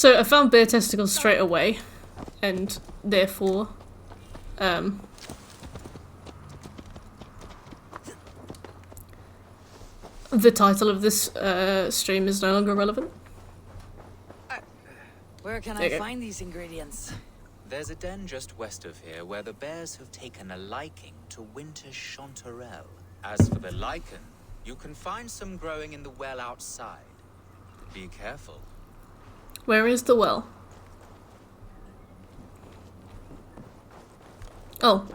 So I found bear testicles straight away, and therefore, the title of this stream is no longer relevant. Where can I find these ingredients? There's a den just west of here where the bears have taken a liking to winter chanterelle. As for the lichen, you can find some growing in the well outside. Be careful. Where is the well? Oh.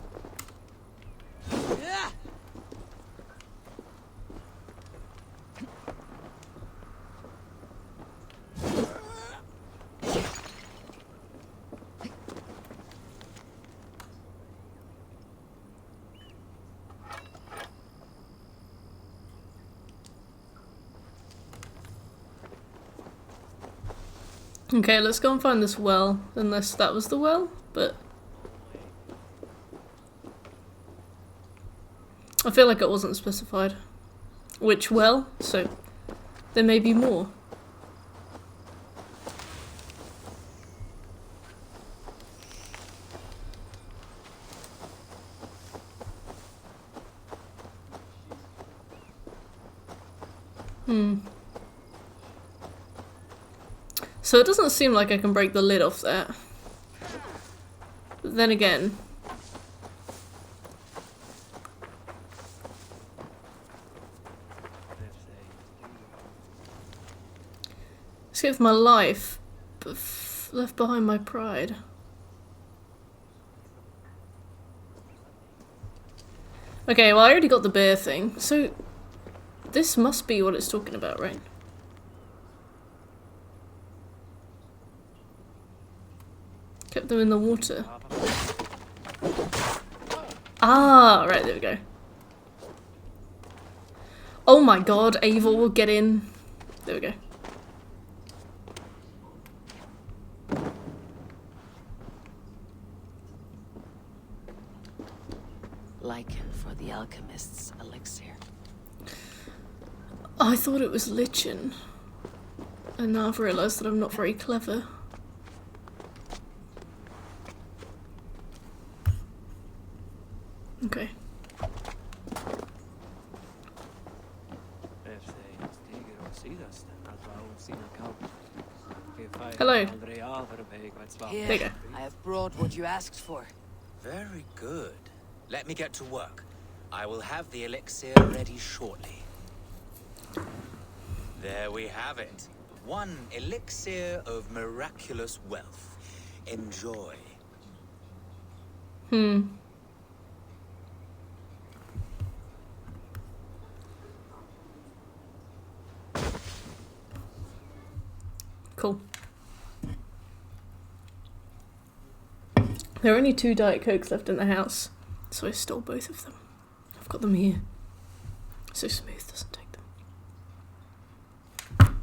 Okay, let's go and find this well, unless that was the well, but I feel like it wasn't specified which well, so there may be more. So it doesn't seem like I can break the lid off that. But then again... Saved my life, but left behind my pride. Okay, well I already got the bear thing, so this must be what it's talking about, right? Kept them in the water. Ah, right, there we go. Oh my god, Ava will get in. There we go. Lichen for the alchemist's elixir. I thought it was lichen. And now I've realised that I'm not very clever. Okay. Hello. Here, There you go. I have brought what you asked for. Very good. Let me get to work. I will have the elixir ready shortly. There we have it. One elixir of miraculous wealth. Enjoy. Cool. There are only 2 Diet Cokes left in the house, so I stole both of them. I've got them here. So Smooth doesn't take them.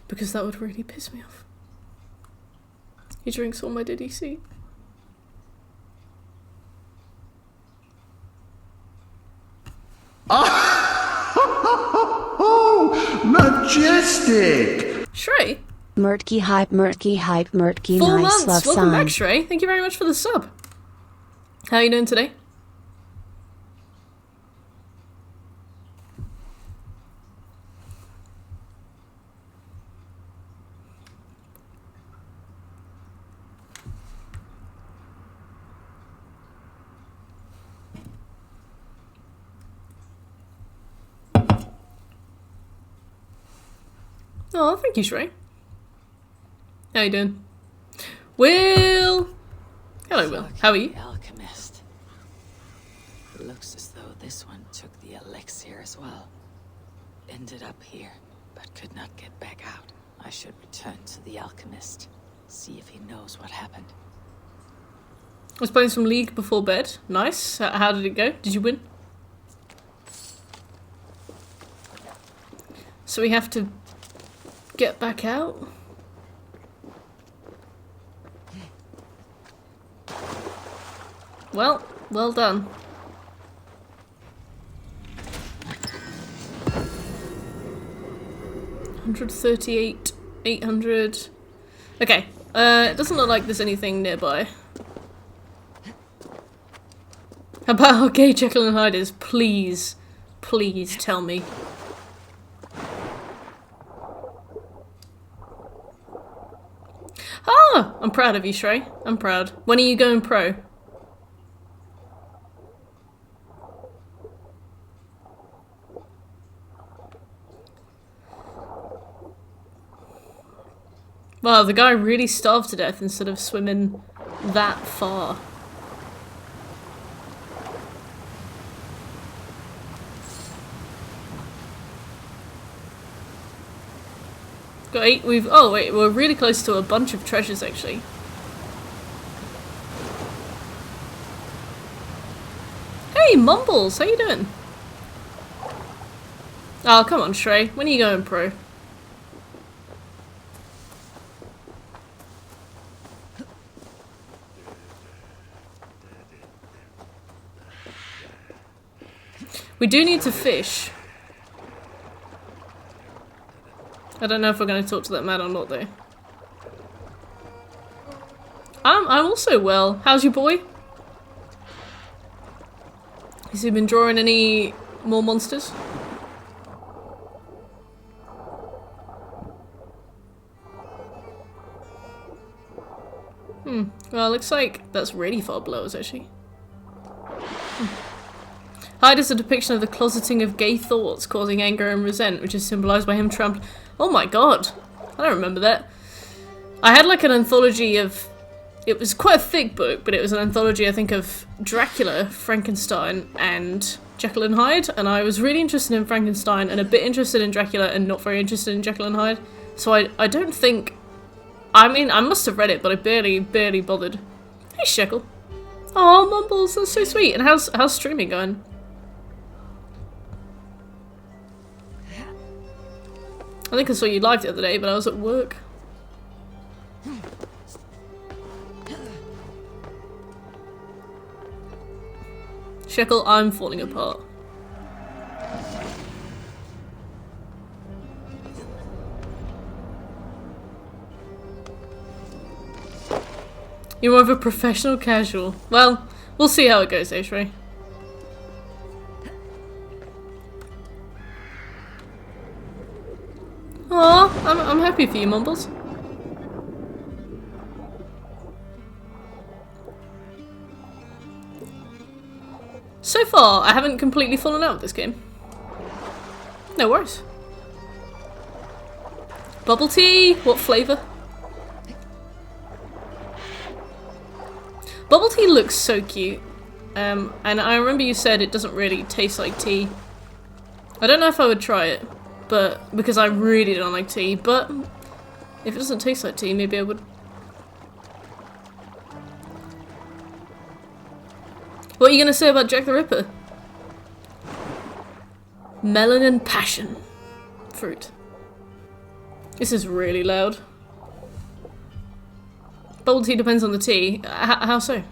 Because that would really piss me off. He drinks all my DDC. Oh, majestic! Shrey? Murtky hype, Murtky 4 nice months! love Welcome back, sign. Shrey. Thank you very much for the sub. How are you doing today? Oh, thank you, Shrey. How you doing? Will! Hello, Will. How are you? The alchemist. It looks as though this one took the elixir as well. Ended up here, but could not get back out. I should return to the alchemist. See if he knows what happened. I was playing some League before bed. Nice. How did it go? Did you win? So we have to get back out? Well, well done. $138 800. Okay, it doesn't look like there's anything nearby. About how gay Jekyll and Hyde is, please, please tell me. Ah! I'm proud of you, Shrey. I'm proud. When are you going pro? Wow, the guy really starved to death instead of swimming that far. Got 8, oh wait, we're really close to a bunch of treasures actually. Hey, Mumbles, how you doing? Oh, come on, Shrey, when are you going pro? We do need to fish. I don't know if we're going to talk to that man or not, though. I'm also well. How's your boy? Has he been drawing any more monsters? Well, looks like that's really far below us, actually. Hyde is a depiction of the closeting of gay thoughts causing anger and resent, which is symbolised by him trampling. Oh my god! I don't remember that. I had like an anthology of... It was quite a thick book, but it was an anthology, I think, of Dracula, Frankenstein, and Jekyll and Hyde, and I was really interested in Frankenstein and a bit interested in Dracula and not very interested in Jekyll and Hyde. So I don't think... I mean, I must have read it, but I barely bothered. Hey, Shekel. Oh, Mumbles, that's so sweet. And how's streaming going? I think I saw you live the other day, but I was at work. Shekel, I'm falling apart. You're more of a professional casual. Well, we'll see how it goes, Shrey. Aw, I'm happy for you, Mumbles. So far, I haven't completely fallen out with this game. No worries. Bubble tea? What flavour? Bubble tea looks so cute. And I remember you said it doesn't really taste like tea. I don't know if I would try it, but because I really don't like tea, but if it doesn't taste like tea, maybe I would. What are you gonna say about Jack the Ripper? Melon and passion fruit. This is really loud. Bubble tea depends on the tea. How so?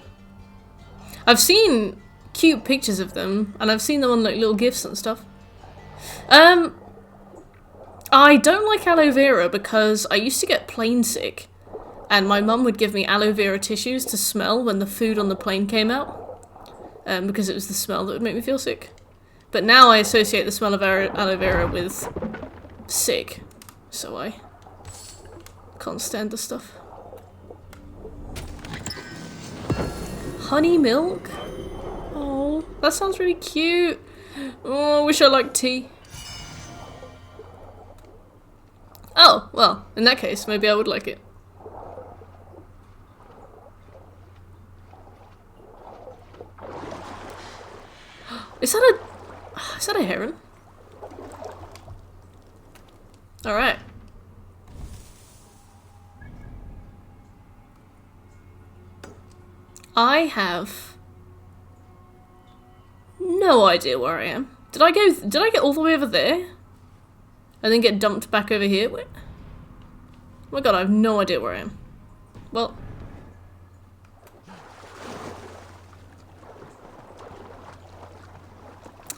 I've seen cute pictures of them, and I've seen them on like little gifs and stuff. I don't like aloe vera because I used to get plane sick, and my mum would give me aloe vera tissues to smell when the food on the plane came out, because it was the smell that would make me feel sick. But now I associate the smell of aloe vera with sick, so I can't stand the stuff. Honey milk? Oh, that sounds really cute. Oh, I wish I liked tea. Oh, well, in that case, maybe I would like it. Is that a heron? Alright. I have no idea where I am. Did I get all the way over there? And then get dumped back over here? Wait. Oh my god, I have no idea where I am. Well.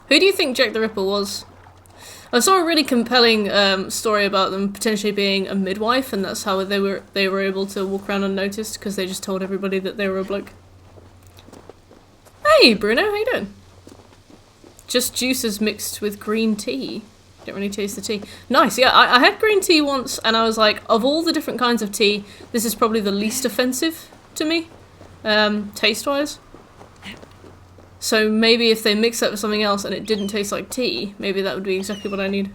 Who do you think Jack the Ripper was? I saw a really compelling story about them potentially being a midwife, and that's how they were able to walk around unnoticed because they just told everybody that they were a bloke. Hey, Bruno, how you doing? Just juices mixed with green tea. Don't really taste the tea. Nice, yeah, I had green tea once, and I was like, of all the different kinds of tea, this is probably the least offensive to me, taste-wise. So maybe if they mix that with something else and it didn't taste like tea, maybe that would be exactly what I need.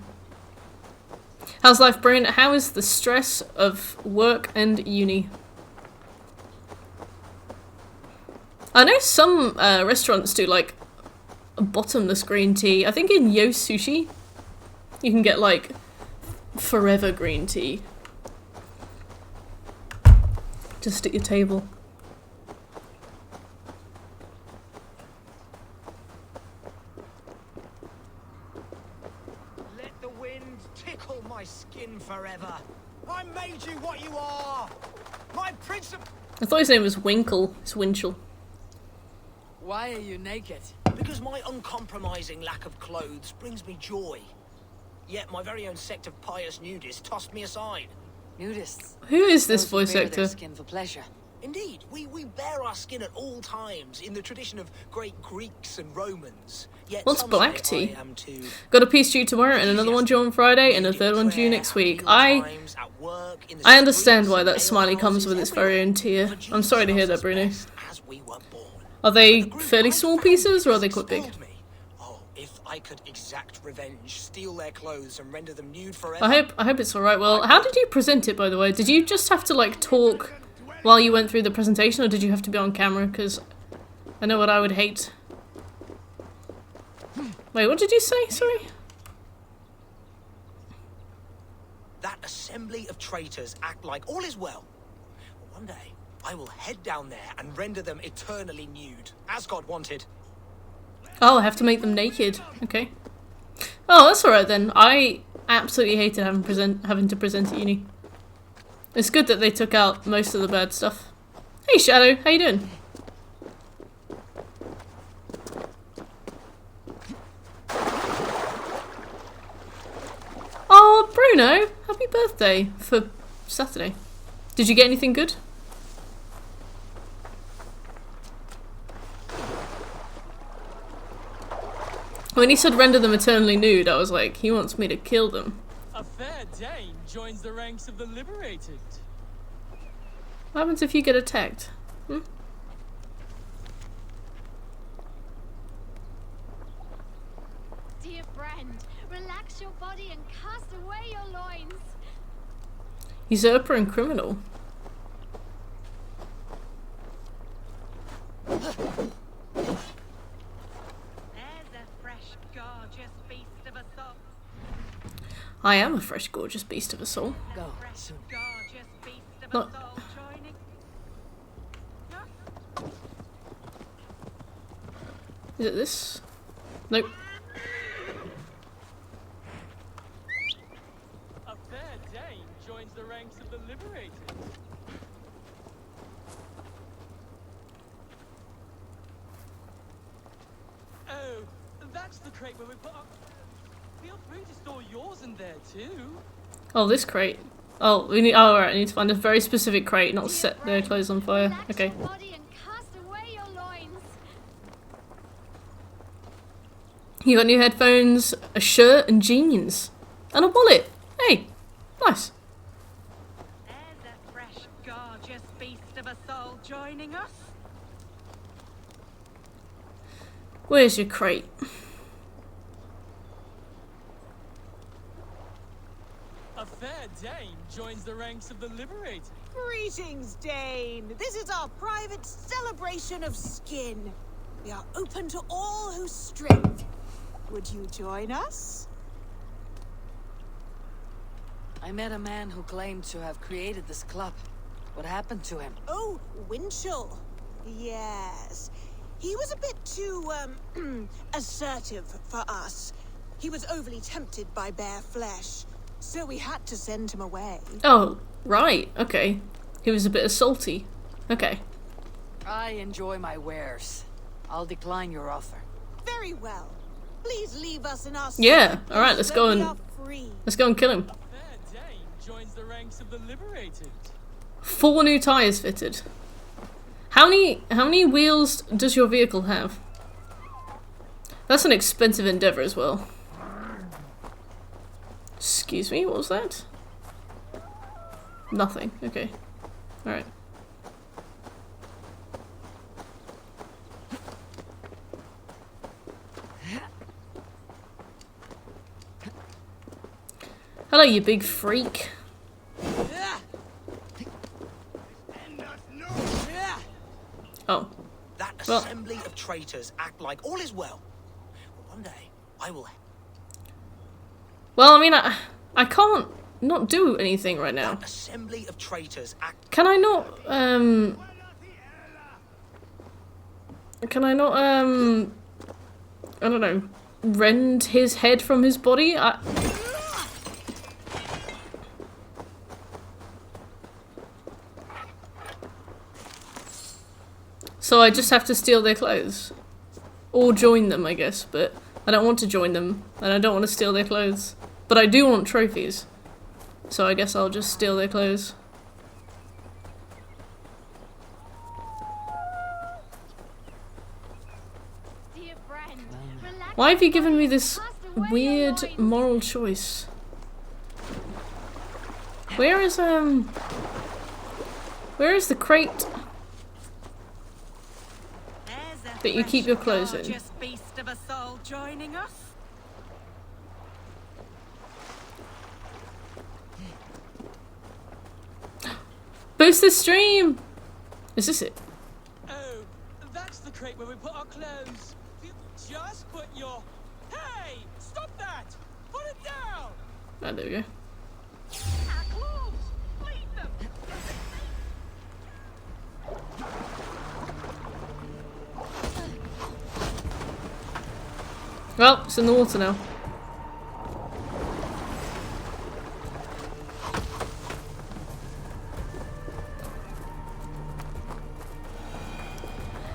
How's life, Brain? How is the stress of work and uni? I know some restaurants do like a bottomless green tea. I think in Yo Sushi you can get like forever green tea. Just at your table. My skin forever. I made you what you are. My principle. I thought his name was Winkle. It's Winchell. Why are you naked? Because my uncompromising lack of clothes brings me joy. Yet my very own sect of pious nudists tossed me aside. Nudists. Who is this Those who voice bare actor? their skin for pleasure. Indeed, we bare our skin at all times in the tradition of great Greeks and Romans. Yet What's some black say tea? I am too Got a piece due tomorrow and another one due on Friday and a third one due next week. I understand why that smiley comes with its very own tear. I'm sorry to hear that, Bruno. Are they fairly small pieces or are they quite big? Oh, if I could exact revenge, steal their clothes and render them nude forever. I hope it's alright. Well, how did you present it, by the way? Did you just have to like talk while you went through the presentation, or did you have to be on camera? Because I know what I would hate. Wait, what did you say? Sorry? That assembly of traitors act like all is well. But one day, I will head down there and render them eternally nude, as God wanted. Oh, I have to make them naked. Okay. Oh, that's alright then. I absolutely hated having to present at uni. It's good that they took out most of the bad stuff. Hey Shadow, how you doing? Oh, Bruno, happy birthday for Saturday. Did you get anything good? When he said render them eternally nude, I was like, he wants me to kill them. A fair Dane joins the ranks of the liberated. What happens if you get attacked? Hmm? Dear friend, relax your body and cast away your loins. Usurper and criminal. There's a fresh, gorgeous beast of a soul. I am a fresh, gorgeous beast of a soul. Go. Fresh, gorgeous beast of No. a soul joining. Is it this? Nope. A fair Dane joins the ranks of the liberated. Oh, that's the crate where we put up. Feel free to store yours in there too. Oh, this crate. Oh, we need. Oh, right. I need to find a very specific crate, not set their clothes on fire. Relax Okay. your body and cast away your loins. You got new headphones, a shirt, and jeans, and a wallet. Hey, nice. There's a fresh, gorgeous beast of a soul joining us. Where's your crate? A fair Dane joins the ranks of the liberated. Greetings, Dane. This is our private celebration of skin. We are open to all who strip. Would you join us? I met a man who claimed to have created this club. What happened to him? Oh, Winchell. Yes. He was a bit too, assertive for us. He was overly tempted by bare flesh, so we had to send him away. Oh, right. Okay. He was a bit salty. Okay. I enjoy my wares. I'll decline your offer. Very well. Please leave us in our Yeah, secret alright, place let's go where we and are free. let's go and kill him. Fair Dane joins the ranks of the liberated. 4 new tires fitted. How many wheels does your vehicle have? That's an expensive endeavor as well. Excuse me, what was that? Nothing. Okay. Alright. Hello, you big freak. Oh. That Well. assembly of traitors act like all is well. One day, I will... Well, I mean, I can't not do anything right now. That assembly of traitors act... Can I not, Can I not, I don't know, rend his head from his body? So I just have to steal their clothes. Or join them, I guess, but I don't want to join them, and I don't want to steal their clothes. But I do want trophies. So I guess I'll just steal their clothes. Dear friend, relax. Why have you given me this weird moral choice? Where is the crate There's a that you keep your fresh, clothes in? gorgeous beast of a soul joining us. Boost the stream! Is this it? Oh, that's the crate where we put our clothes. You just put your... Hey! Stop that! Put it down! Ah, there we go. Our clothes! Leave them! Well, it's in the water now.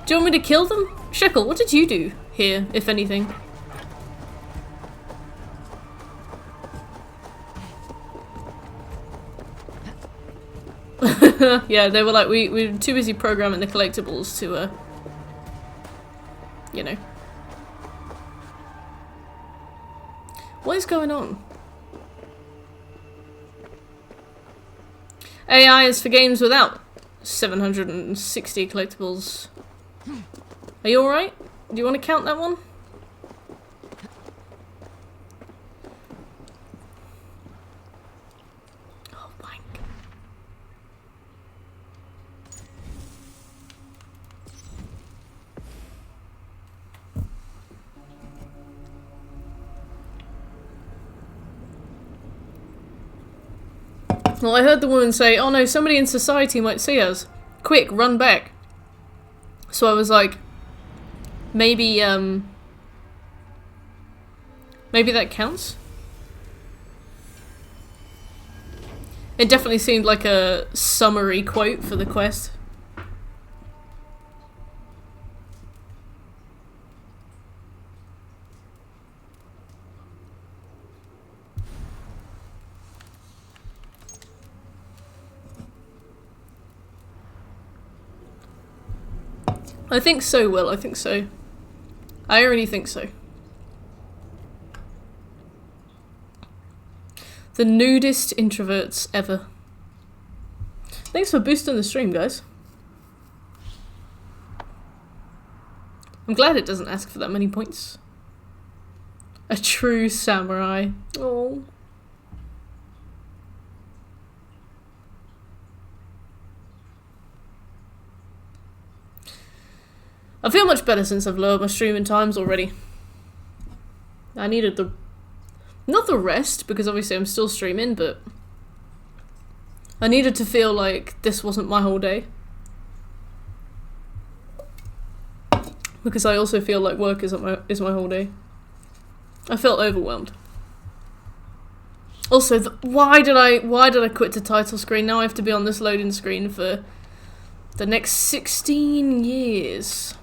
Do you want me to kill them? Shekel, what did you do here, if anything? Yeah, they were like, we were too busy programming the collectibles to, you know. What is going on? AI is for games without 760 collectibles. Are you alright? Do you want to count that one? Oh, blank. Well, I heard the woman say, "Oh no, somebody in society might see us. Quick, run back." So I was like, maybe that counts? It definitely seemed like a summary quote for the quest. I think so, Will. I think so. I already think so. The nudist introverts ever. Thanks for boosting the stream, guys. I'm glad it doesn't ask for that many points. A true samurai. Oh. I feel much better since I've lowered my streaming times already. I needed the... not the rest, because obviously I'm still streaming, but... I needed to feel like this wasn't my whole day. Because I also feel like work is my whole day. I felt overwhelmed. Also, why did I quit the title screen? Now I have to be on this loading screen for the next 16 years.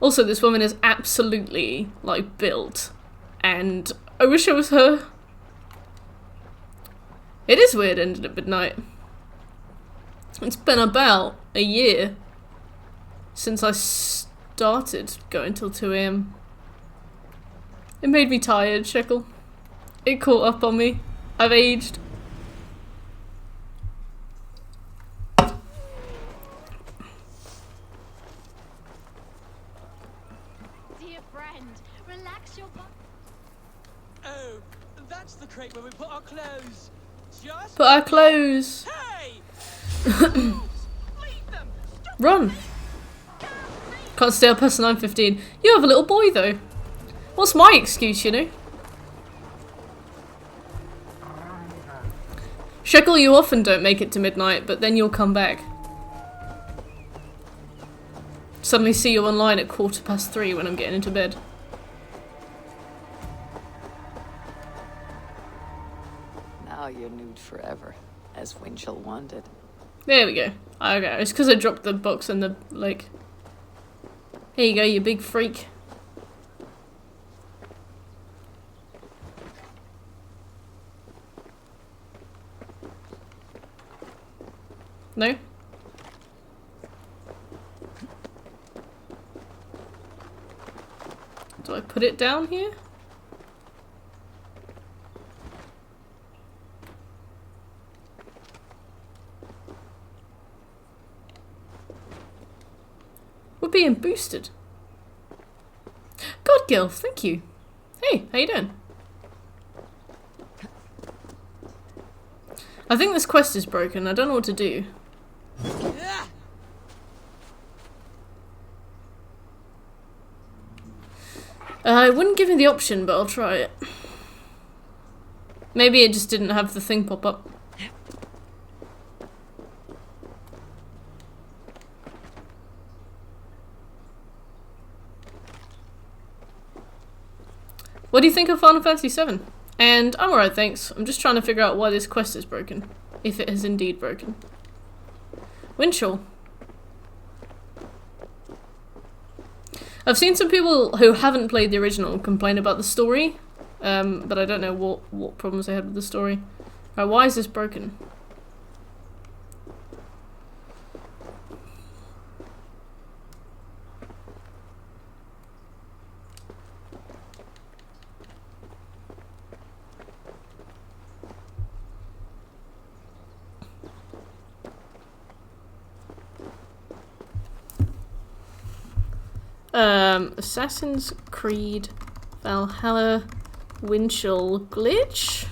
Also, this woman is absolutely, like, built. And I wish it was her. It is weird ending at midnight. It's been about a year since I started going till 2 AM. It made me tired, Shekel. It caught up on me. I've aged. Dear friend, relax your butt. Oh, that's the crate where we put our clothes. Just Put our clothes. Hey! Leave them! Stop Run. Can't stay up past 9:15. You have a little boy though. What's my excuse, you know? Shekel, you often don't make it to midnight, but then you'll come back. Suddenly see you online at 3:15 when I'm getting into bed. Now you're nude forever, as Winchell wanted. There we go. Okay, it's because I dropped the box in the lake. Here you go, you big freak. No? Do I put it down here? We're being boosted. God, Gil, thank you. Hey, how you doing? I think this quest is broken. I don't know what to do. It wouldn't give me the option, but I'll try it. Maybe it just didn't have the thing pop up. What do you think of Final Fantasy VII? And I'm alright, thanks. I'm just trying to figure out why this quest is broken. If it is indeed broken. Winchell. I've seen some people who haven't played the original complain about the story, but I don't know what problems they had with the story. Alright, why is this broken? Assassin's Creed Valhalla Winchell glitch?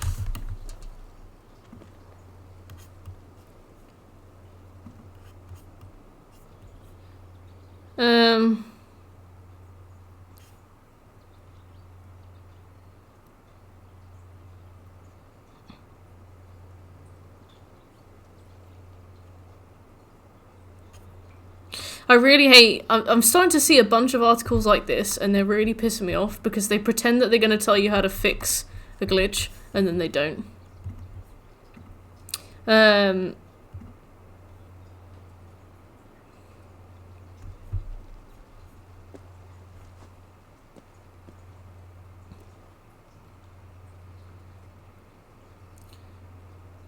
I really hate... I'm starting to see a bunch of articles like this, and they're really pissing me off, because they pretend that they're going to tell you how to fix a glitch, and then they don't.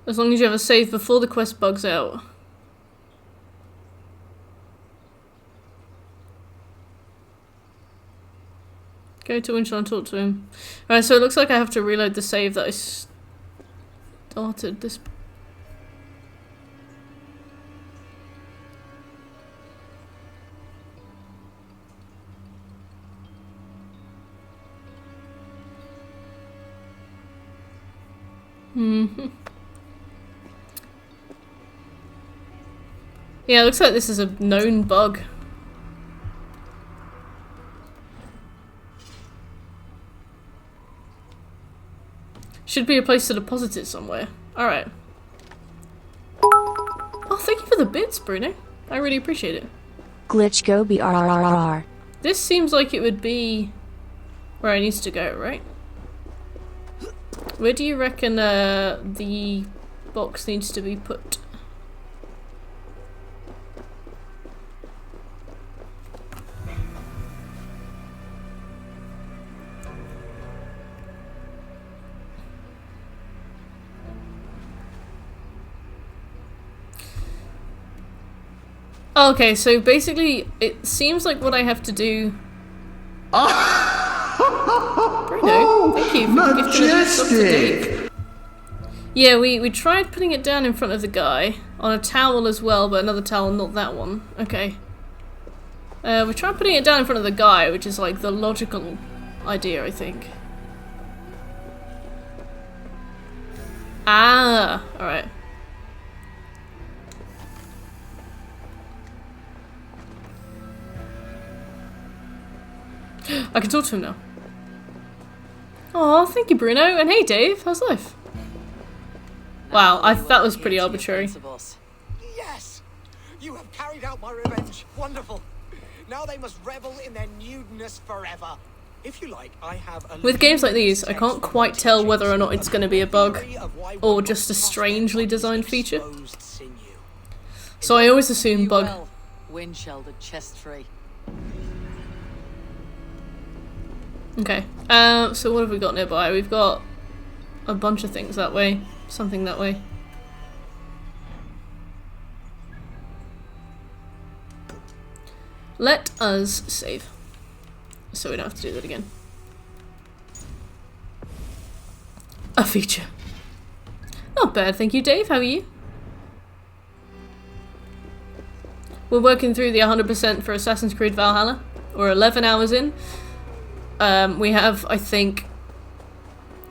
As long as you have a save before the quest bugs out. Go to Winchell and talk to him. Alright, so it looks like I have to reload the save that I started this. Yeah, it looks like this is a known bug. Should be a place to deposit it somewhere. Alright. Oh, thank you for the bits, Bruno. I really appreciate it. Glitch go BRRRR. This seems like it would be where it needs to go, right? Where do you reckon the box needs to be put? Okay, so basically, it seems like what I have to do. Bruno, thank you for gifting a sub to Dave. Yeah, we tried putting it down in front of the guy on a towel as well, but another towel, not that one. Okay. We tried putting it down in front of the guy, which is like the logical idea, I think. Ah, alright. I can talk to him now. Oh, thank you, Bruno. And hey, Dave, how's life? Wow, that was pretty arbitrary. Yes! You have carried out my revenge. Wonderful. Now they must revel in their nudeness forever. If you like, I have a With games like these, I can't quite tell whether or not it's going to be a bug or just a strangely designed feature. So I always assume bug. Wind-sheltered chest free. Okay, so what have we got nearby? We've got a bunch of things that way, something that way. Let us save, so we don't have to do that again. A feature. Not bad, thank you, Dave. How are you? We're working through the 100% for Assassin's Creed Valhalla. We're 11 hours in. We have, I think,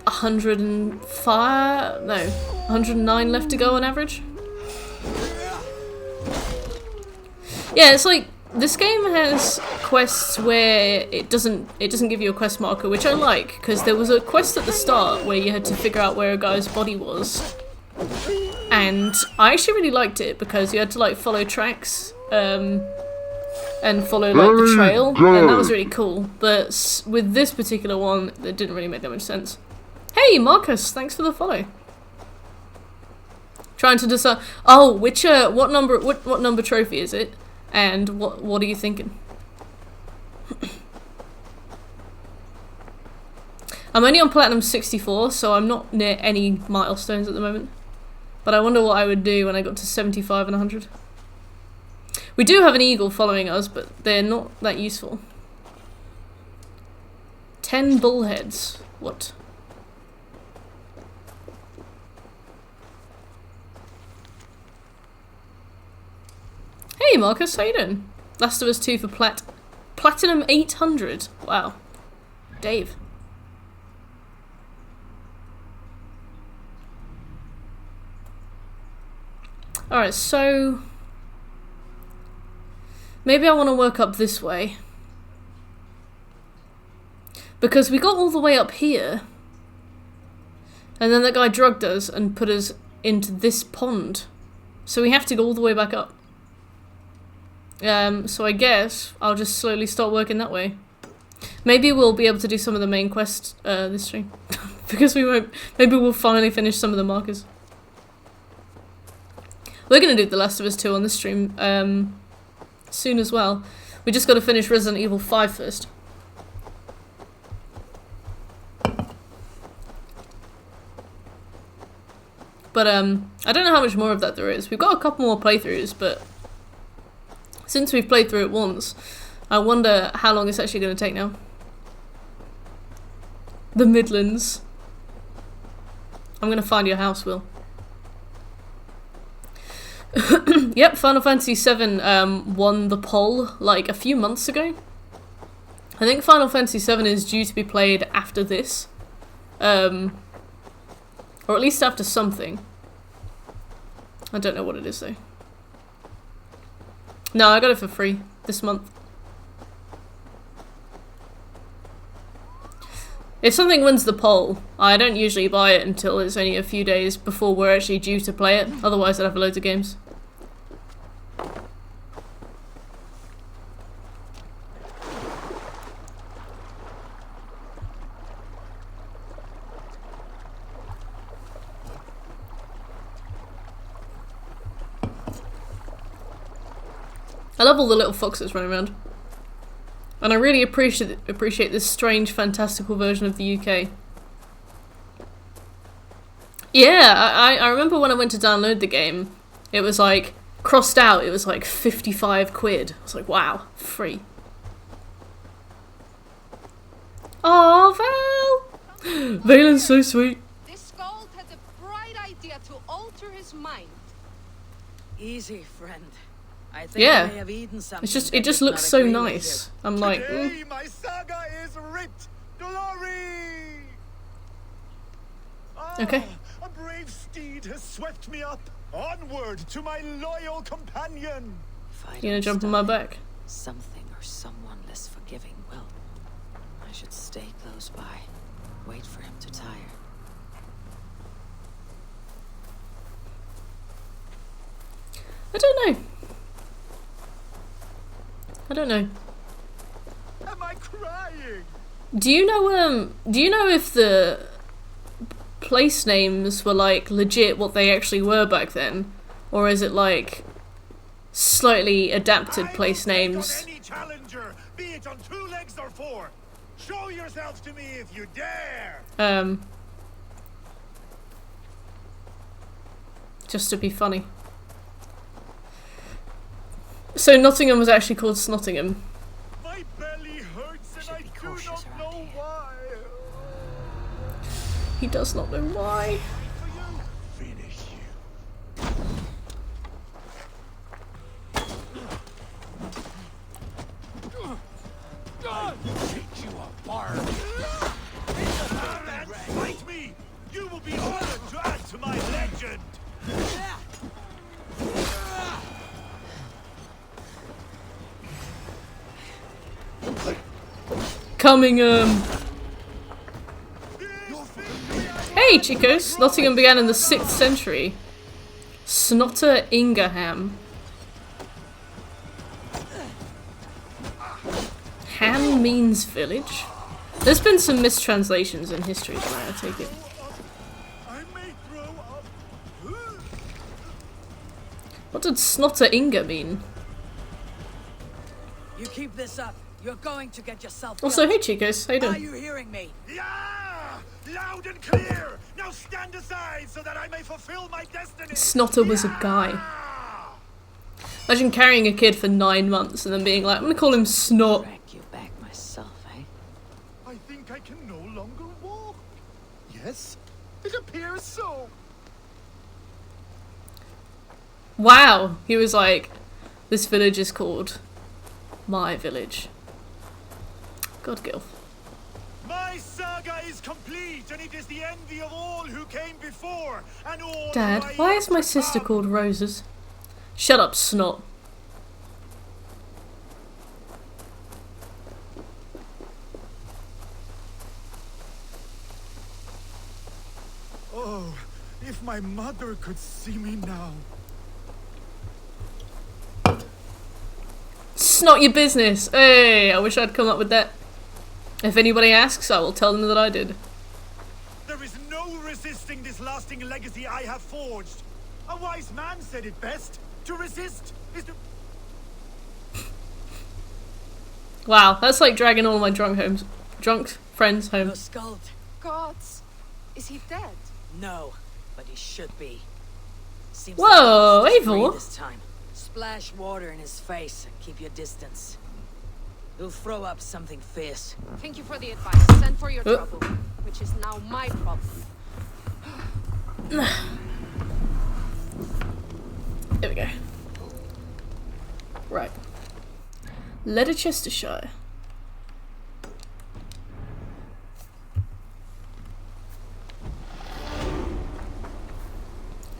109 left to go on average. Yeah, it's like this game has quests where it doesn't give you a quest marker, which I like, because there was a quest at the start where you had to figure out where a guy's body was, and I actually really liked it because you had to like follow tracks. And follow like the trail, and that was really cool. But with this particular one, it didn't really make that much sense. Hey, Marcus, thanks for the follow. Trying to decide. Oh, Witcher. What number trophy is it? And what are you thinking? I'm only on Platinum 64, so I'm not near any milestones at the moment. But I wonder what I would do when I got to 75 and 100. We do have an eagle following us, but they're not that useful. 10 bullheads. What? Hey Marcus, how you doing? Last of Us 2 for Platinum 800. Wow. Dave. Alright, so maybe I want to work up this way. Because we got all the way up here. And then that guy drugged us and put us into this pond. So we have to go all the way back up. So I guess I'll just slowly start working that way. Maybe we'll be able to do some of the main quests this stream. Because we won't. Maybe we'll finally finish some of the markers. We're going to do The Last of Us 2 on this stream. Soon as well. We just got to finish Resident Evil 5 first. But I don't know how much more of that there is. We've got a couple more playthroughs, but since we've played through it once, I wonder how long it's actually going to take now. The Midlands. I'm going to find your house, Will. Yep, Final Fantasy VII won the poll like a few months ago. I think Final Fantasy VII is due to be played after this. Or at least after something. I don't know what it is though. No, I got it for free this month. If something wins the poll, I don't usually buy it until it's only a few days before we're actually due to play it. Otherwise I'd have loads of games. I love all the little foxes running around. And I really appreciate this strange, fantastical version of the UK. Yeah, I remember when I went to download the game, it was like, crossed out, it was like 55 quid. I was like, wow, free. Oh, Val! Valen's so sweet. This Skald had a bright idea to alter his mind. Easy, friend. I think Yeah. I may have eaten something. It's just, that it just does looks not so agree with nice. I'm like, Today, my saga is writ. Glory! Okay. A brave steed has swept me up. Onward to my loyal companion. If I you gonna don't jump on my stop it, back? something or someone less forgiving will. I should stay close by. Wait for him to tire. I don't know. I don't know. Am I crying? Do you know if the place names were like legit what they actually were back then? Or is it like slightly adapted place names? On any challenger, be it on 2 legs or 4. Show yourselves to me if you dare. Just to be funny. So Nottingham was actually called Snottingham. My belly hurts and I be do cautious not around know here. why. He does not know why. Finish you. Take you apart. Fight me! You will be honored to add to my legend. Commingham. Hey, chicos! Nottingham began in the 6th century. Snotter Ingerham. Ham means village. There's been some mistranslations in history, I take it. I may throw up. What did Snotter Inger mean? You keep this up. You're going to get yourself Also, killed. hey chicos, how you Are doing? you hearing me? Yeah! Loud and clear! Now stand aside so that I may fulfill my destiny! Snotter was a guy. Ah! Imagine carrying a kid for 9 months and then being like, I'm gonna call him Snot. Drag you back myself, eh? I think I can no longer walk. Yes, it appears so. Wow! He was like, this village is called my village. God, Gil. My saga is complete, and it is the envy of all who came before, and all Dad, who are why yet is my to sister come. called Roses? Shut up, Snot. Oh, if my mother could see me now. It's not your business. Hey, I wish I'd come up with that. If anybody asks, I will tell them that I did. There is no resisting this lasting legacy I have forged. A wise man said it best. To resist is to... Wow, that's like dragging all my drunk friends home. The Skald. Gods, is he dead? No, but he should be. Seems Whoa, like he was free Eivor. this time. Splash water in his face and keep your distance. He'll throw up something fierce. Thank you for the advice and for your Oh. trouble, which is now my problem. There we go. Right. Leicestershire.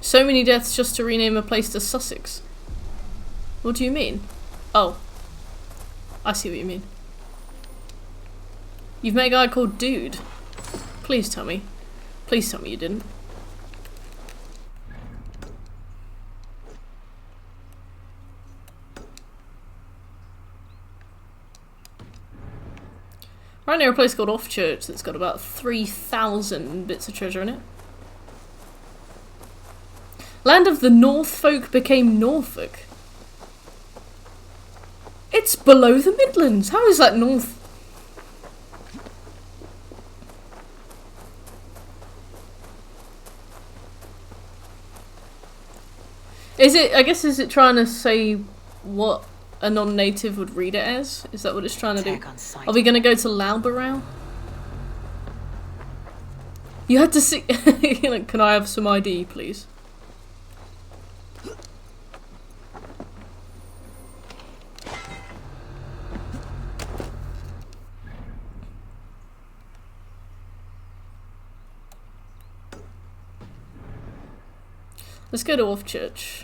So many deaths just to rename a place to Sussex. What do you mean? Oh. I see what you mean. You've met a guy called Dude. Please tell me. Please tell me you didn't. Right near a place called Offchurch that's got about 3,000 bits of treasure in it. Land of the North folk became Norfolk. It's below the Midlands. How is that north? Is it, I guess, is it trying to say what a non-native would read it as? Is that what it's trying to do? Are we gonna go to Lauberau? You had to see. Like, can I have some ID, please? Let's go to Offchurch.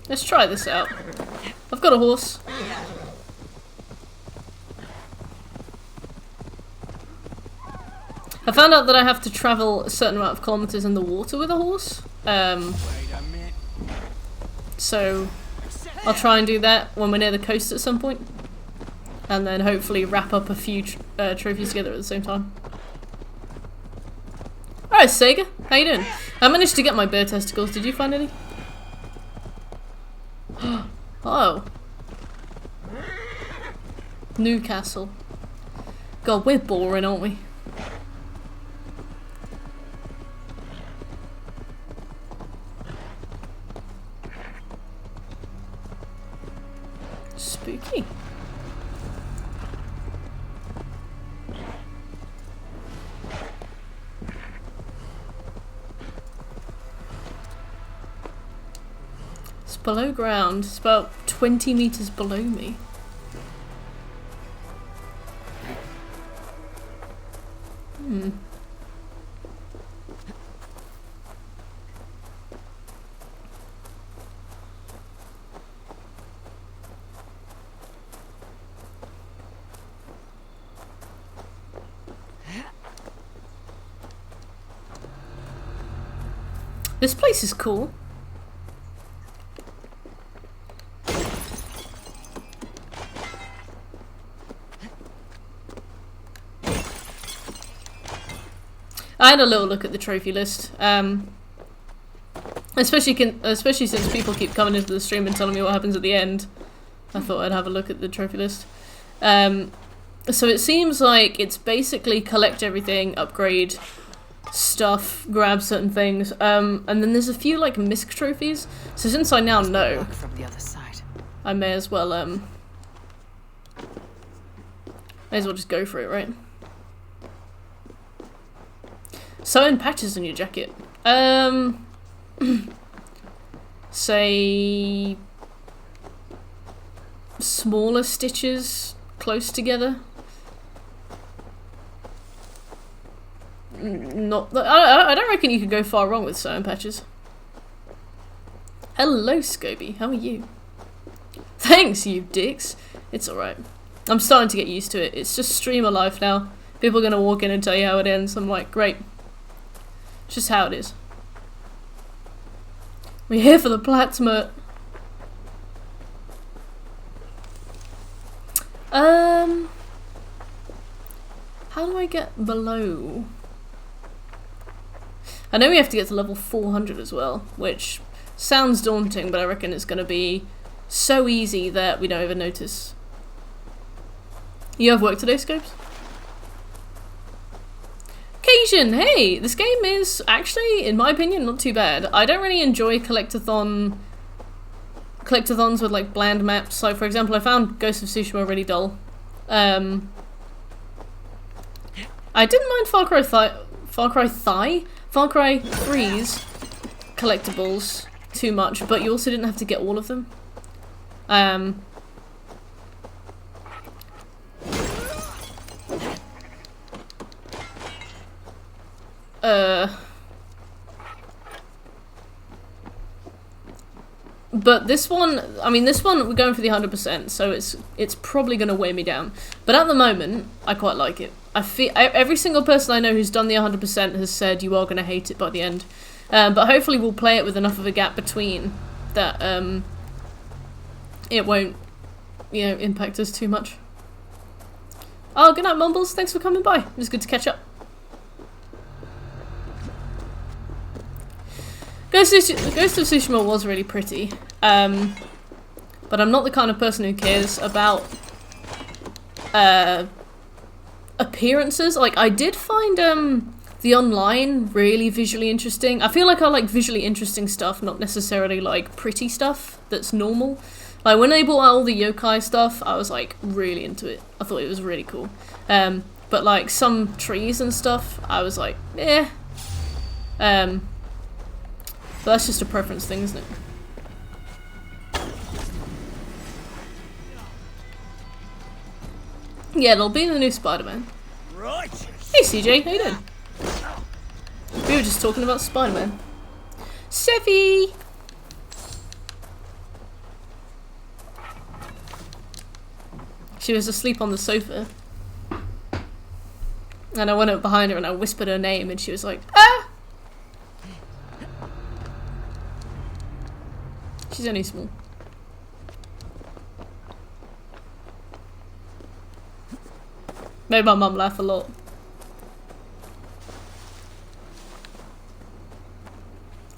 Let's try this out. I've got a horse. I found out that I have to travel a certain amount of kilometers in the water with a horse. So I'll try and do that when we're near the coast at some point. And then hopefully wrap up a few trophies together at the same time. Alright, Sega. How you doing? I managed to get my bear testicles. Did you find any? Oh. Newcastle. God, we're boring, aren't we? Spooky. It's below ground. It's about 20 meters below me. This place is cool. I had a little look at the trophy list, especially since people keep coming into the stream and telling me what happens at the end. I thought I'd have a look at the trophy list. So it seems like it's basically collect everything, upgrade stuff, grab certain things, and then there's a few like misc trophies. So since I now know, From the other side. I may as well just go for it, right? Sewing patches on your jacket. Say smaller stitches close together. Not. I don't reckon you could go far wrong with sewing patches. Hello, Scoby. How are you? Thanks, you dicks. It's alright. I'm starting to get used to it. It's just streamer life now. People are gonna walk in and tell you how it ends. I'm like, great. It's just how it is. We're here for the Platzmert. How do I get below? I know we have to get to level 400 as well, which sounds daunting, but I reckon it's going to be so easy that we don't even notice. You have work today, Scopes? Cajun, hey! This game is actually, in my opinion, not too bad. I don't really enjoy collectathons with like bland maps. So, for example, I found Ghost of Tsushima really dull. I didn't mind Far Cry 3's collectibles too much, but you also didn't have to get all of them. But this one, I mean, this one we're going for the 100%, so it's probably going to weigh me down. But at the moment, I quite like it. I feel every single person I know who's done the 100% has said you are going to hate it by the end. But hopefully we'll play it with enough of a gap between that it won't, you know, impact us too much. Oh, good night, Mumbles. Thanks for coming by. It was good to catch up. Ghost of Tsushima was really pretty, but I'm not the kind of person who cares about appearances. Like, I did find the online really visually interesting. I feel like I like visually interesting stuff, not necessarily like pretty stuff that's normal. Like when they brought out all the yokai stuff, I was like really into it. I thought it was really cool. But like some trees and stuff, I was like, eh. But that's just a preference thing, isn't it? Yeah, it'll be in the new Spider-Man. Hey CJ, how you doing? We were just talking about Spider-Man. Sevi! She was asleep on the sofa. And I went up behind her and I whispered her name and she was like, ah! She's only small. Made my mum laugh a lot.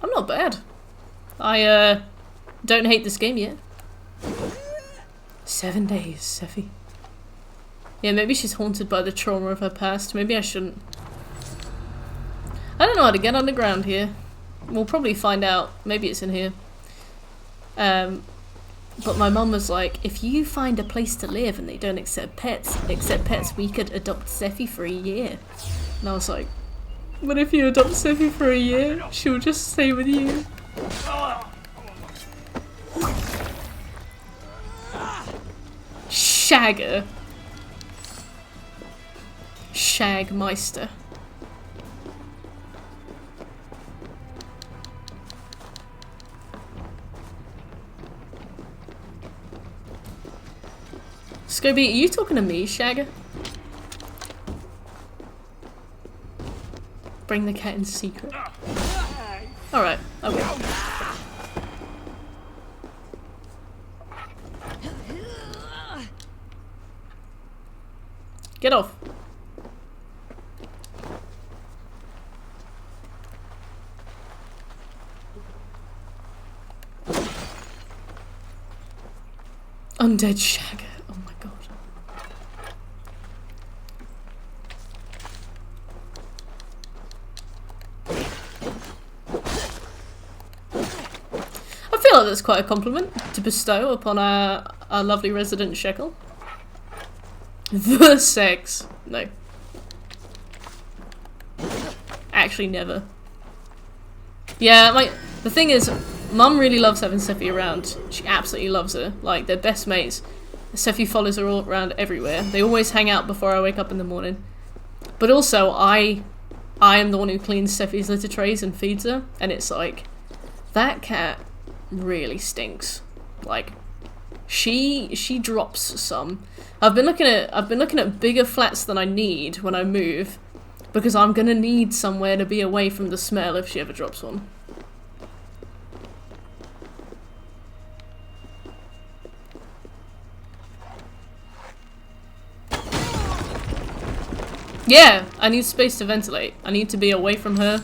I'm not bad. I don't hate this game yet. 7 days, Seffi. Yeah, maybe she's haunted by the trauma of her past. Maybe I shouldn't. I don't know how to get underground here. We'll probably find out. Maybe it's in here. But my mum was like, if you find a place to live and they don't accept pets, we could adopt Seffi for a year. And I was like, but if you adopt Seffi for a year, she'll just stay with you. Shagger. Shagmeister. Scobie, are you talking to me, Shagger? Bring the cat in secret. Alright, I will. Get off. Undead Shagger. Oh my god. I feel like that's quite a compliment to bestow upon our lovely resident Shekel. The sex. No. Actually, never. Yeah, like, the thing is, Mum really loves having Seffi around. She absolutely loves her. Like, they're best mates. Seffi follows her all around everywhere. They always hang out before I wake up in the morning. But also, I am the one who cleans Seffi's litter trays and feeds her. And it's like, that cat really stinks. Like, she drops some. I've been looking at bigger flats than I need when I move, because I'm gonna need somewhere to be away from the smell if she ever drops one. Yeah, I need space to ventilate. I need to be away from her.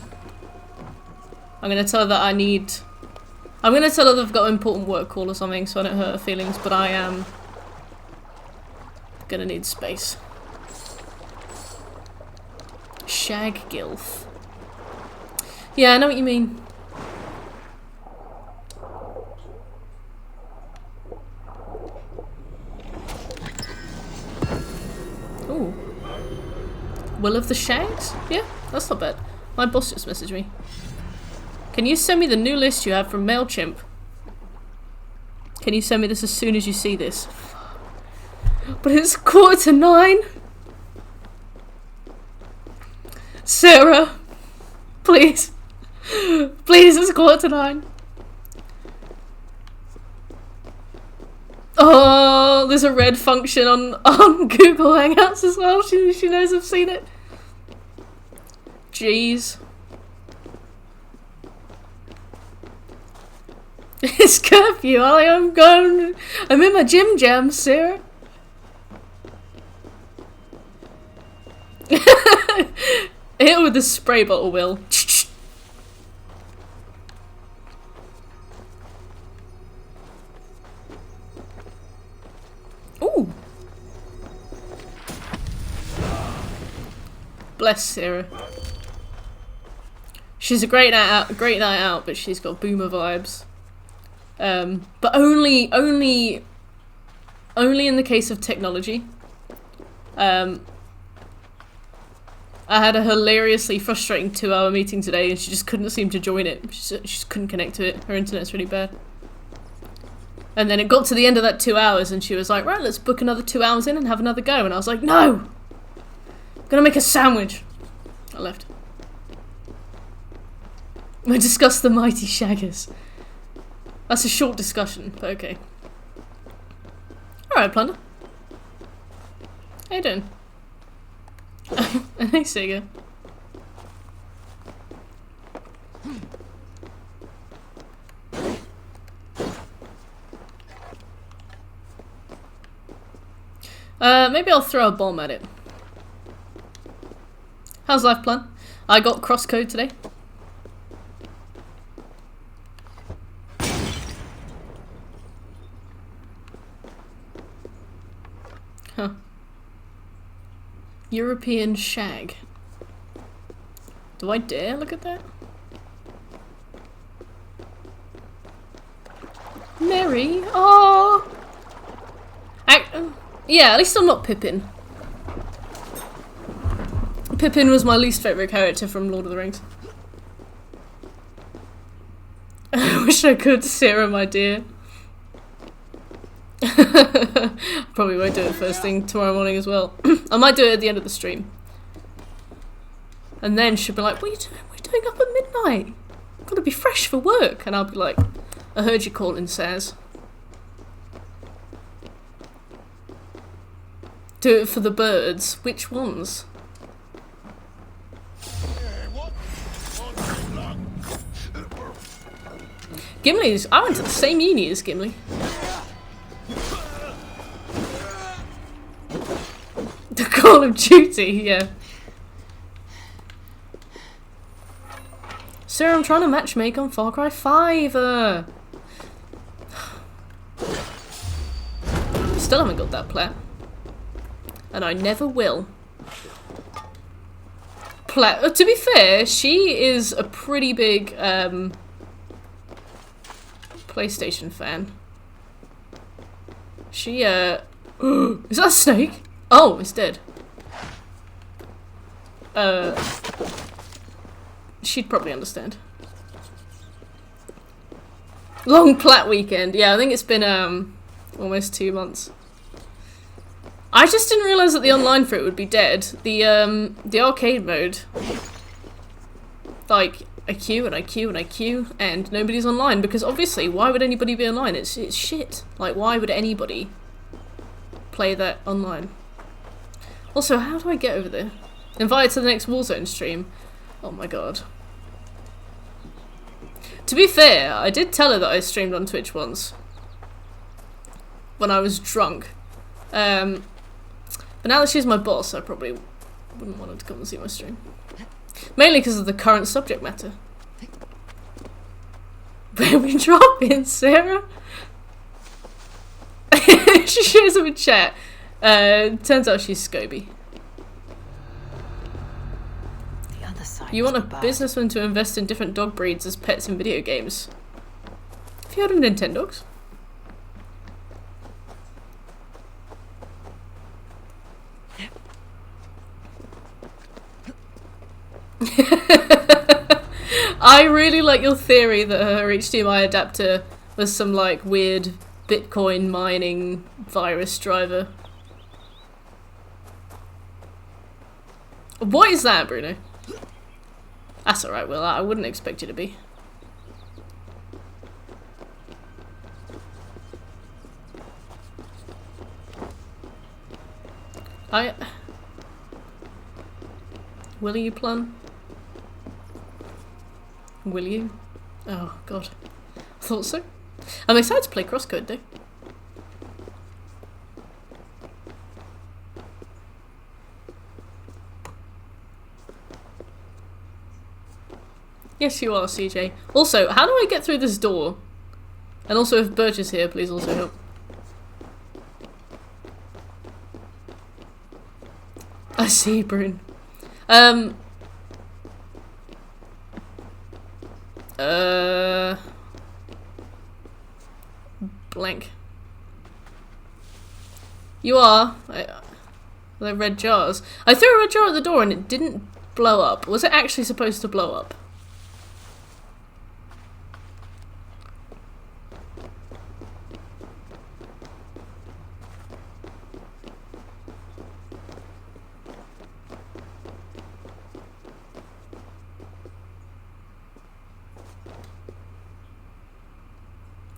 I'm gonna tell her that I'm gonna tell her that I've got an important work call or something so I don't hurt her feelings, but I am gonna need space. Shag Gilf. Yeah, I know what you mean. Ooh. Will of the Shags? Yeah, that's not bad. My boss just messaged me. Can you send me the new list you have from MailChimp? Can you send me this as soon as you see this? But it's 9:15. Sarah, please. Please, it's 9:15. Oh, there's a red function on Google Hangouts as well. She knows I've seen it. Jeez. It's curfew. I'm in my gym jam, Sarah. Hit with the spray bottle, Will. Ooh. Bless Sarah. She's a great night out, but she's got boomer vibes. But only in the case of technology. I had a hilariously frustrating 2-hour meeting today, and she just couldn't seem to join it. She just couldn't connect to it. Her internet's really bad. And then it got to the end of that 2 hours, and she was like, right, let's book another 2 hours in and have another go. And I was like, no! I'm gonna make a sandwich. I left. We discussed the mighty shaggers. That's a short discussion, but okay. Alright, Plunder. How you doing? Hey, Sega. Maybe I'll throw a bomb at it. How's life, Plan? I got crosscode today. Huh. European shag. Do I dare look at that? Mary? Oh! Yeah, at least I'm not Pippin. Pippin was my least favourite character from Lord of the Rings. I wish I could, Sarah, my dear. Probably won't do it first thing tomorrow morning as well. I might do it at the end of the stream. And then she'll be like, what are you doing? What are you doing up at midnight? I've got to be fresh for work. And I'll be like, I heard you calling, Saz. Do it for the birds. Which ones? Gimli's. I went to the same uni as Gimli. The Call of Duty, yeah. Sir, I'm trying to matchmake on Far Cry 5. Still haven't got that plat. And I never will. To be fair, she is a pretty big PlayStation fan. She is that a snake? Oh, it's dead. She'd probably understand. Long plat weekend. Yeah, I think it's been almost 2 months. I just didn't realise that the online for it would be dead. The arcade mode, like, I queue and I queue and I queue and nobody's online, because obviously, why would anybody be online? It's shit. Like, why would anybody play that online? Also, how do I get over there? Invited to the next Warzone stream. Oh my god. To be fair, I did tell her that I streamed on Twitch once. When I was drunk. But now that she's my boss, I probably wouldn't want her to come and see my stream. Mainly because of the current subject matter. Where we drop in, Sarah? She shares them in chat. Turns out she's Scoby. You want a businessman to invest in different dog breeds as pets in video games? Have you heard of Nintendogs? I really like your theory that her HDMI adapter was some like weird Bitcoin mining virus driver. What is that, Bruno? That's alright, Will. I wouldn't expect you to be. Will you, Plum? Will you? Oh, God. I thought so. I'm excited to play Crosscode, though. Yes, you are, CJ. Also, how do I get through this door? And also, if Birch is here, please also help. I see, Brune. Blank. You are. The red jars. I threw a red jar at the door and it didn't blow up. Was it actually supposed to blow up?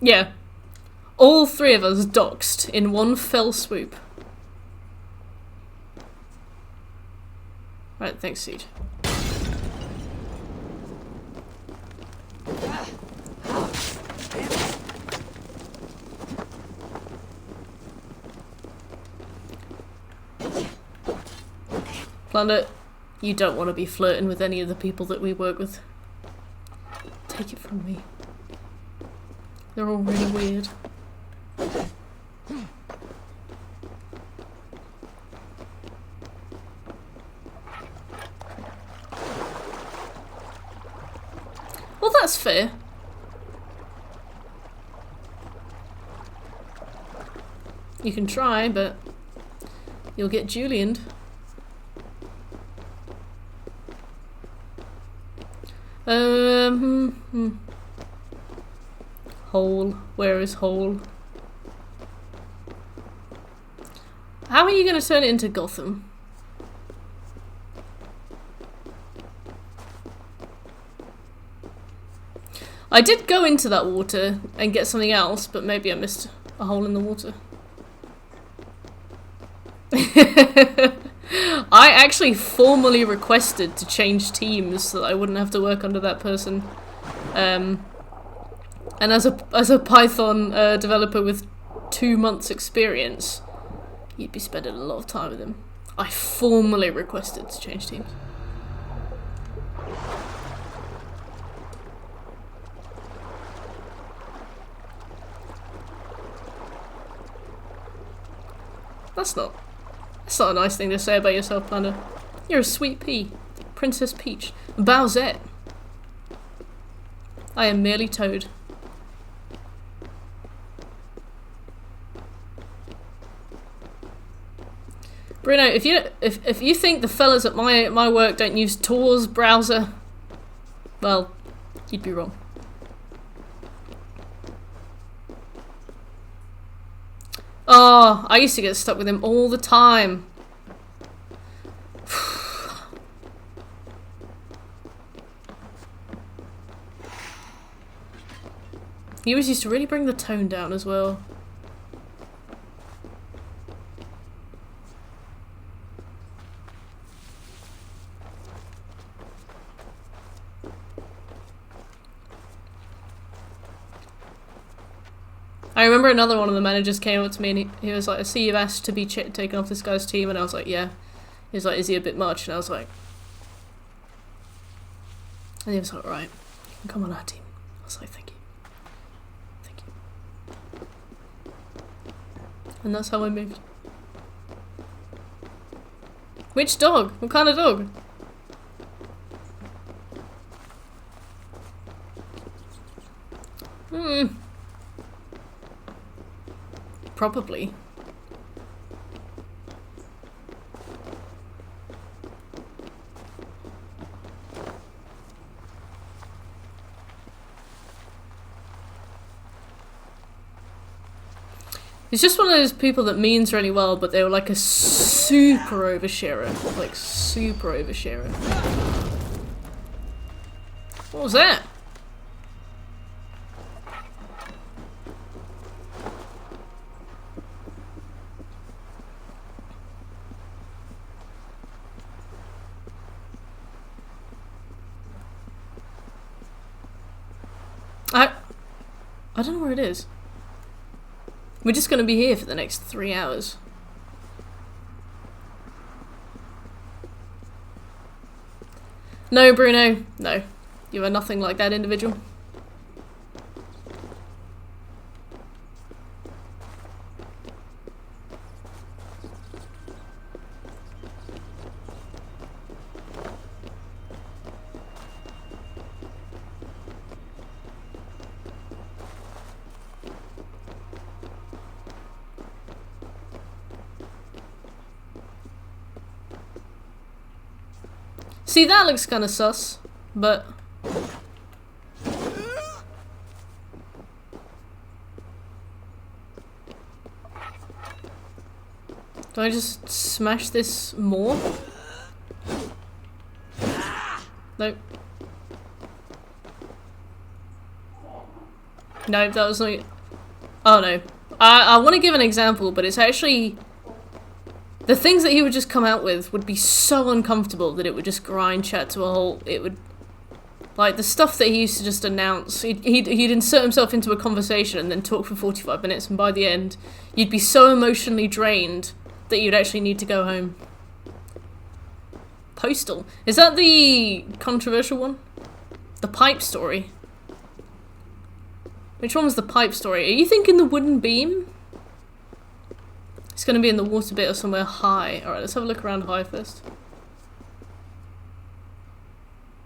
Yeah. All three of us doxed in one fell swoop. Right, thanks, Siege. Plunder, you don't want to be flirting with any of the people that we work with. Take it from me. They're all really weird. Well, that's fair. You can try, but you'll get Julianed. Hole. Where is Hole? How are you going to turn it into Gotham? I did go into that water and get something else, but maybe I missed a hole in the water. I actually formally requested to change teams so that I wouldn't have to work under that person. And as a Python developer with 2 months experience, you'd be spending a lot of time with him. I formally requested to change teams. That's not a nice thing to say about yourself, Panda. You're a sweet pea. Princess Peach. Bowsette. I am merely Toad. Bruno, if you think the fellas at my work don't use Tor's browser, well, you'd be wrong. Oh, I used to get stuck with him all the time. He always used to really bring the tone down as well. I remember another one of the managers came up to me and he was like, I see you've asked to be taken off this guy's team, and I was like, yeah. He was like, is he a bit much? And I was like... And he was like, right, you can come on our team. I was like, thank you. Thank you. And that's how I moved. Which dog? What kind of dog? Probably. He's just one of those people that means really well, but they were like a super oversharer. Like, super oversharer. What was that? I don't know where it is. We're just going to be here for the next 3 hours. No, Bruno. No. You are nothing like that individual. See, that looks kind of sus, but... Do I just smash this more? Nope. No, that was not... Oh no. I want to give an example, but it's actually... The things that he would just come out with would be so uncomfortable that it would just grind chat to a halt. It would... Like, the stuff that he used to just announce, he'd insert himself into a conversation and then talk for 45 minutes, and by the end, you'd be so emotionally drained that you'd actually need to go home. Postal. Is that the controversial one? The pipe story? Which one was the pipe story? Are you thinking the wooden beam? It's gonna be in the water bit or somewhere high. Alright, let's have a look around high first.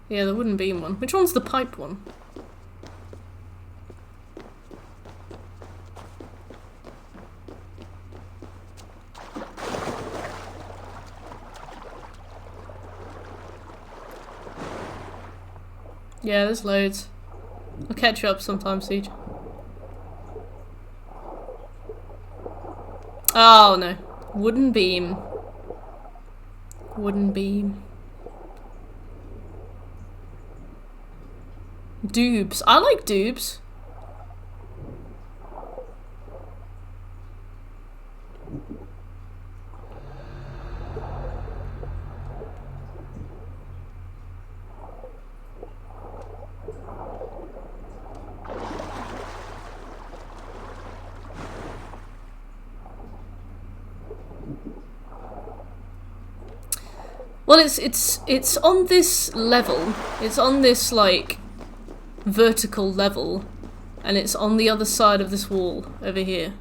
Yeah, the wooden beam one. Which one's the pipe one? Yeah, there's loads. I'll catch you up sometime, Siege. Oh no. Wooden beam. Wooden beam. Doobs. I like doobs. Well, it's on this level. It's on this, like, vertical level, and it's on the other side of this wall over here.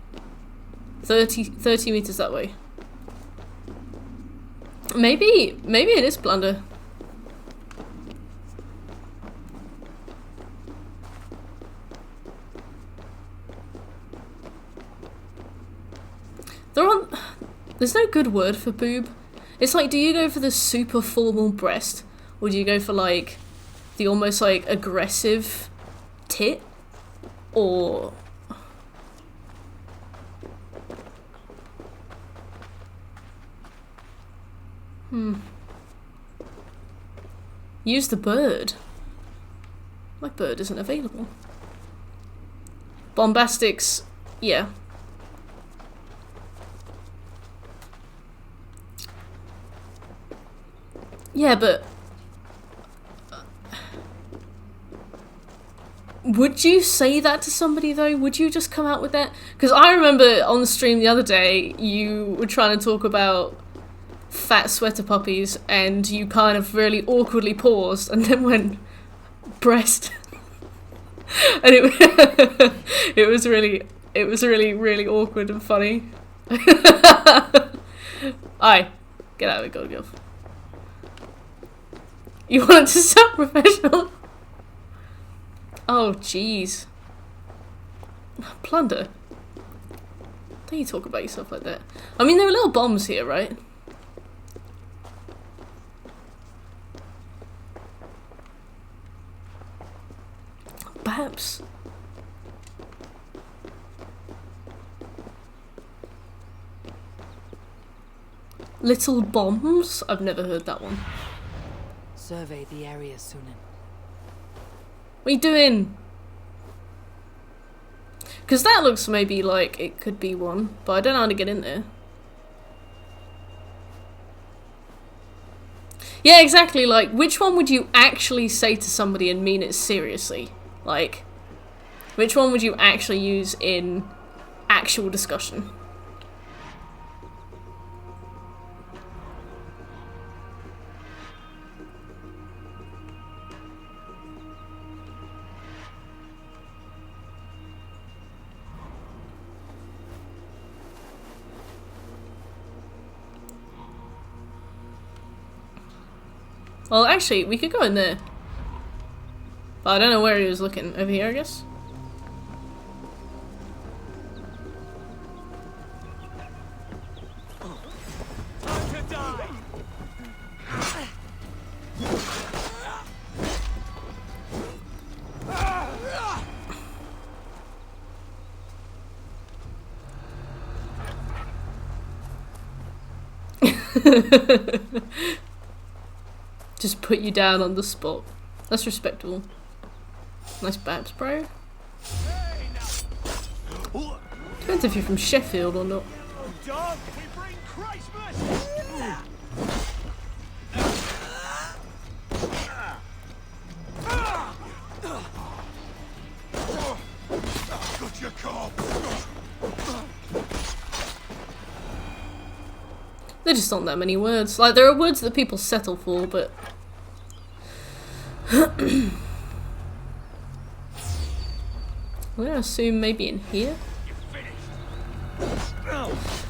30 meters that way. Maybe it is Blunder. There's no good word for boob. It's like, do you go for the super formal breast, or do you go for, like, the almost, like, aggressive tit? Or... Use the bird. My bird isn't available. Bombastics, yeah. Yeah, but... Would you say that to somebody, though? Would you just come out with that? Because I remember on the stream the other day, you were trying to talk about fat sweater puppies, and you kind of really awkwardly paused, and then went, breast. And it was really, really awkward and funny. Aye, get out of it, God Gilf. You want to sound professional? Oh, jeez. Plunder. Don't you talk about yourself like that. I mean, there are little bombs here, right? Perhaps. Little bombs? I've never heard that one. Survey the area, Sunan. What are you doing? Because that looks maybe like it could be one, but I don't know how to get in there. Yeah, exactly, like, which one would you actually say to somebody and mean it seriously? Like, which one would you actually use in actual discussion? Well, actually, we could go in there. But I don't know where he was looking. Over here, I guess? Time to die! Just put you down on the spot. That's respectable. Nice babs, bro. Depends if you're from Sheffield or not. Dog, we bring Christmas! Got your car. There just aren't that many words. Like, there are words that people settle for, but... I'm gonna assume maybe in here?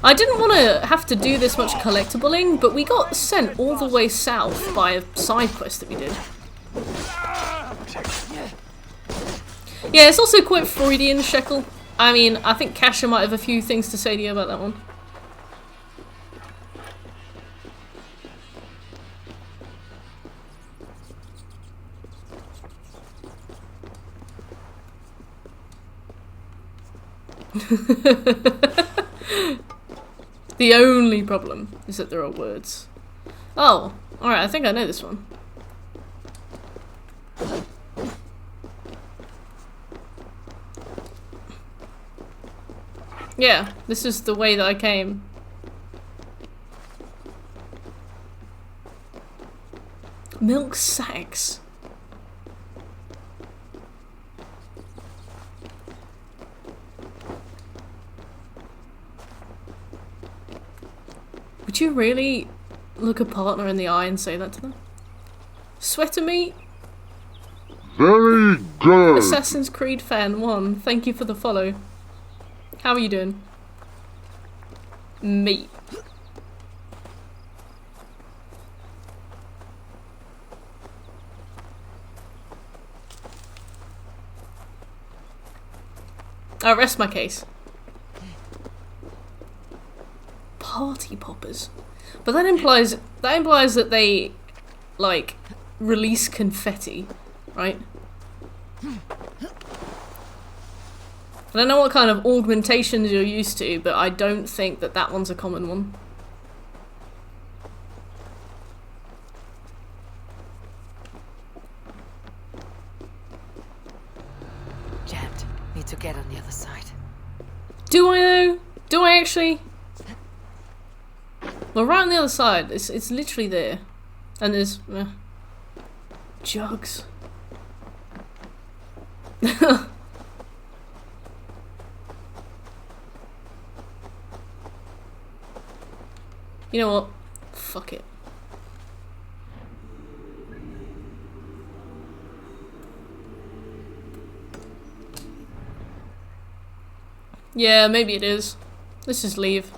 I didn't want to have to do this much collectibling, but we got sent all the way south by a side quest that we did. Yeah, it's also quite Freudian, Shekel. I mean, I think Kasha might have a few things to say to you about that one. The only problem is that there are words. Oh, alright, I think I know this one. Yeah, this is the way that I came. Milk sacks. Would you really look a partner in the eye and say that to them? Sweater meat? Very good. Assassin's Creed fan 1, thank you for the follow. How are you doing? Meat. I rest my case. Party poppers. But that implies that they, like, release confetti, right? I don't know what kind of augmentations you're used to, but I don't think that that one's a common one. Jammed. Need to get on the other side. Do I though? Do I actually? Well, right on the other side. It's literally there. And there's... jugs. You know what? Fuck it. Yeah, maybe it is. Let's just leave.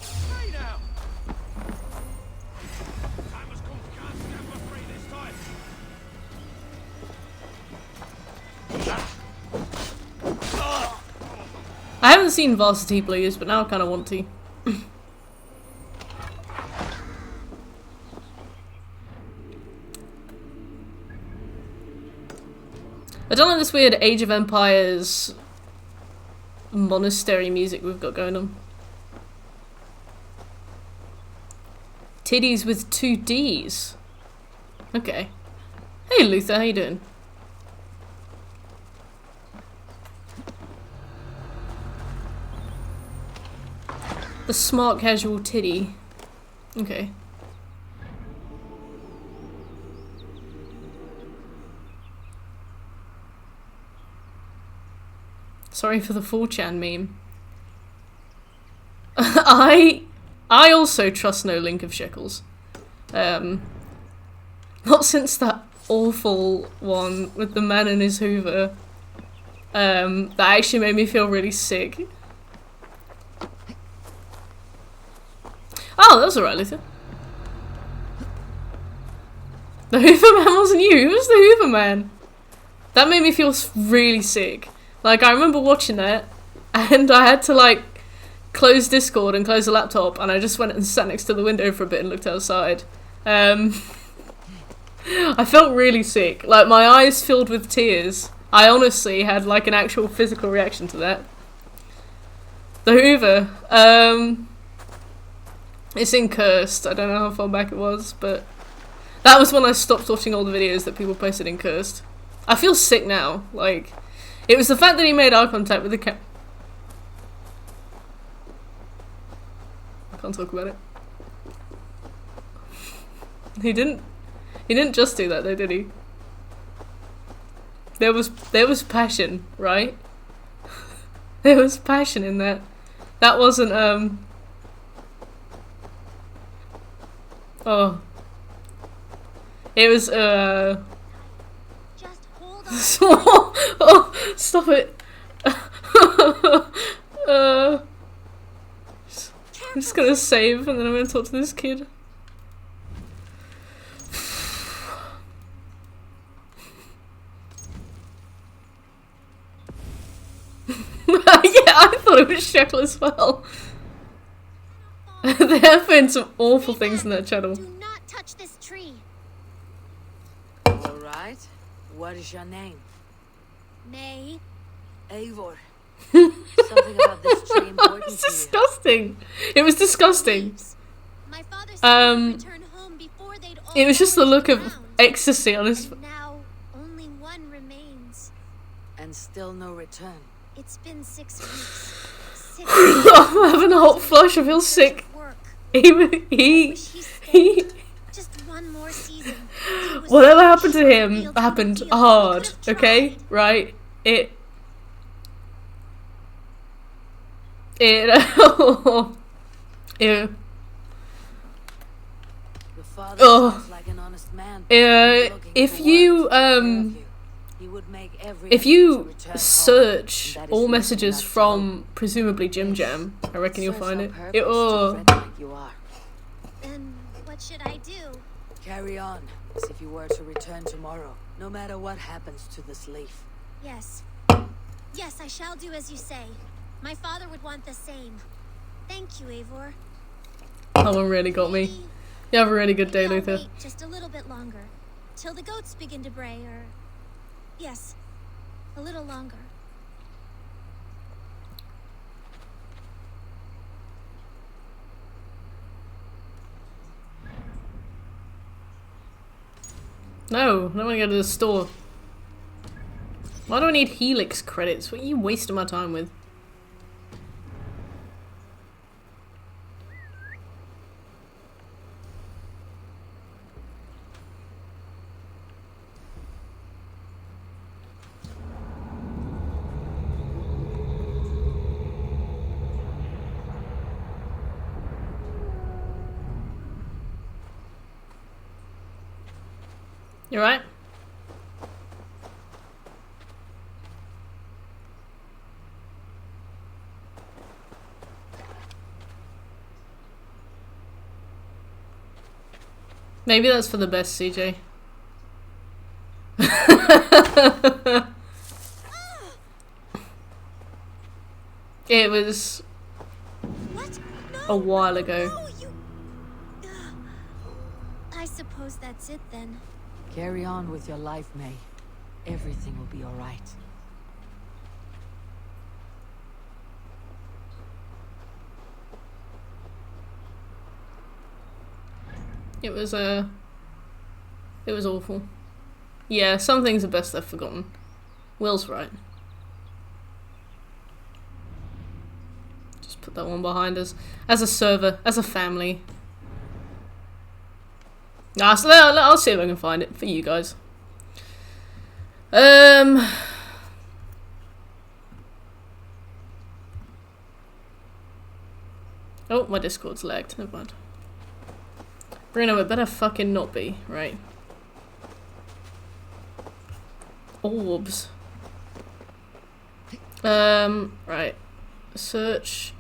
Hey now! Time has come, can't stand for free this time. I haven't seen Varsity Blues, but now I kind of want to. I don't like this weird Age of Empires monastery music we've got going on. Titties with 2 Ds. Okay. Hey Luther, how you doing? The smart casual titty. Okay. Sorry for the 4chan meme. I also trust no link of shekels. Not since that awful one with the man and his Hoover. That actually made me feel really sick. Oh, that was alright, Luther. The Hoover Man wasn't you. Who was the Hoover Man? That made me feel really sick. Like, I remember watching that, and I had to, like, closed Discord and closed the laptop, and I just went and sat next to the window for a bit and looked outside. I felt really sick. Like, my eyes filled with tears. I honestly had, like, an actual physical reaction to that. The Hoover. It's in Cursed. I don't know how far back it was, but that was when I stopped watching all the videos that people posted in Cursed. I feel sick now. Like, it was the fact that he made eye contact with the cat. I can't talk about it. He didn't just do that though, did he? There was passion, right? There was passion in that. That wasn't oh. It was Just hold on. Oh, stop it. I'm just gonna save and then I'm gonna talk to this kid. Yeah, I thought it was Shekel as well. There have been some awful things in that channel. Do not touch this tree. All right. What is your name? Nay. Eivor. Something about this tree important It's to you. disgusting. It was disgusting. My father said he'd return home before they'd all It was just the gone look to of ground. ecstasy on his. And now only one remains. And still no return. It's been 6 weeks. 6 I'm having a hot flush. I feel sick. work. He Wish he stayed. Just one more season. He was whatever so happened to sure him he'll do happened the deal. He hard. could have Okay, tried. right? It. Ew. The father Oh. sounds like an honest man. If If you if you search all messages from presumably Jim Jam, I reckon you'll find it. Then what should I do? Carry on as if you were to return tomorrow, no matter what happens to this leaf. Yes. Yes, I shall do as you say. My father would want the same. Thank you, Eivor. That one really got me. You have a really good day, Maybe I'll Luther. wait just a little bit longer. Till the goats begin to bray, or... Yes. A little longer. No, I don't want to go to the store. Why do I need Helix credits? What are you wasting my time with? You right? Maybe that's for the best, CJ. It was What? No, a while ago. No, you... I suppose that's it then. Carry on with your life, May. Everything will be all right. It was awful. Yeah, some things are best left forgotten. Will's right. Just put that one behind us. As a server, as a family. Nah, so I'll see if I can find it for you guys. Oh, my Discord's lagged. Never mind. Bruno, it better fucking not be, right? Orbs. Right. Search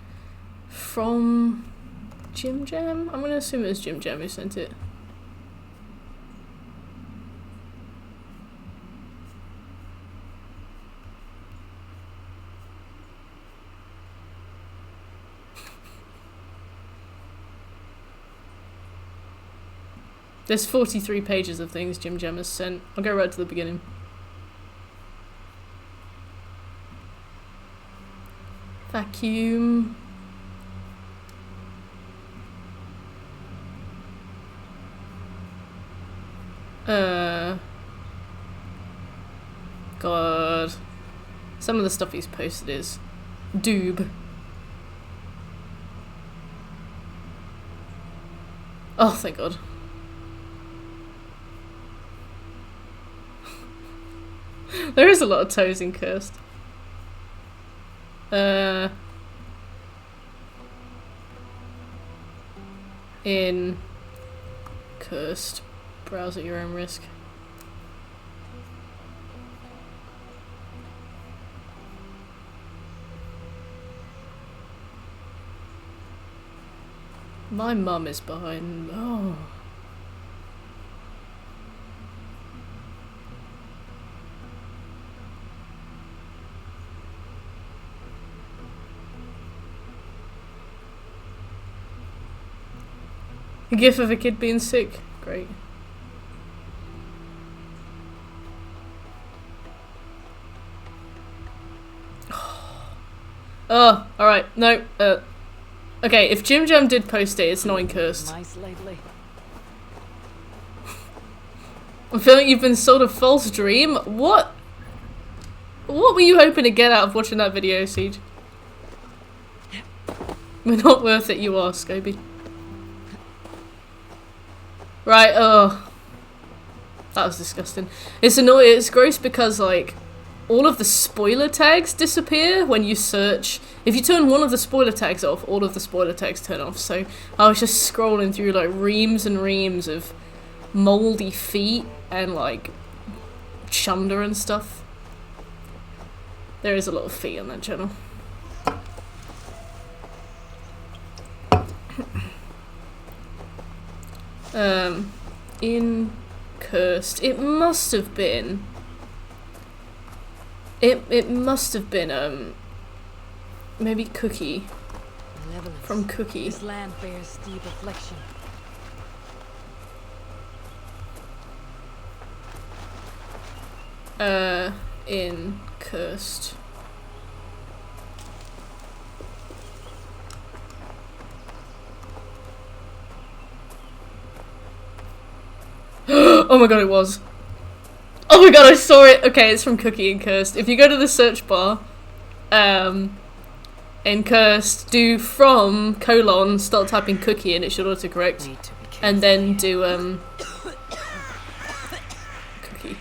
from Jim Jam? I'm gonna assume it was Jim Jam who sent it. There's 43 pages of things Jim Jam has sent. I'll go right to the beginning. Vacuum. God. Some of the stuff he's posted is doob. Oh, thank God. There is a lot of toes in Cursed. In Cursed. Browse at your own risk. My mum is behind. Oh. A gif of a kid being sick. Great. Oh, alright. No, okay, if Jim Jam did post it, it's not in Cursed. Nice lately. I feel like you've been sold a false dream. What? What were you hoping to get out of watching that video, Siege? We're not worth it, you are, Scobie. Right, oh. That was disgusting. It's annoying, it's gross because, like, all of the spoiler tags disappear when you search. If you turn one of the spoiler tags off, all of the spoiler tags turn off. So I was just scrolling through like reams and reams of moldy feet and like chunder and stuff. There is a lot of feet on that channel. In Cursed, it must have been. It must have been maybe Cookie. From Cookie. This land bears steep affliction. In Cursed. Oh my god, it was. Oh my god, I saw it! Okay, it's from Cookie and Cursed. If you go to the search bar, in Cursed, do from, colon, start typing Cookie and it should autocorrect. And then do, Cookie.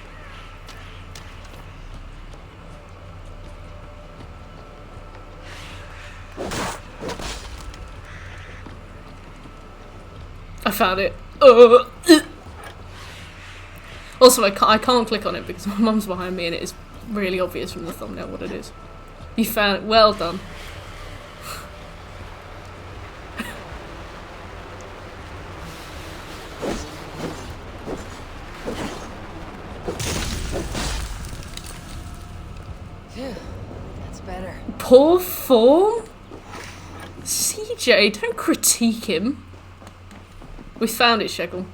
I found it. Also, I can't click on it because my mum's behind me and it is really obvious from the thumbnail what it is. You found it. Well done. Phew, that's better. Poor form? CJ, don't critique him. We found it, Shekel.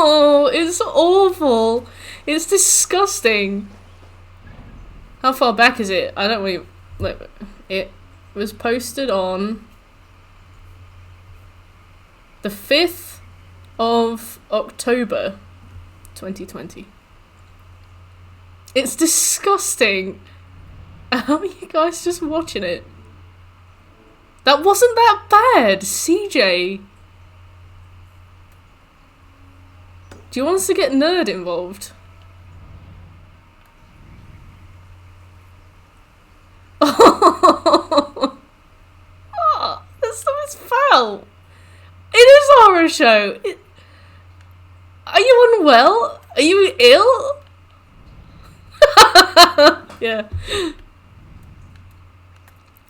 Oh, it's awful. It's disgusting. How far back is it? I don't really... Look, it was posted on the 5th of October 2020. It's disgusting. How are you guys just watching it? That wasn't that bad, CJ. Do you want us to get Nerd involved? Oh, this stuff is foul. It is a horror show. Are you unwell? Are you ill? Yeah.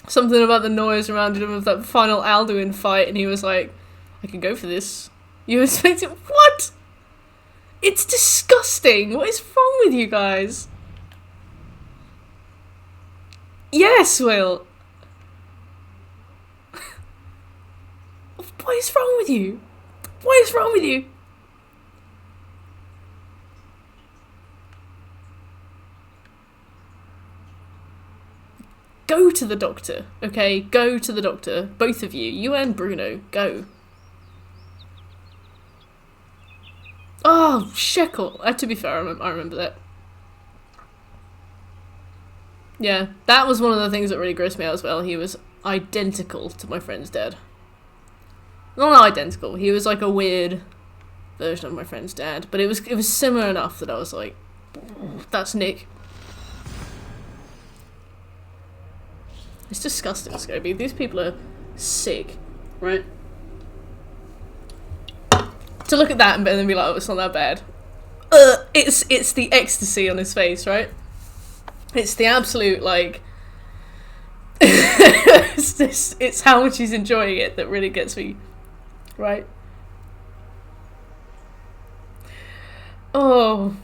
Something about the noise reminded him of that final Alduin fight, and he was like, I can go for this. You expect it? What? It's disgusting. What is wrong wrong with you guys? Yes, Will. What is wrong with you? What is wrong with you? Go to the doctor, okay? Go to the doctor. Both of you. You and Bruno. Go. Oh, shekel. To be fair, I remember that. Yeah, that was one of the things that really grossed me out as well. He was identical to my friend's dad. Well, not identical. He was like a weird version of my friend's dad. But it was similar enough that I was like, that's Nick. It's disgusting, Scobie. These people are sick, right? To look at that and then be like, oh, it's not that bad. It's the ecstasy on his face, right? It's the absolute, like... it's how much he's enjoying it that really gets me, right? Oh...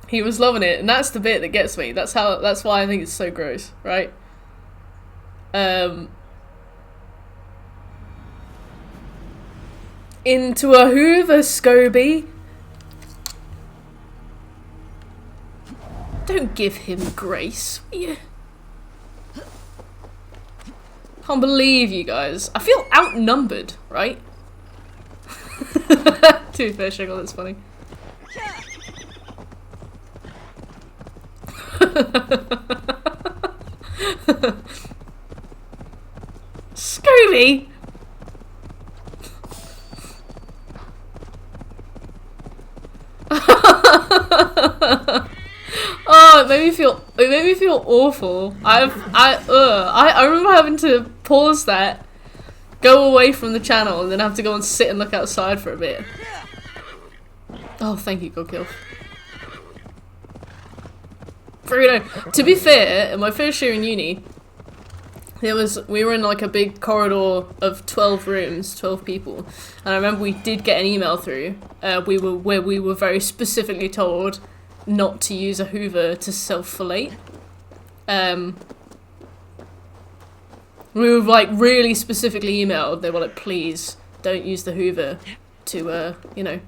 He was loving it, and that's the bit that gets me. That's why I think it's so gross, right? Into a Hoover, Scobie. Don't give him grace, will you? Can't believe you guys. I feel outnumbered, right? Too fair, Shekel, that's funny. Scooby! Oh, it made me feel awful. I remember having to pause that, go away from the channel, and then have to go and sit and look outside for a bit. Oh, thank you, Godkill. Bruno. To be fair, in my first year in uni, we were in like a big corridor of 12 rooms, 12 people, and I remember we did get an email through. Where we were very specifically told not to use a Hoover to self-fillet. We were like really specifically emailed. They were like, please don't use the Hoover to, you know.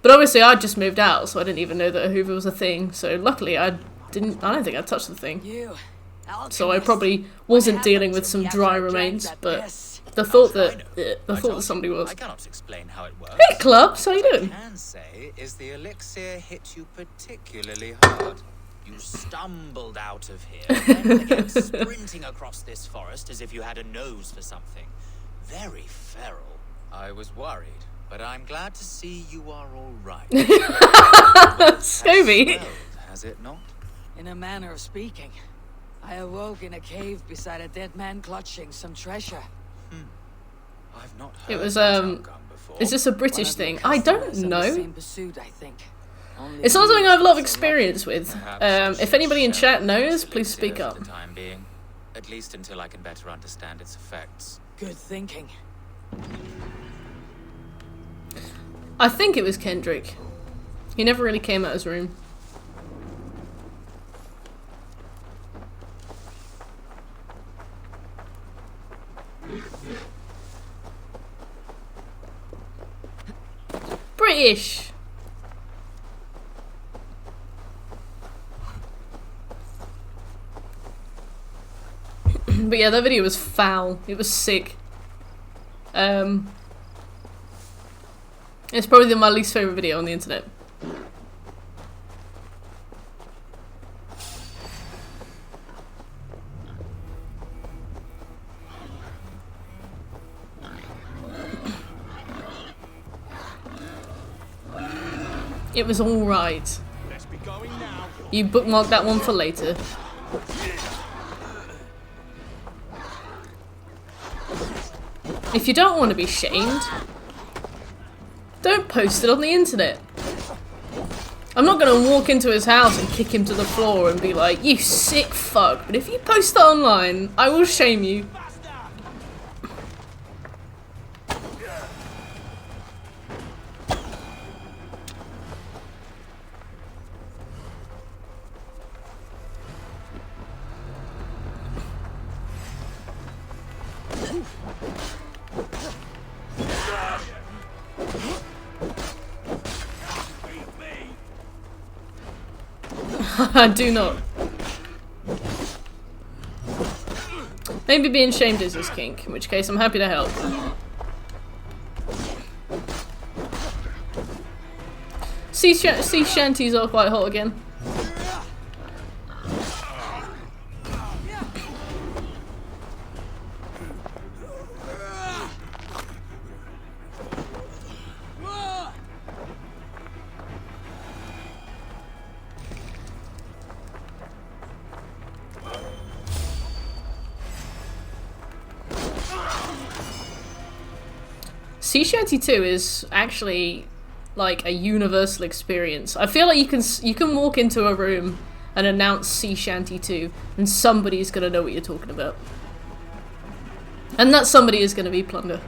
But obviously I just moved out, so I didn't even know that a Hoover was a thing. So luckily I don't think I touched the thing. So I probably wasn't dealing with some dry remains, but the thought that somebody was. I cannot explain how it works. Hey Clubs, how you doing? What I can say is the elixir hit you particularly hard. You stumbled out of here, and came sprinting across this forest as if you had a nose for something. Very feral. I was worried. But I'm glad to see you are all right. Scooby. Has it not? In a manner of speaking. I awoke in a cave beside a dead man clutching some treasure. I've not heard It was before. is this a British thing? I don't know. Same pursuit, I think. It's not something I have a lot of experience with. If anybody in chat knows, please speak up. For the time being, at least until I can better understand its effects. Good thinking. I think it was Kendrick. He never really came out of his room. British! But yeah, that video was foul. It was sick. It's probably my least favourite video on the internet. It was alright. You bookmark that one for later. If you don't want to be shamed, don't post it on the internet. I'm not going to walk into his house and kick him to the floor and be like, you sick fuck, but if you post it online, I will shame you. I do not. Maybe being shamed is his kink, in which case I'm happy to help. Sea shanties are quite hot again. Sea Shanty 2 is actually like a universal experience. I feel like you can walk into a room and announce Sea Shanty 2 and somebody's gonna know what you're talking about. And that somebody is gonna be Plunder.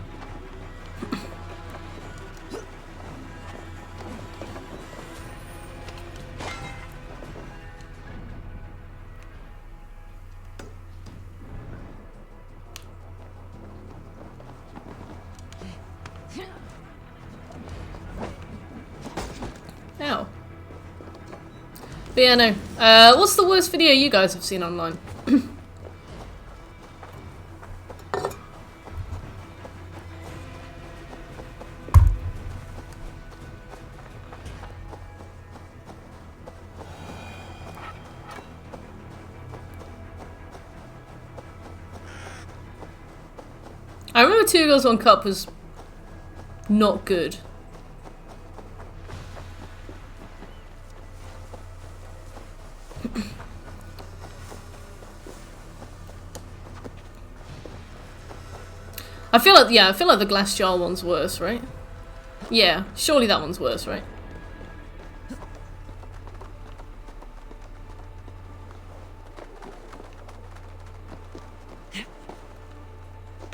Ow. But yeah, no. What's the worst video you guys have seen online? I remember 2 Girls 1 Cup was not good. I feel like the glass jar one's worse, right? Yeah, surely that one's worse, right?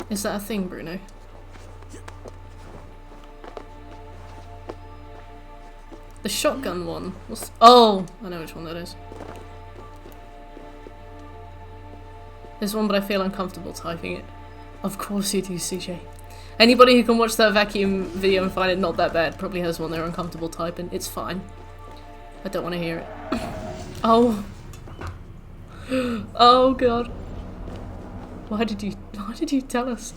Is that a thing, Bruno? The shotgun one. Oh, I know which one that is. There's one, but I feel uncomfortable typing it. Of course you do, CJ. Anybody who can watch that vacuum video and find it not that bad probably has one they're uncomfortable typing. It's fine. I don't want to hear it. Oh. Oh god. Why did you tell us?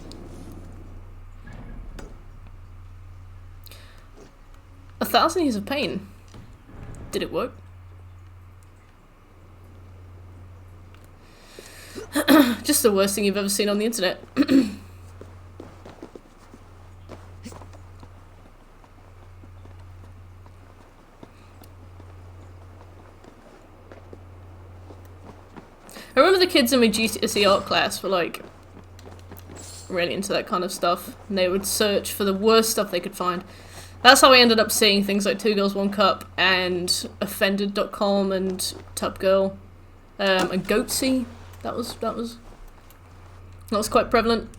A 1,000 Years of Pain. Did it work? Just the worst thing you've ever seen on the internet. I remember the kids in my GCSE art class were like really into that kind of stuff, and they would search for the worst stuff they could find. That's how I ended up seeing things like 2 Girls 1 Cup and Offended.com and Tubgirl, and Goatsy. That was quite prevalent.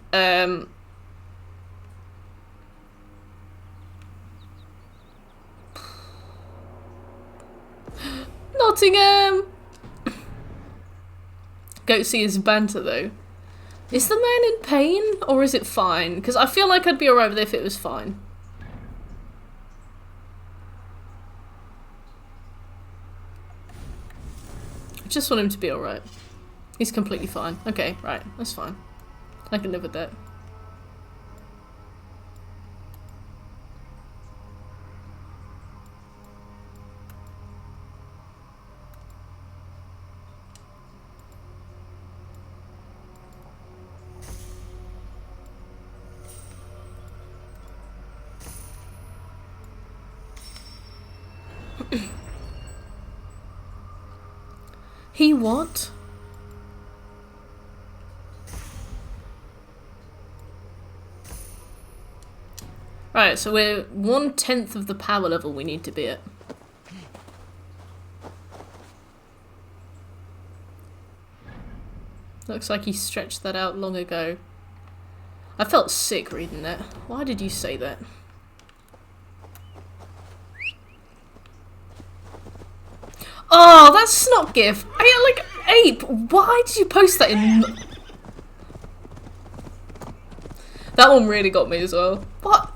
Nottingham. Goatsy is banter though. Is the man in pain or is it fine? Because I feel like I'd be alright with it if it was fine. I just want him to be alright. He's completely fine. Okay, right, that's fine. I can live with that. He what? Right, so we're 1/10 of the power level we need to be at. Looks like he stretched that out long ago. I felt sick reading that. Why did you say that? Oh, that's Snot GIF. Like, Ape, why did you post that in... That one really got me as well. What?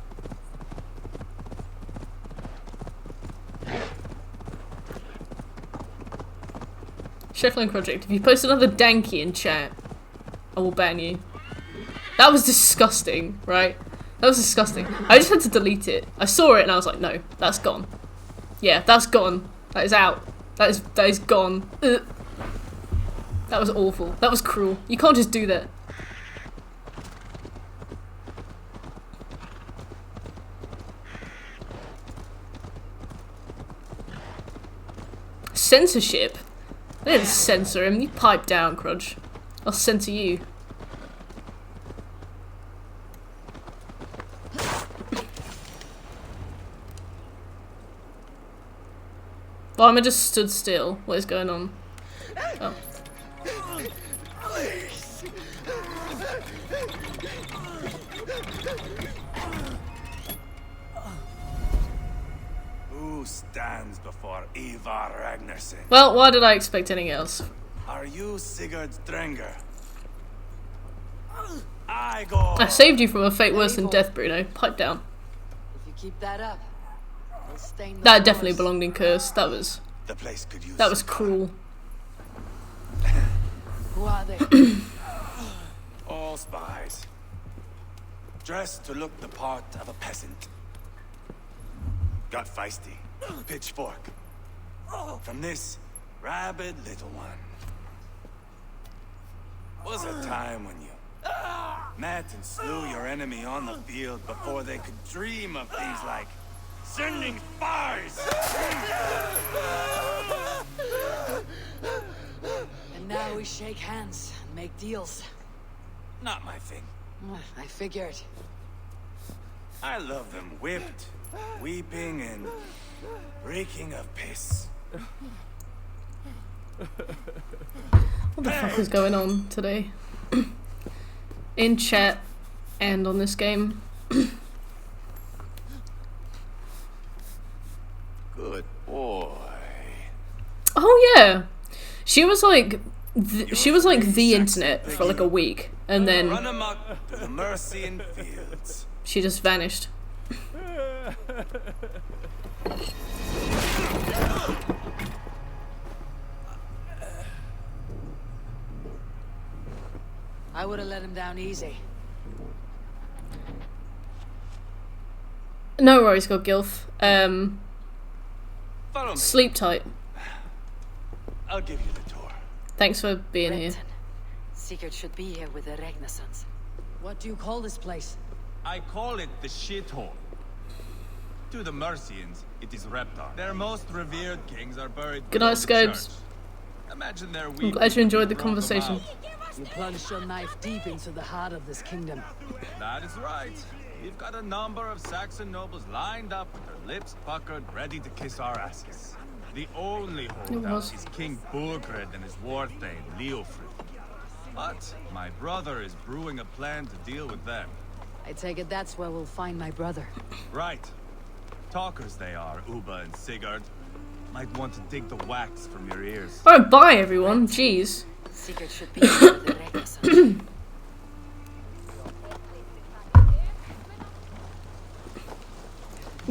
Shuffling Project, if you post another danky in chat, I will ban you. That was disgusting, right? That was disgusting. I just had to delete it. I saw it and I was like, no, that's gone. Yeah, that's gone. That is out. That is gone. Ugh. That was awful. That was cruel. You can't just do that. Censorship? They didn't censor him. You pipe down, Crudge. I'll censor you. Why am I just stood still? What is going on? Oh. Who stands before Ivar Ragnarsson? Well, why did I expect anything else? Are you Sigurd Drenger? I go. I saved you from a fate worse than death, Bruno. Pipe down. If you keep that up, we'll stain the That definitely forest. belonged in Curse. That was cruel. Who are they? All spies. Dressed to look the part of a peasant. Got feisty. Pitchfork. From this rabid little one. Was a time when you met and slew your enemy on the field before they could dream of things like sending spies. And now we shake hands and make deals. Not my thing. I figured. I love them whipped, weeping, and reeking of piss. What the fuck is going on today? In chat and on this game. Good boy. Oh yeah, she was like the internet for like a week, and Run then amok to the Mercian fields. she just vanished. I would have let him down easy. No worries, God Gilf. Follow me. Sleep tight. I'll give you the tour. Thanks for being here. Sigurd should be here with the Ragnarsons. What do you call this place? I call it the shithole. To the Mercians, it is Reptar. Their most revered kings are buried Good below night, the Scopes. church. Imagine their I'm glad you enjoyed the conversation. You plunged your knife deep into the heart of this kingdom. That is right. We've got a number of Saxon nobles lined up with their lips puckered, ready to kiss our asses. The only holdout was. is King Burgred and his war-thane, Leofrid. But my brother is brewing a plan to deal with them. I take it that's where we'll find my brother. Right. Talkers they are, Uba and Sigurd. Might want to dig the wax from your ears. Alright, bye everyone. Jeez. Sigurd should be here with the Ragnarsons.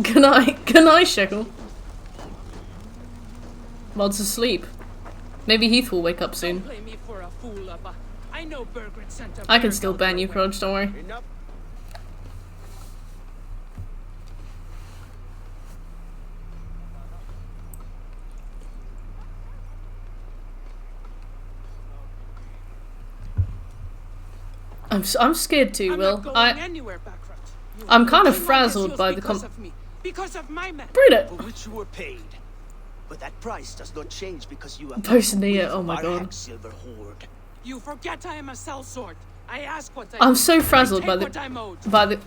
Good night, Shekel. Mod's asleep. Maybe Heath will wake up soon. Play me for a fool, but I know Burgred sent a I can bird still out ban you, your way. Crudge, don't worry. Enough. I'm scared too, I'm Will. not going anywhere, Backrot. You I'm kind of will frazzled us by the because of me, because of my men. Bruno! For which you were paid. But that price does not change because you have Posting the with oh my our god. hack silver hoard. You forget I am a sellsword. I ask what I I'm need. so frazzled I by take what I'm the owed.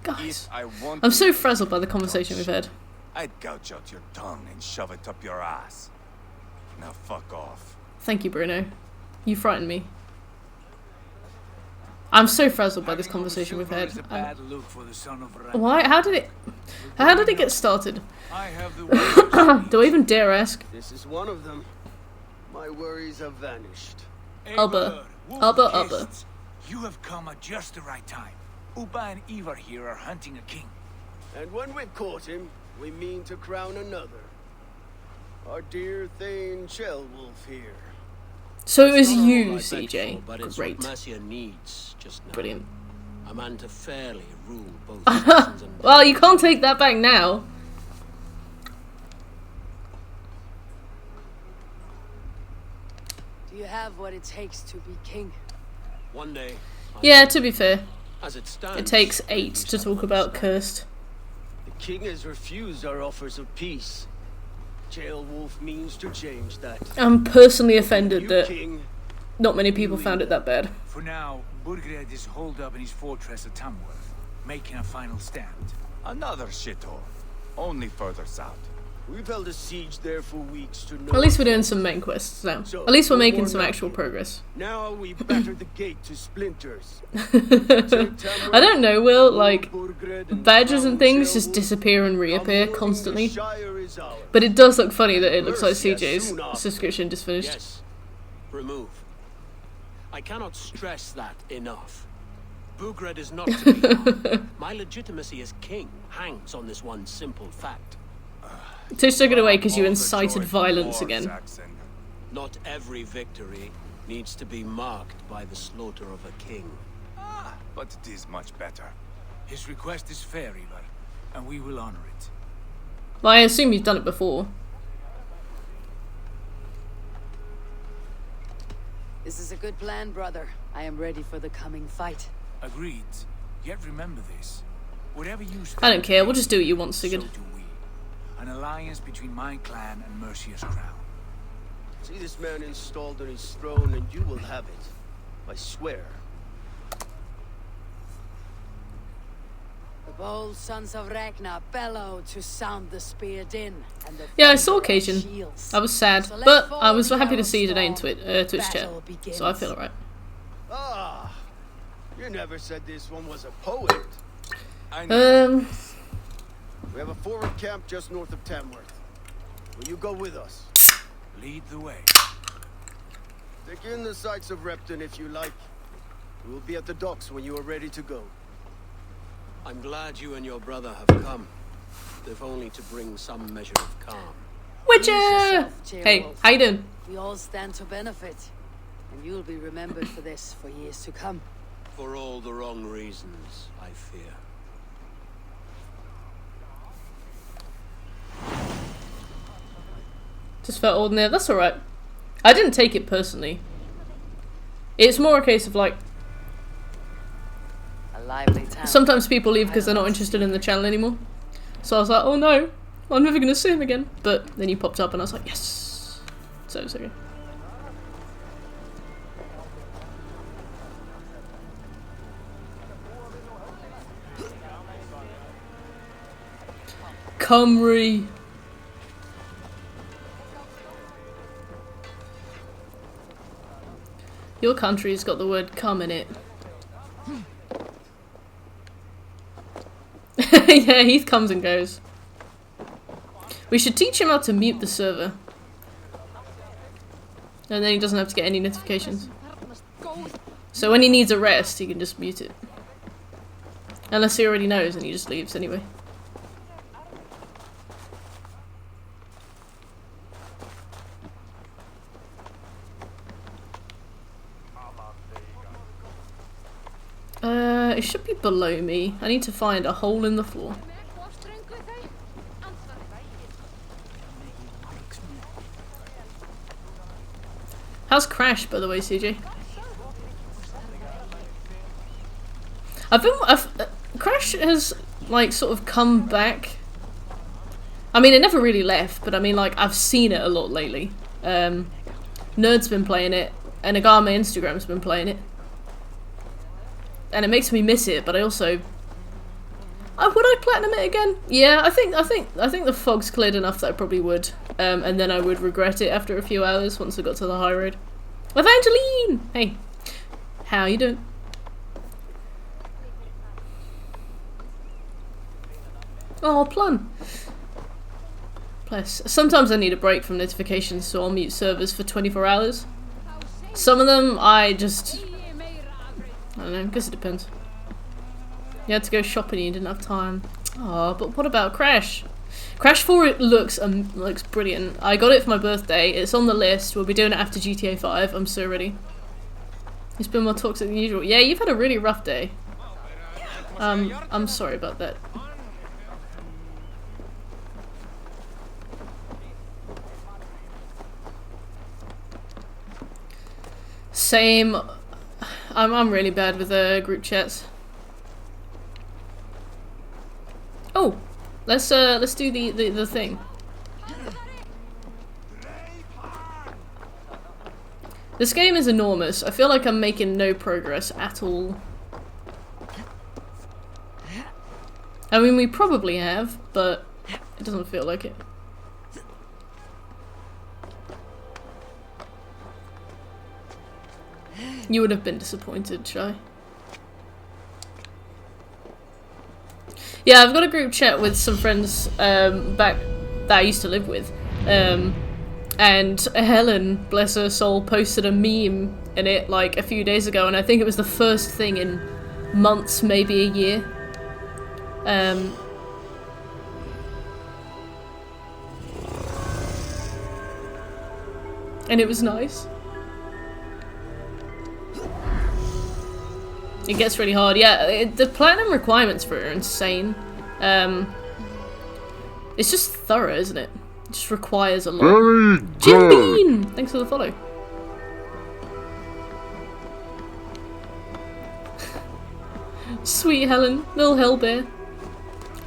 guys. I want I'm so frazzled by the conversation we've had. I'd gouge out your tongue and shove it up your ass. Now fuck off. Thank you, Bruno. You frightened me. I'm so frazzled by this conversation we've had. Why? How did it get started? Do I even dare ask? This is one of them. My worries have vanished. Ubba. You have come at just the right time. Upa and Ivar here are hunting a king. And when we've caught him, we mean to crown another. Our dear Thane Shellwolf here. So it was It's not you, all I beg CJ. for, but it's Great. what Mercia needs just now. Brilliant. A man to fairly rule both Saxons and Well, you can't take that back now. Do you have what it takes to be king? one day. Yeah, to be fair. As it stands, It takes 8 to talk about Cursed. The king has refused our offers of peace. Jailwolf means to change that. I'm personally offended You that king, not many people found it that bad. For now, Burgred is holed up in his fortress at Tamworth, making a final stand. Another shithole. Only further south. we've held a siege there for weeks to no At least we're doing some main quests now. So, At least we're no making more some now. actual progress. Now we battered the gate to splinters. I don't know, Will, like, badges and things just disappear and reappear constantly. But it does look funny that it looks like CJ's subscription just finished. Yes. Remove. I cannot stress that enough. Bugred is not to be harmed. My legitimacy as king hangs on this one simple fact. Tish took it away because you incited violence again. Not every victory needs to be marked by the slaughter of a king. But it is much better. His request is fair, Ivar, and we will honor it. Well, I assume you've done it before. This is a good plan, brother. I am ready for the coming fight. Agreed. Yet remember this. Whatever you I don't care, we'll just do what you want, Sigurd. So do we. An alliance between my clan and Mercia's crown. See this man installed on his throne and you will have it. I swear. The bold sons of Ragnar bellow to sound the spear din. And the Yeah, I saw thunder of occasion. shields. I was sad, So let but fall I was the happy to arrow see you today in storm. Twitch chat, Battle begins. so I feel alright. Ah, you never said this one was a poet. We have a forward camp just north of Tamworth. Will you go with us? Lead the way. Take in the sights of Repton if you like. We will be at the docks when you are ready to go. I'm glad you and your brother have come, if only to bring some measure of calm. Witcher! Yourself, Hey, Geralt. how you doing? We all stand to benefit, and you'll be remembered for this for years to come. For all the wrong reasons, I fear. Just felt ordinary. That's alright. I didn't take it personally. It's more a case of like, A lively town. sometimes people leave because they're not interested in the channel anymore. So I was like, oh no, I'm never going to see him again. But then you popped up and I was like, yes. So it's okay. Cymru. Your country's got the word "come" in it. Yeah, Heath comes and goes. We should teach him how to mute the server. And then he doesn't have to get any notifications. So when he needs a rest, he can just mute it. Unless he already knows and he just leaves anyway. It should be below me. I need to find a hole in the floor. How's Crash, by the way, CJ? Crash has, like, sort of come back. I mean, it never really left, but I mean, like, I've seen it a lot lately. Nerd's been playing it, and a guy on my Instagram's been playing it. And it makes me miss it, but I also... would I platinum it again? Yeah, I think the fog's cleared enough that I probably would. And then I would regret it after a few hours once I got to the high road. Evangeline! Hey. How you doing? Oh, plum. Bless. Sometimes I need a break from notifications, so I'll mute servers for 24 hours. Some of them, I don't don't know, I guess it depends. You had to go shopping and you didn't have time. Oh, but what about Crash? Crash 4 it looks brilliant. I got it for my birthday. It's on the list. We'll be doing it after GTA 5. I'm so ready. It's been more toxic than usual. Yeah, you've had a really rough day. I'm sorry about that. Same. I'm really bad with group chats. Oh, let's do the thing. This game is enormous. I feel like I'm making no progress at all. I mean, we probably have, but it doesn't feel like it. You would have been disappointed, Shy. Yeah, I've got a group chat with some friends back that I used to live with. And Helen, bless her soul, posted a meme in it like a few days ago, and I think it was the first thing in months, maybe a year. And it was nice. It gets really hard. Yeah, the platinum requirements for it are insane. It's just thorough, isn't it? It just requires a lot. Very Jim good. Bean! Thanks for the follow. Sweet Helen, little hell bear.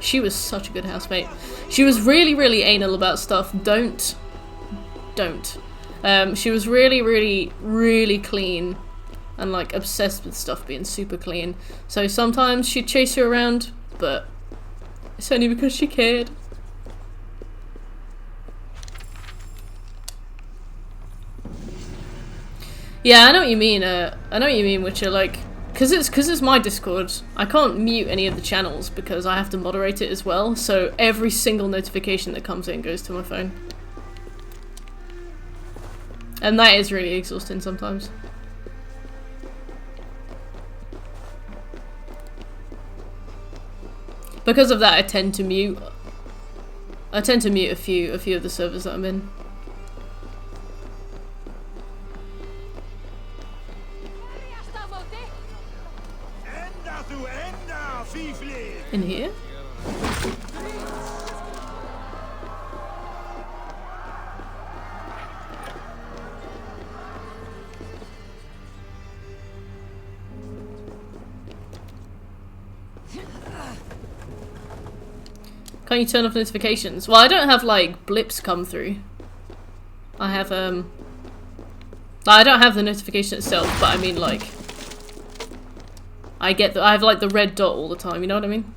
She was such a good housemate. She was really, really anal about stuff. Don't. She was really, really, really clean. And like obsessed with stuff being super clean. So sometimes she'd chase you around, but it's only because she cared. Yeah, I know what you mean. I know what you mean, Witcher. Like, cause it's my Discord. I can't mute any of the channels because I have to moderate it as well. So every single notification that comes in goes to my phone, and that is really exhausting sometimes. Because of that, I tend to mute a few of the servers that I'm in. In here? Can't you turn off notifications? Well, I don't have like blips come through. I have I don't have the notification itself, but I mean like I have like the red dot all the time, you know what I mean?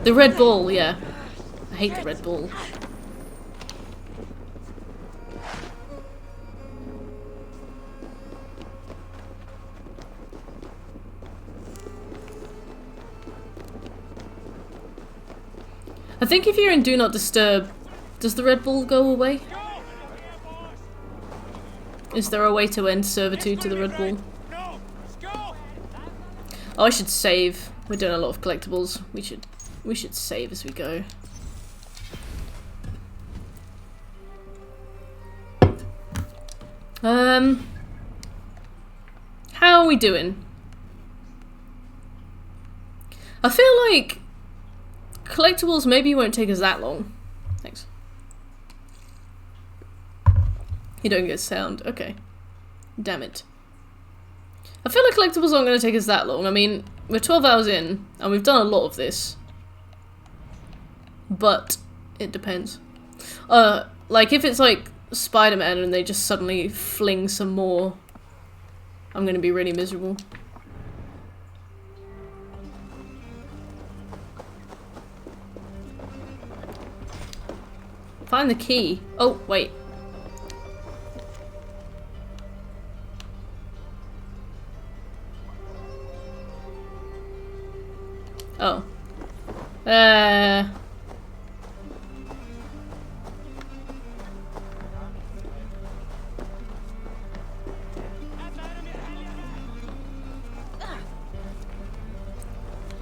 The red ball, yeah. I hate the red ball. I think if you're in Do Not Disturb, does the red ball go away? Is there a way to end servitude to the red ball? Oh, I should save. We're doing a lot of collectibles. We should save as we go. How are we doing? I feel like collectibles maybe won't take us that long. Thanks. You don't get sound. Okay. Damn it. I feel like collectibles aren't going to take us that long. I mean, we're 12 hours in, and we've done a lot of this. But it depends. Like, if it's like Spider-Man and they just suddenly fling some more, I'm going to be really miserable. Find the key. Oh, wait. Oh.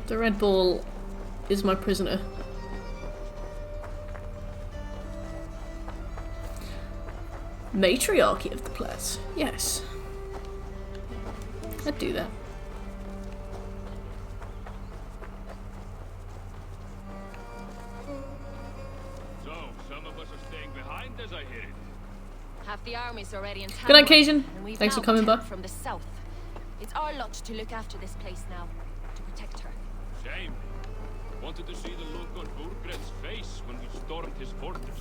The red ball is my prisoner. Matriarchy of the place. Yes. I'd do that. So, some of us are staying behind as I hear it. Half the army's already in town. Good night, Cajun. And we've Thanks now for coming by. attacked from the south. It's our lot to look after this place now, to protect her. Shame. Wanted to see the look on Burgred's face when we stormed his fortress.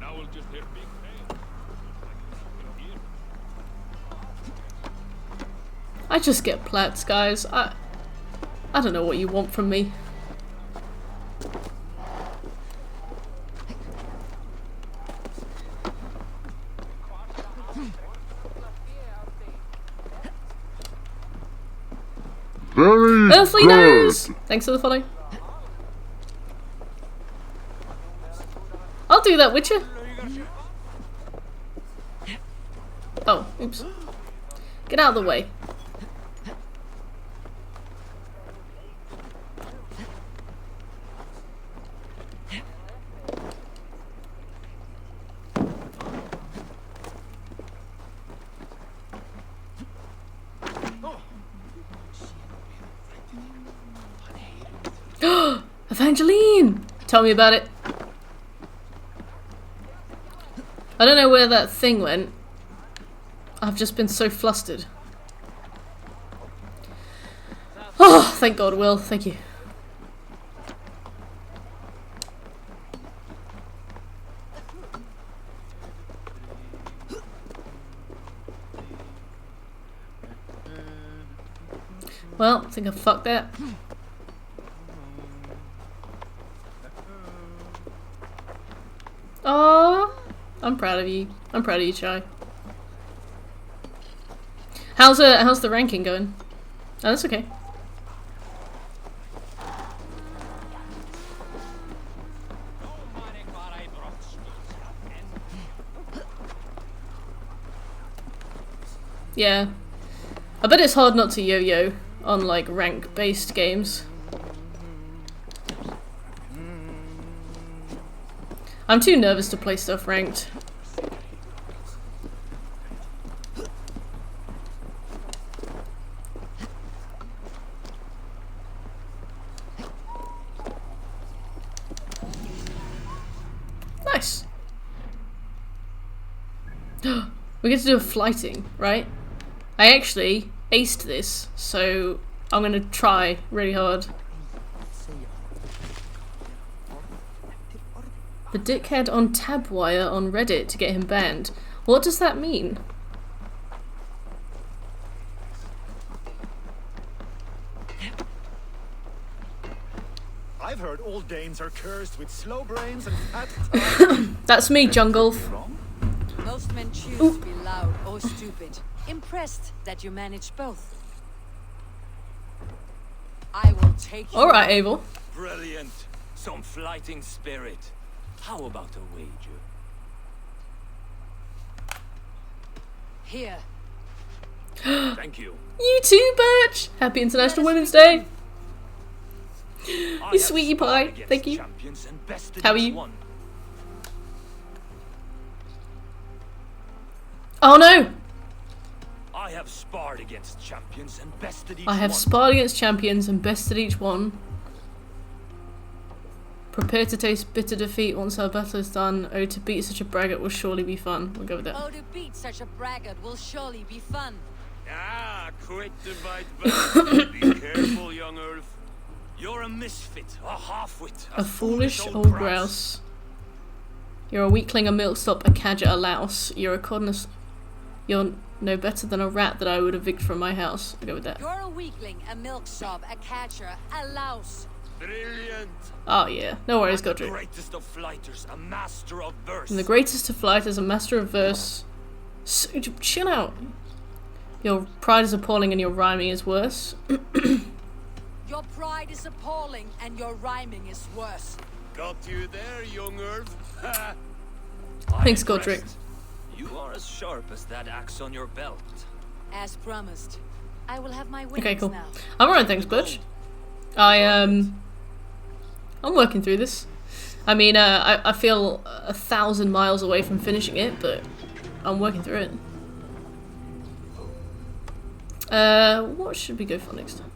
Now we'll just hear big tales. I just get plats, guys. I don't know what you want from me. Very Earthly good. Nose! Thanks for the follow. I'll do that, Witcher. Oh, oops. Get out of the way. Evangeline! Tell me about it. I don't know where that thing went. I've just been so flustered. Oh, thank God, Will. Thank you. Well, I think I fucked that. Oh, I'm proud of you. I'm proud of you, Chai. How's the ranking going? Oh, that's okay. Yeah. I bet it's hard not to yo-yo on like rank-based games. I'm too nervous to play stuff ranked. Nice. We get to do a flighting, right? I actually aced this, so I'm gonna try really hard. The dickhead on Tabwire on Reddit to get him banned. What does that mean? I've heard all Danes are cursed with slow brains and fat. That's me, Jungle. Most men choose to be loud or stupid. Impressed that you manage both. I will take you. Alright, Abel. Brilliant. Some flighting spirit. How about a wager? Here. Thank you. You too, Birch! Happy International Women's Day! You sweetie pie. Thank you. How are you? Oh no! I have sparred against champions and bested each I have one. sparred against champions and bested each one. Prepare to taste bitter defeat once our battle is done. Oh, to beat such a braggart will surely be fun. We'll go with that. Oh, to beat such a braggart will surely be fun. Ah, quit the bite. Be careful, young Earth. You're a misfit, a half-wit, A foolish old grouse. You're a weakling, a milksop, a cadger, a louse. You're a codness. You're no better than a rat that I would evict from my house. I'll go with that. You're a weakling, a milksop, a catcher, a louse. Brilliant. Oh yeah, no worries, The Godric. greatest of flighters, a master of verse. I'm the greatest of flighters, a master of verse. Chill out. Your pride is appalling and your rhyming is worse. Your pride is appalling, and your rhyming is worse. Got you there, young Earth. Thanks, Godric. You are as sharp as that axe on your belt. As promised. I will have my wings Okay, cool. now. I'm alright, thanks, Butch. I'm working through this. I mean, I feel 1,000 miles away from finishing it, but I'm working through it. What should we go for next time?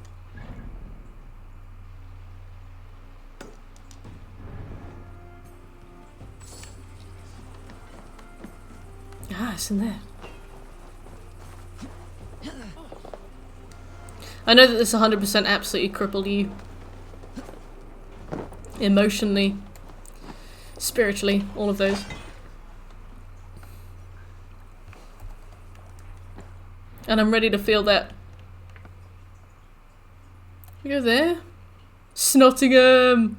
Ah, it's in there. I know that this 100% absolutely crippled you. Emotionally. Spiritually. All of those. And I'm ready to feel that. We go there. Snottingham!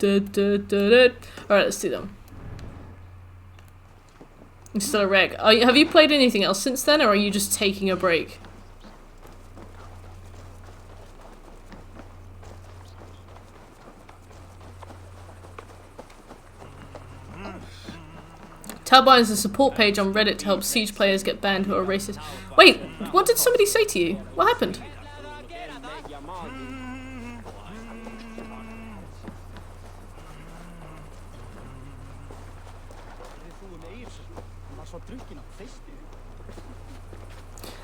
Alright, let's do them. I'm still a wreck. Have you played anything else since then, or are you just taking a break? Turbine is a support page on Reddit to help Siege players get banned who are racist. Wait, what did somebody say to you? What happened?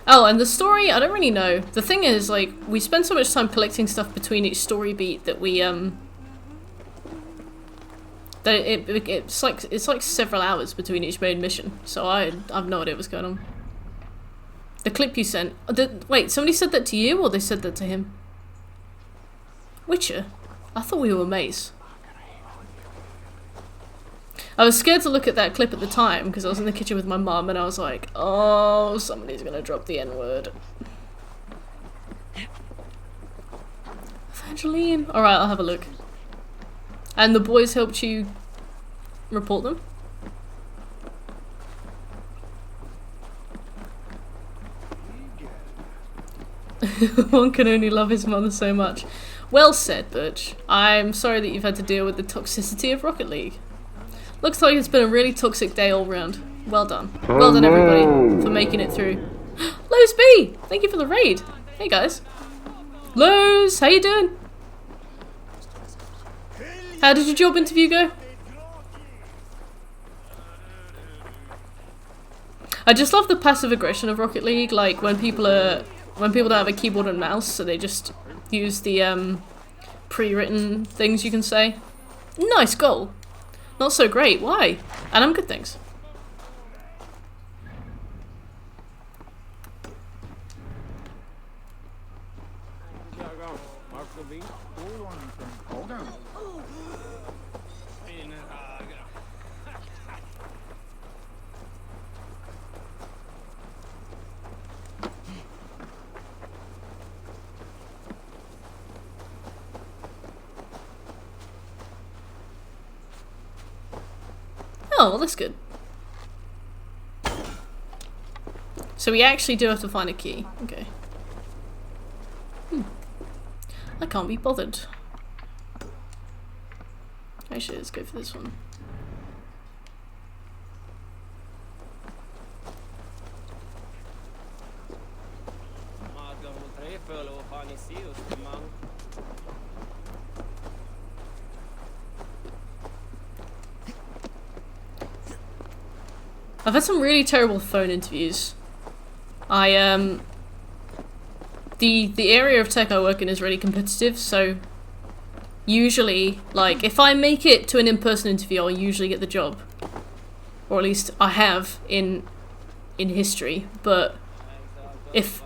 Oh, and the story, I don't really know. The thing is, like, we spend so much time collecting stuff between each story beat that we, that it's like several hours between each main mission. So I've no idea what's going on. The clip you sent, wait, somebody said that to you, or they said that to him? Witcher? I thought we were mates. I was scared to look at that clip at the time because I was in the kitchen with my mum and I was like, oh, somebody's gonna drop the N-word. Evangeline. Alright, I'll have a look. And the boys helped you report them? One can only love his mother so much. Well said, Butch. I'm sorry that you've had to deal with the toxicity of Rocket League. Looks like it's been a really toxic day all round. Well done. Well done, everybody, for making it through. Lowe's B! Thank you for the raid. Hey, guys. Lowe's, how you doing? How did your job interview go? I just love the passive aggression of Rocket League, like when people don't have a keyboard and mouse, so they just use the pre-written things you can say. Nice goal. Not so great, why? And I'm good, thanks. Oh, well, that's good. So we actually do have to find a key. Okay. I can't be bothered. Actually, let's go for this one. I've had some really terrible phone interviews. The area of tech I work in is really competitive, so usually, like, if I make it to an in-person interview, I'll usually get the job. Or at least I have in history, but if,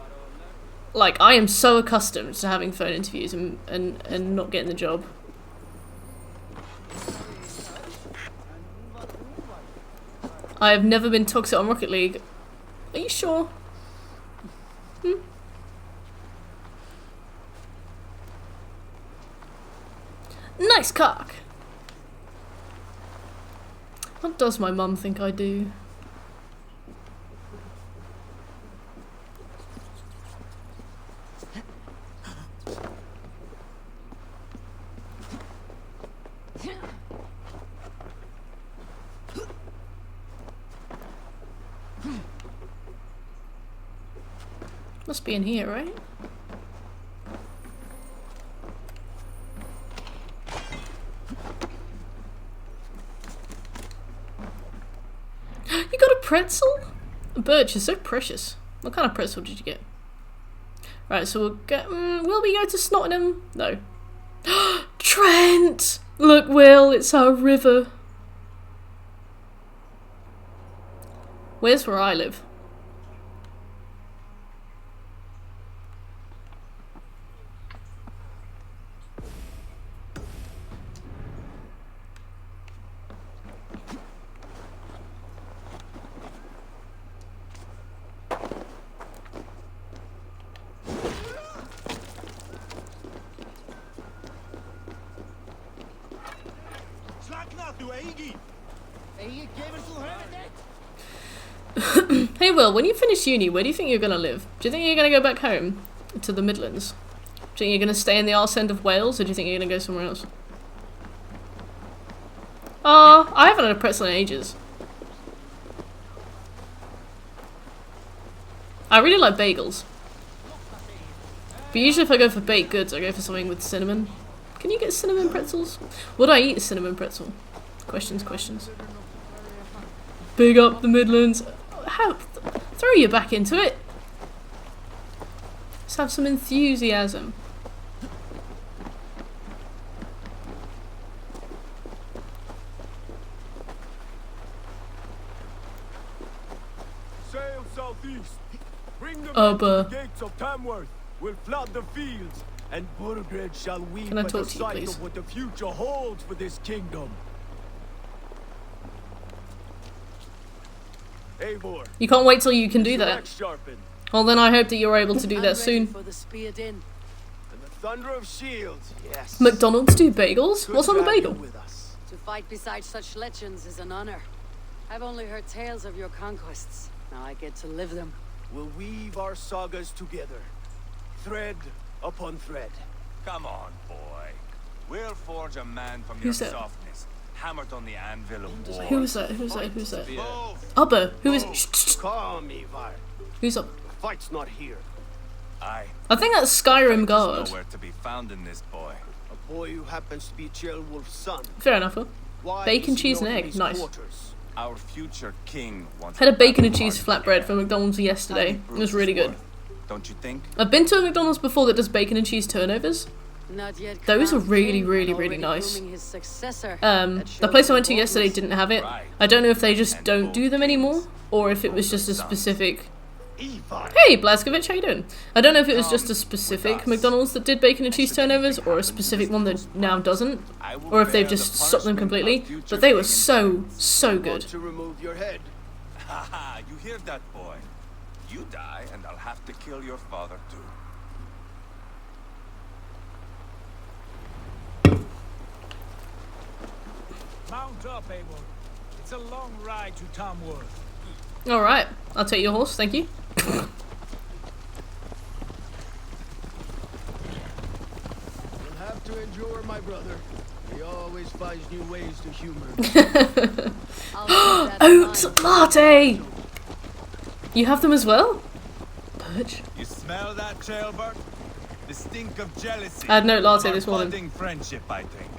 like, I am so accustomed to having phone interviews and not getting the job. I have never been toxic on Rocket League. Are you sure? Nice cock! What does my mum think I do? Must be in here, right? You got a pretzel? Birch is so precious. What kind of pretzel did you get? Right, so we'll get. Will we go to Snottingham? No. Trent! Look, Will, it's our river. Where's where I live? Hey Will, when you finish uni, where do you think you're gonna live? Do you think you're gonna go back home to the Midlands? Do you think you're gonna stay in the arse end of Wales, or do you think you're gonna go somewhere else? I haven't had a pretzel in ages. I really like bagels. But usually if I go for baked goods, I go for something with cinnamon. Can you get cinnamon pretzels? Would I eat a cinnamon pretzel? Questions, questions. Big up the Midlands. Throw you back into it. Let's have some enthusiasm. Sail southeast. Bring them Oh, to the gates of Tamworth. We'll flood the fields, and Burgred shall weep Can I at the talk to you, sight please? of what the future holds for this kingdom. Eivor, You can't wait till you can do your that. axe sharpened, Well then I hope that you're able to do I'm that ready soon. for the spear din. and the thunder of shields. Yes. McDonald's do bagels? Good What's on the to have you bagel? with us. To fight beside such legends is an honor. I've only heard tales of your conquests. Now I get to live them. We'll weave our sagas together, thread upon thread. Come on, boy. We'll forge a man from Who's your that? softness, hammered on the anvil of war. Who's that? Who's that? Who's that? Ubba. Who is? Shh. Calm, Ivar. Who's up? The fight's not here. Aye. I think that's Skyrim guard. Nowhere to be found in this boy. A boy who happens to be Ceolwulf's son. Fair enough. Huh? Why Bacon, is he cheese, not and in egg. his Nice. quarters? Our future king wants Had a bacon and cheese flatbread from McDonald's yesterday. It was really good. Don't you think? I've been to a McDonald's before that does bacon and cheese turnovers. Not yet. Those are crowned really, king, really, and really already nice. grooming his successor. The place I went to yesterday didn't have it. I don't know if they just don't do them anymore, or if it was just a specific... Hey, Blazkowicz, how you doing? I don't know if it was just a specific McDonald's that did bacon and cheese turnovers, or a specific one that now doesn't, or if they've just stopped them completely, but they were so, so good. To remove your head. Haha, you hear that, boy? You die, and I'll have to kill your father too. Mount up, Eivor. It's a long ride to Tamworth. Alright, I'll take your horse, thank you. You'll have to endure my brother. He always finds new ways to humor me. Oat latte! You have them as well? Perch. You smell that, Jailbird? The stink of jealousy. I had an oat latte Our this morning. budding friendship, I think.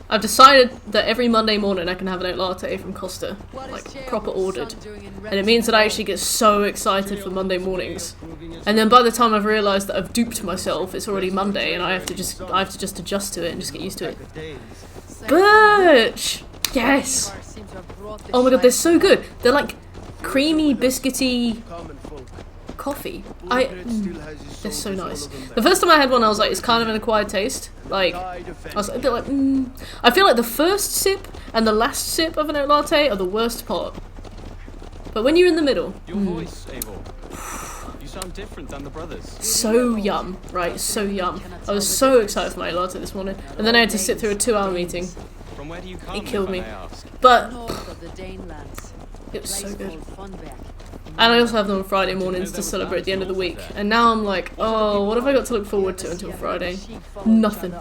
I've decided that every Monday morning I can have an oat latte from Costa, like proper ordered, and it means that I actually get so excited for Monday mornings. And then by the time I've realised that I've duped myself, it's already Monday, and I have to just adjust to it and just get used to it. Birch! Yes! Oh my god, they're so good. They're like creamy, biscuity coffee. They're so nice. The first time I had one, I was like, it's kind of an acquired taste. Like, I was a bit like, I feel like the first sip and the last sip of an oat latte are the worst part. But when you're in the middle, Your voice, Eivor. You sound different than the brothers. so yum, right? So yum. I was so excited for my latte this morning, and then I had to sit through a 2-hour meeting. From where do you come? It killed me. if I may ask? But North of the Danelands. it was so good. Funberg. And I also have them on Friday mornings to celebrate the end of the week. And now I'm like, oh, what have I got to look forward to until Friday? Nothing.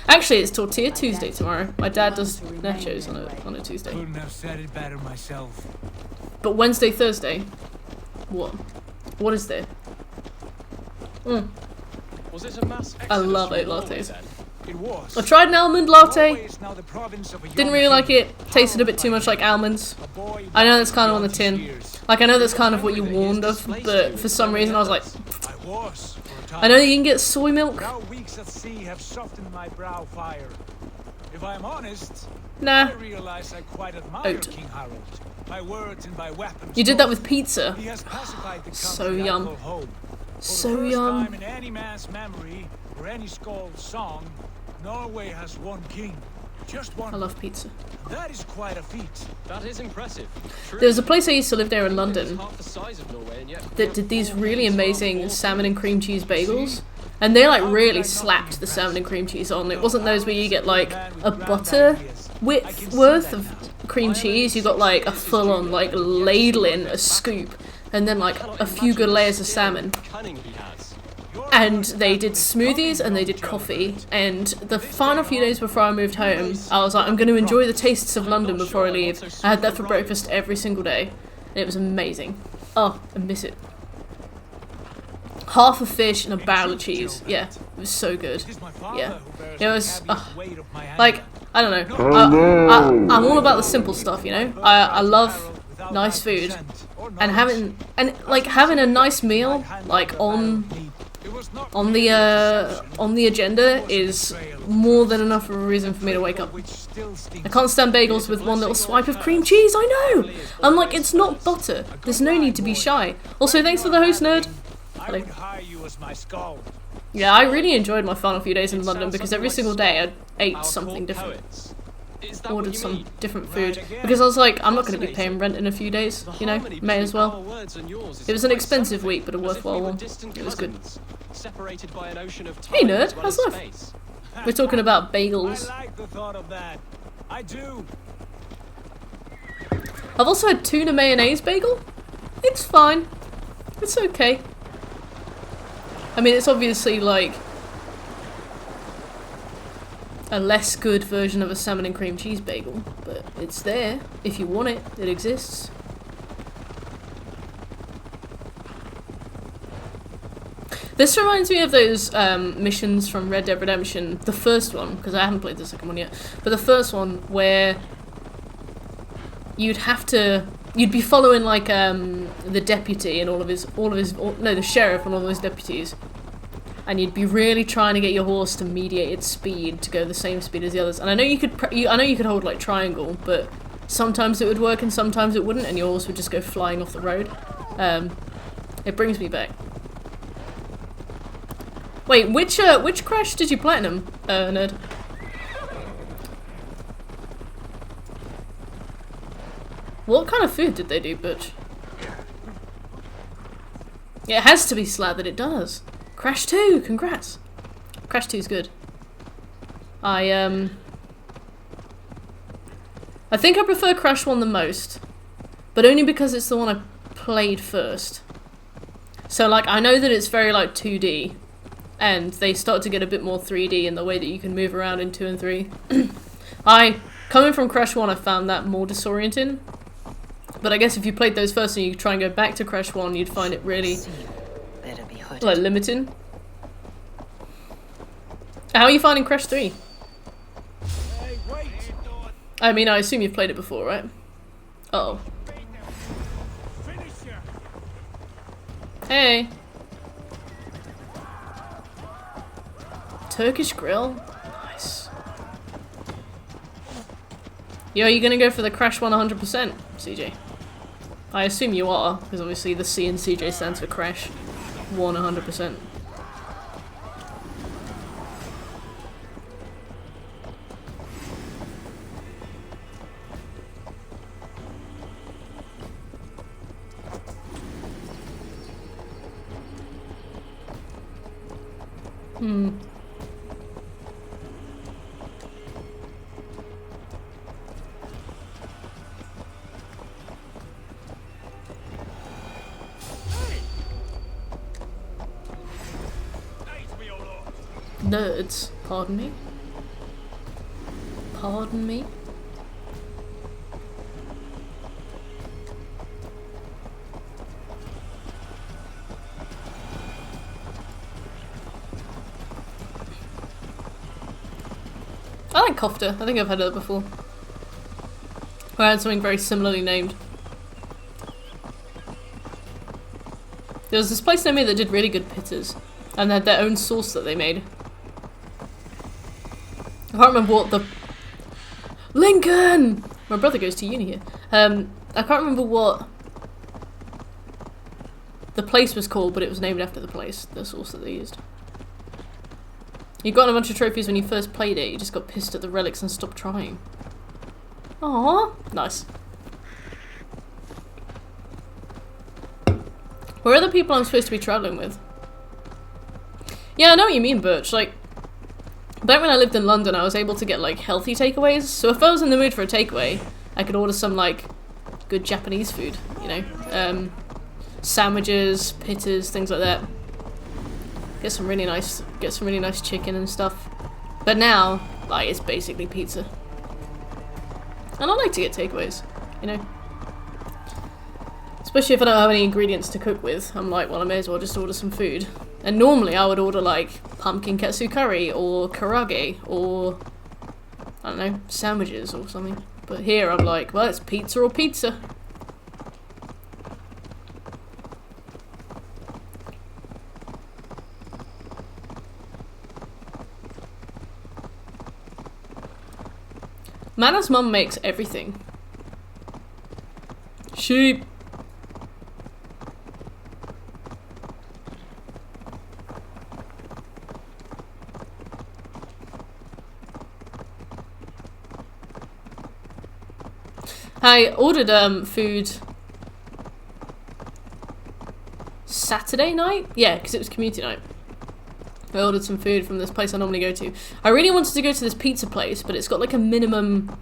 Actually, it's Tortilla Tuesday tomorrow. My dad does nachos on a Tuesday. Couldn't have said it better myself. But Wednesday, Thursday? What? What is there? Was it a mass I love oat lattes. It was. I tried an almond latte. Norway is now the province of a Didn't young really like king. it. Tasted a bit too much like almonds. I know that's kind of on the tin. Like, I know that's kind of what you warned of, but for some reason I was like, I was for a time. I know you can get soy milk. Now weeks at sea have softened my brow fire. If I'm honest, Nah. I realize I quite admire Oat. King Harold. By words and by weapons. You did that with pizza. He has pacified the So country I yum. call home. For So the first yum. time in any man's memory or any Skald's song, Norway has one king. Just one. I love pizza. That is quite a feat. That is impressive. There was a place I used to live there in London Half the size of Norway, and yet that did these really amazing salmon and cream cheese bagels. And they like really slapped the salmon and cream cheese on. It wasn't those where you get like a butter width worth of cream cheese. You got like a full on like ladling, a scoop, and then like a few good layers of salmon. cunning he has. And they did smoothies and they did coffee. And the final few days before I moved home, I was like, I'm going to enjoy the tastes of London before I leave. I had that for breakfast every single day. And it was amazing. Oh, I miss it. Half a fish and a barrel of cheese. Yeah, it was so good. Yeah. It was, like, I don't know. I'm all about the simple stuff, you know? I love nice food. And having a nice meal, like, on the agenda is more than enough of a reason for me to wake up. I can't stand bagels with one little swipe of cream cheese, I know! I'm like, it's not butter. There's no need to be shy. Also, thanks for the host, nerd. I would hire you as my Skald. Yeah, I really enjoyed my final few days in London because every single day I ate something different. Ordered some different food. Because I was like, I'm not going to be paying rent in a few days, you know? May as well. It was an expensive week, but a worthwhile one. It was good. Hey nerd, how's life? We're talking about bagels. I like the thought of that. I do. I've also had tuna mayonnaise bagel. It's fine. It's okay. I mean, it's obviously like a less good version of a salmon and cream cheese bagel, but it's there. If you want it, it exists. This reminds me of those missions from Red Dead Redemption, the first one, because I haven't played the second one yet, but the first one where you'd be following like the deputy and the sheriff and all of his deputies, and you'd be really trying to get your horse to mediate its speed to go the same speed as the others. And I know you could hold like triangle, but sometimes it would work and sometimes it wouldn't, and your horse would just go flying off the road. It brings me back. Wait, which Crash did you platinum, nerd? What kind of food did they do, Butch? Yeah, it has to be slathered, it does. Crash 2, congrats. Crash 2's good. I think I prefer Crash 1 the most, but only because it's the one I played first. So, like, I know that it's very, like, 2D, and they start to get a bit more 3D in the way that you can move around in 2 and 3. Coming from Crash 1, I found that more disorienting. But I guess if you played those first and you try and go back to Crash 1, you'd find it really, like, limiting. How are you finding Crash 3? Hey, wait. I mean, I assume you've played it before, right? Uh-oh. Hey. Turkish grill? Nice. Yo, are you gonna go for the Crash 1 100%, CJ? I assume you are, because obviously the C in CJ stands for Crash 1 100%. nerds. Pardon me? Pardon me? I like kofta. I think I've had it before. I had something very similarly named. There was this place near me that did really good pittas, and they had their own sauce that they made. I can't remember what the... Lincoln! My brother goes to uni here. I can't remember what the place was called, but it was named after the place, the sauce that they used. You got a bunch of trophies when you first played it, you just got pissed at the relics and stopped trying. Aww, nice. Where are the people I'm supposed to be travelling with? Yeah, I know what you mean, Birch. Like, back when I lived in London, I was able to get, like, healthy takeaways. So if I was in the mood for a takeaway, I could order some, like, good Japanese food, you know? Sandwiches, pittas, things like that. Get some really nice chicken and stuff. But now, like, it's basically pizza. And I like to get takeaways, you know? Especially if I don't have any ingredients to cook with. I'm like, well, I may as well just order some food. And normally I would order, like, pumpkin katsu curry, or karage, or, I don't know, sandwiches or something. But here I'm like, well, it's pizza or pizza. Mana's mum makes everything. Sheep. I ordered food Saturday night? Yeah, because it was community night. I ordered some food from this place I normally go to. I really wanted to go to this pizza place, but it's got like a minimum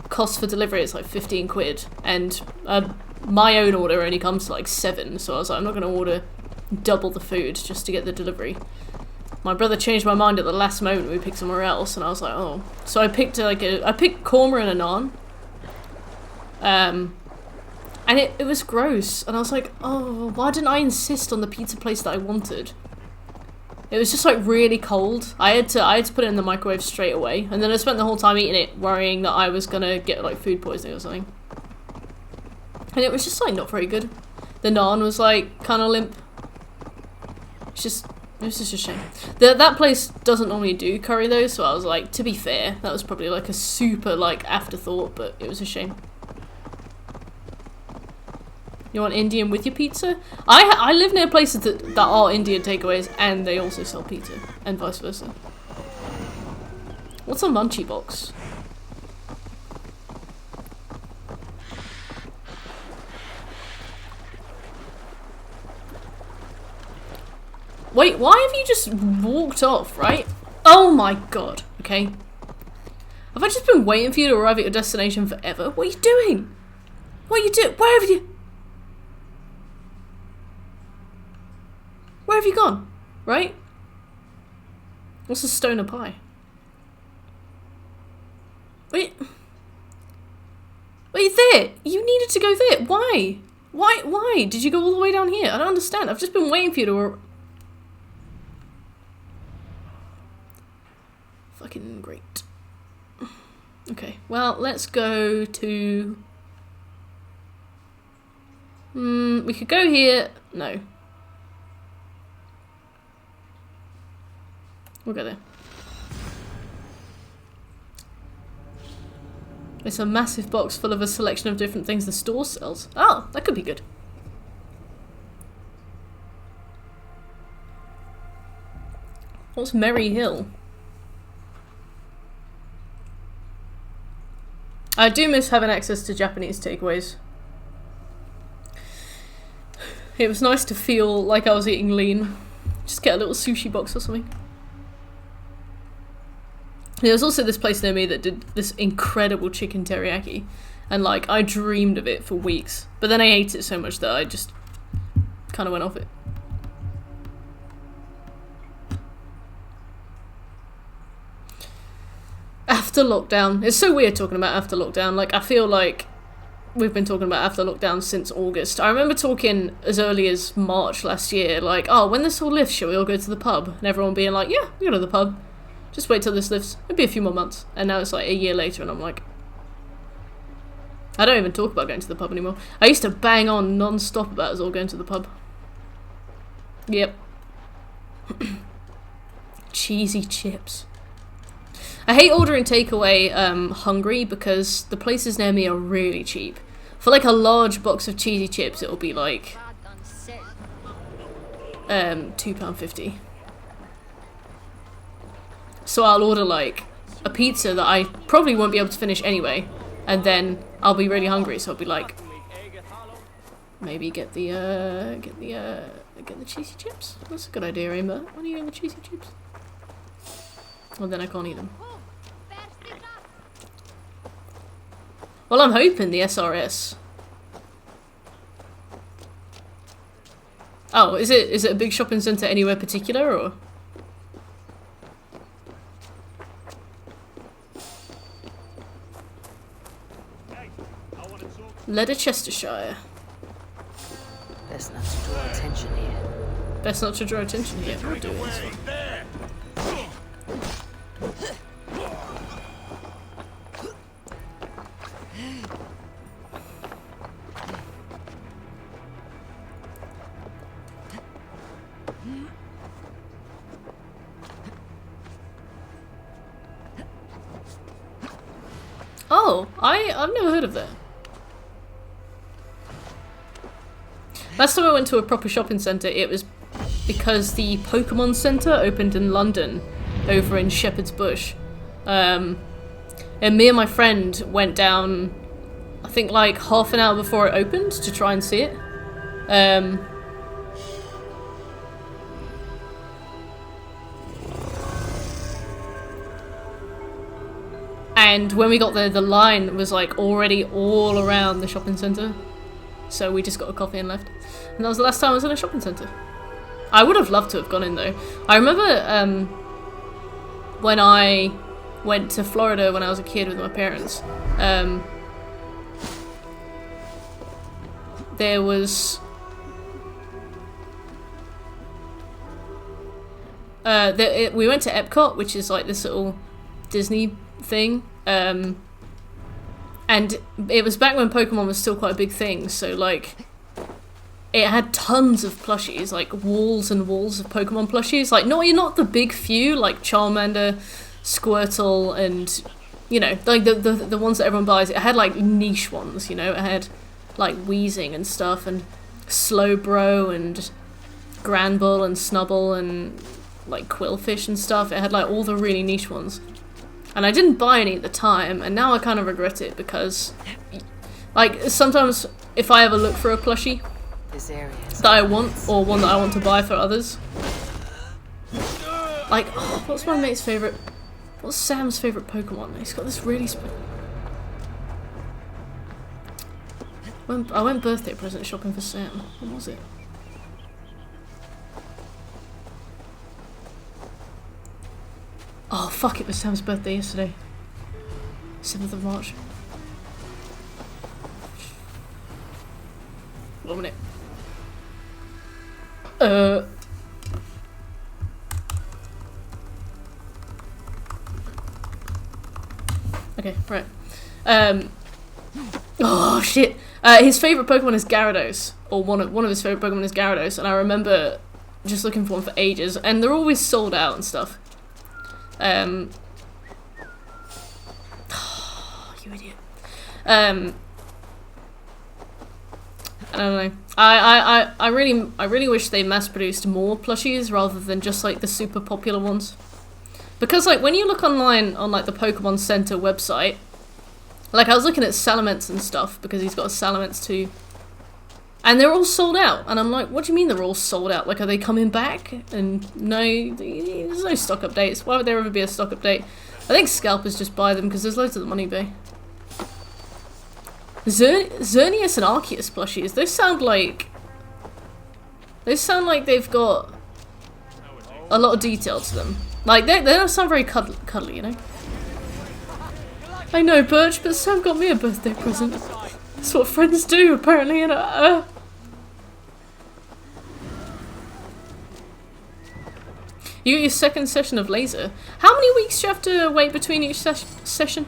cost for delivery. It's like 15 quid. And my own order only comes to like 7, so I was like, I'm not going to order double the food just to get the delivery. My brother changed my mind at the last moment. We picked somewhere else, and I was like, oh. So I picked korma and a naan. And it was gross, and I was like, oh, why didn't I insist on the pizza place that I wanted? It was just like really cold. I had to put it in the microwave straight away, and then I spent the whole time eating it worrying that I was gonna get like food poisoning or something. And it was just like not very good. The naan was like kind of limp. It was just a shame. That place doesn't normally do curry though, so I was like, to be fair, that was probably like a super like afterthought, but it was a shame. You want Indian with your pizza? I live near places that are Indian takeaways, and they also sell pizza, and vice versa. What's a munchie box? Wait, why have you just walked off, right? Oh my god, okay. Have I just been waiting for you to arrive at your destination forever? What are you doing? What are you doing? Where have you... Where have you gone? Right? What's a stoner pie? Wait. Wait, there! You needed to go there! Why? Why? Did you go all the way down here? I don't understand. I've just been waiting for you to... Fucking great. Okay, well, let's go to... we could go here... No. We'll go there. It's a massive box full of a selection of different things the store sells. Oh, that could be good. What's Merry Hill? I do miss having access to Japanese takeaways. It was nice to feel like I was eating lean. Just get a little sushi box or something. There was also this place near me that did this incredible chicken teriyaki, and like I dreamed of it for weeks, but then I ate it so much that I just kind of went off it. after lockdown. It's so weird talking about after lockdown. Like, I feel like we've been talking about after lockdown since August. I remember talking as early as March last year, like, oh, when this all lifts, shall we all go to the pub? And everyone being like, yeah, we go to the pub. Just wait till this lifts. It'll be a few more months. And now it's like a year later and I'm like, I don't even talk about going to the pub anymore. I used to bang on non-stop about us all going to the pub. Yep. Cheesy chips. I hate ordering takeaway hungry because the places near me are really cheap. For like a large box of cheesy chips, it'll be like £2.50. So I'll order like a pizza that I probably won't be able to finish anyway, and then I'll be really hungry, so I'll be like, maybe get the cheesy chips. That's a good idea, Amber. Why don't you get the cheesy chips? Well, then I can't eat them. Well, I'm hoping the SRS. Oh, is it a big shopping centre anywhere particular, or? Leicestershire. Best not to draw attention here. Best not to draw attention here. We'll do it. Oh, I've never heard of that. Last time I went to a proper shopping centre, it was because the Pokemon Centre opened in London, over in Shepherd's Bush. And me and my friend went down, I think like half an hour before it opened to try and see it. And when we got there, the line was like already all around the shopping centre. So we just got a coffee and left. And that was the last time I was in a shopping centre. I would have loved to have gone in though. I remember when I went to Florida when I was a kid with my parents. There was... we went to Epcot, which is like this little Disney thing. And it was back when Pokemon was still quite a big thing, so like it had tons of plushies, like walls and walls of Pokemon plushies. Like not the big few, like Charmander, Squirtle, and you know, like the ones that everyone buys. It had like niche ones, you know. It had like Weezing and stuff, and Slowbro and Granbull and Snubbull and like Quillfish and stuff. It had like all the really niche ones. And I didn't buy any at the time, and now I kind of regret it because, like, sometimes if I ever look for a plushie that I want, or one that I want to buy for others, like, oh, what's my mate's favourite, what's Sam's favourite Pokemon? He's got this really I went birthday present shopping for Sam. What was it? Oh fuck, it was Sam's birthday yesterday. 7th of March. 1 minute. Okay, right. Oh shit. His favourite Pokemon is Gyarados. Or one of his favourite Pokemon is Gyarados, and I remember just looking for one for ages, and they're always sold out and stuff. Oh, you idiot. I don't know. I really wish they mass-produced more plushies rather than just like the super popular ones. Because like when you look online on like the Pokemon Center website, like I was looking at Salamence and stuff because he's got a Salamence too. And they're all sold out, and I'm like, what do you mean they're all sold out? Like, are they coming back? And no, there's no stock updates. Why would there ever be a stock update? I think scalpers just buy them because there's loads of them on eBay. Xerneas and Arceus plushies, those sound like they've got a lot of detail to them. Like, they don't sound very cuddly, you know? I know, Birch, but Sam got me a birthday present. That's what friends do, apparently, and You got your second session of laser. How many weeks do you have to wait between each session?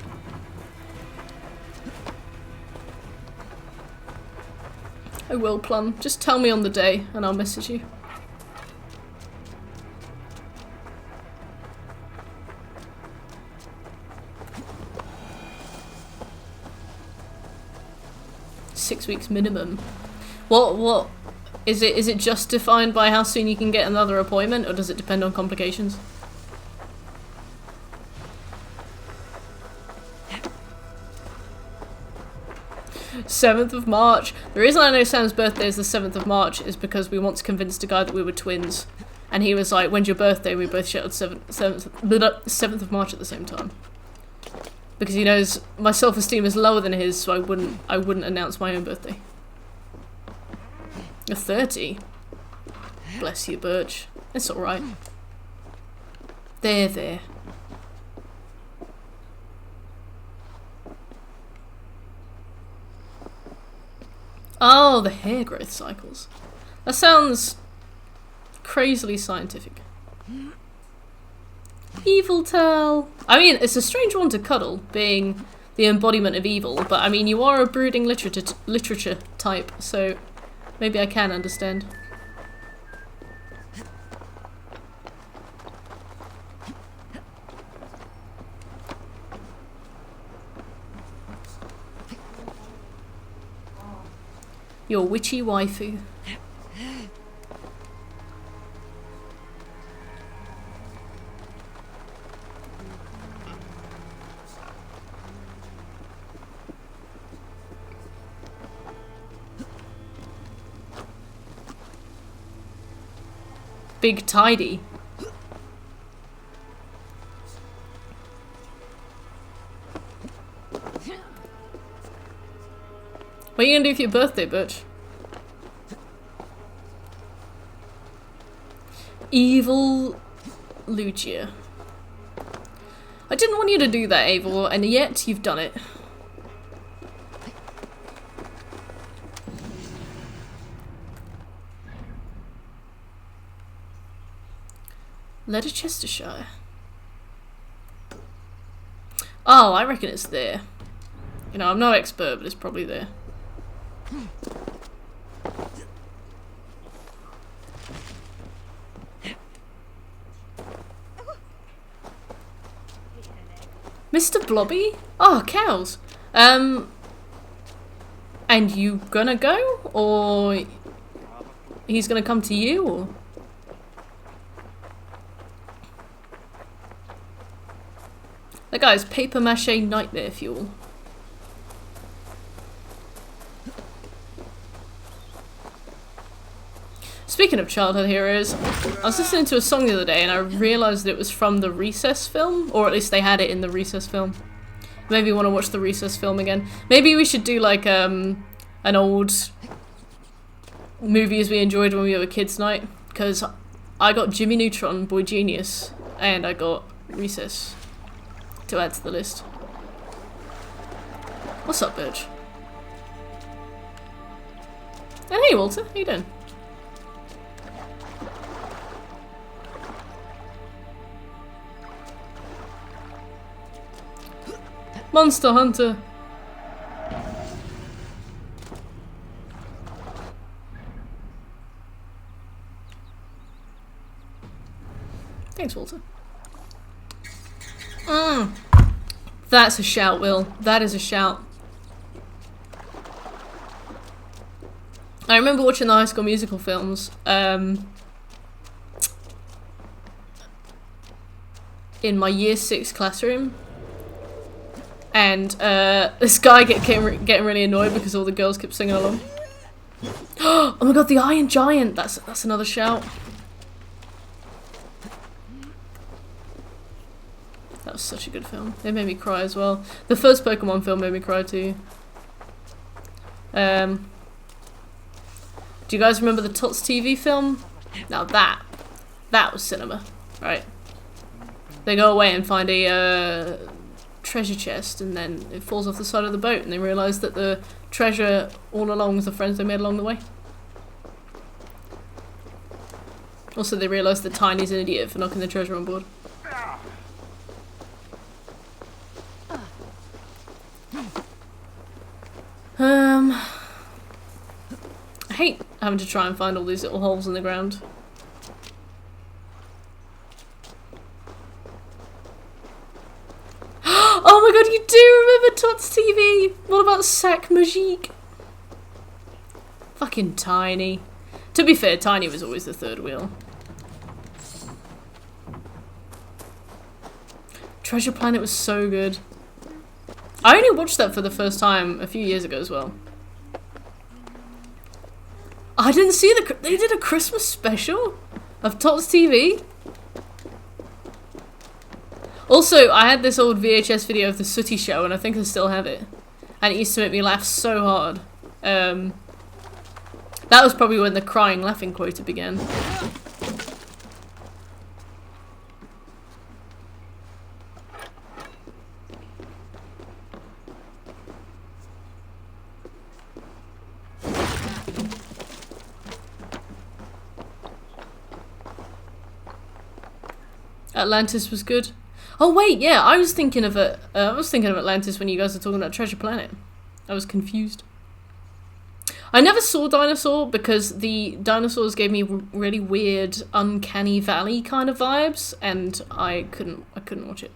I will, Plum. Just tell me on the day, and I'll message you. Six weeks minimum. What is it? Is it just defined by how soon you can get another appointment, or does it depend on complications? '7th of March. The reason I know Sam's birthday is the 7th of March is because we once convinced a guy that we were twins, and he was like, "When's your birthday?" We both shouted 7th of March at the same time. Because he knows my self-esteem is lower than his, so I wouldn't announce my own birthday. You're 30. Bless you, Birch. It's alright. There. Oh, the hair growth cycles. That sounds crazily scientific. Evil tale. I mean, it's a strange one to cuddle, being the embodiment of evil, but I mean, you are a brooding literature type, so maybe I can understand. Your witchy waifu. Big tidy. What are you gonna do for your birthday, Butch? Evil Lucia. I didn't want you to do that, Abel, and yet you've done it. Leicestershire. Oh, I reckon it's there. You know, I'm no expert, but it's probably there. Mr. Blobby? Oh, cows. And you gonna go? Or he's gonna come to you? Or? That guy's paper mache nightmare fuel. Speaking of childhood heroes, I was listening to a song the other day and I realised that it was from the Recess film, or at least they had it in the Recess film. Maybe want to watch the Recess film again. Maybe we should do like an old movies we enjoyed when we were kids night, because I got Jimmy Neutron, Boy Genius, and I got Recess to add to the list. What's up, bitch? And hey, Walter, how you doing? Monster Hunter. Thanks, Walter. That's a shout, Will. That is a shout. I remember watching the High School Musical films in my year 6 classroom. And this guy getting really annoyed because all the girls kept singing along. Oh my god, the Iron Giant! That's another shout. That was such a good film. It made me cry as well. The first Pokemon film made me cry too. Do you guys remember the Tots TV film? Now that was cinema, right? They go away and find a treasure chest, and then it falls off the side of the boat, and they realise that the treasure all along was the friends they made along the way. Also, they realise that Tiny's an idiot for knocking the treasure on board. I hate having to try and find all these little holes in the ground. Oh my god, you do remember Tots TV! What about Sac Magique? Fucking Tiny. To be fair, Tiny was always the third wheel. Treasure Planet was so good. I only watched that for the first time a few years ago as well. I didn't see they did a Christmas special of Tots TV. Also, I had this old VHS video of the Sooty Show, and I think I still have it. And it used to make me laugh so hard. That was probably when the crying laughing quota began. Atlantis was good. Oh wait, yeah, I was thinking of Atlantis when you guys were talking about Treasure Planet. I was confused. I never saw Dinosaur because the dinosaurs gave me really weird, uncanny valley kind of vibes, and I couldn't watch it.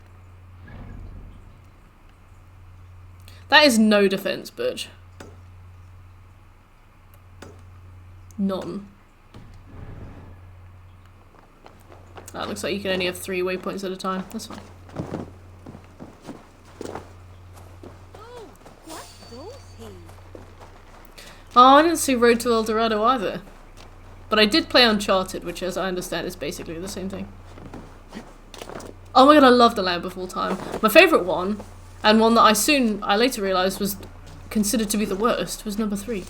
That is no defense, Birch. None. That looks like you can only have 3 waypoints at a time. That's fine. Oh, I didn't see Road to El Dorado either. But I did play Uncharted, which as I understand is basically the same thing. Oh my god, I love The Land Before Time. My favourite one, and one that I later realised was considered to be the worst, was number 3.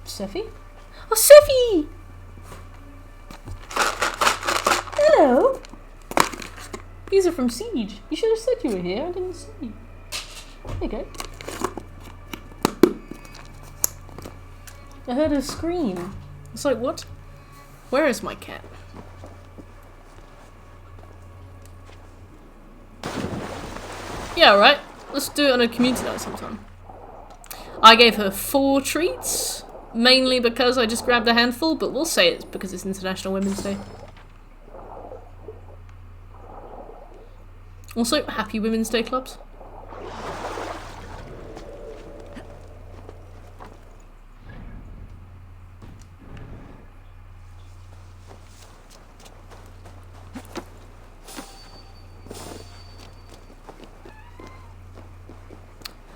Seffi? Oh, Seffi! Hello! These are from Siege. You should have said you were here. I didn't see you. There you go. I heard her scream. It's like, what? Where is my cat? Yeah, alright. Let's do it on a community night sometime. I gave her 4 treats. Mainly because I just grabbed a handful, but we'll say it's because it's International Women's Day. Also, happy Women's Day clubs.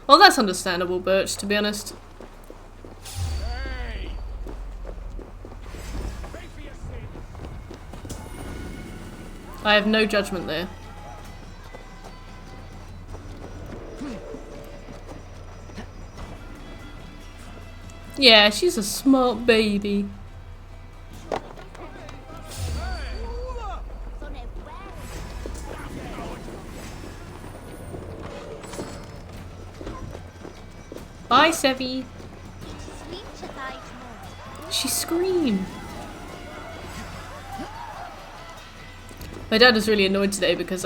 Well, that's understandable, Birch, to be honest. I have no judgment there. Yeah, she's a smart baby. Bye, Sevi. She screamed. My dad was really annoyed today because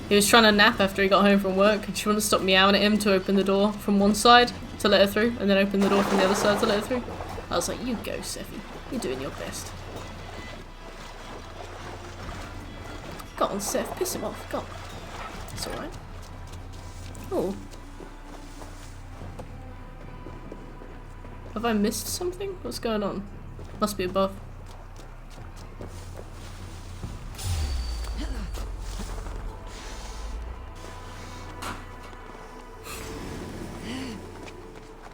he was trying to nap after he got home from work, and she wouldn't stop meowing at him to open the door from one side to let her through, and then open the door from the other side to let her through. I was like, you go, Seffi. You're doing your best. Go on, Seth. Piss him off. Go on. It's alright. Oh. Have I missed something? What's going on? Must be above.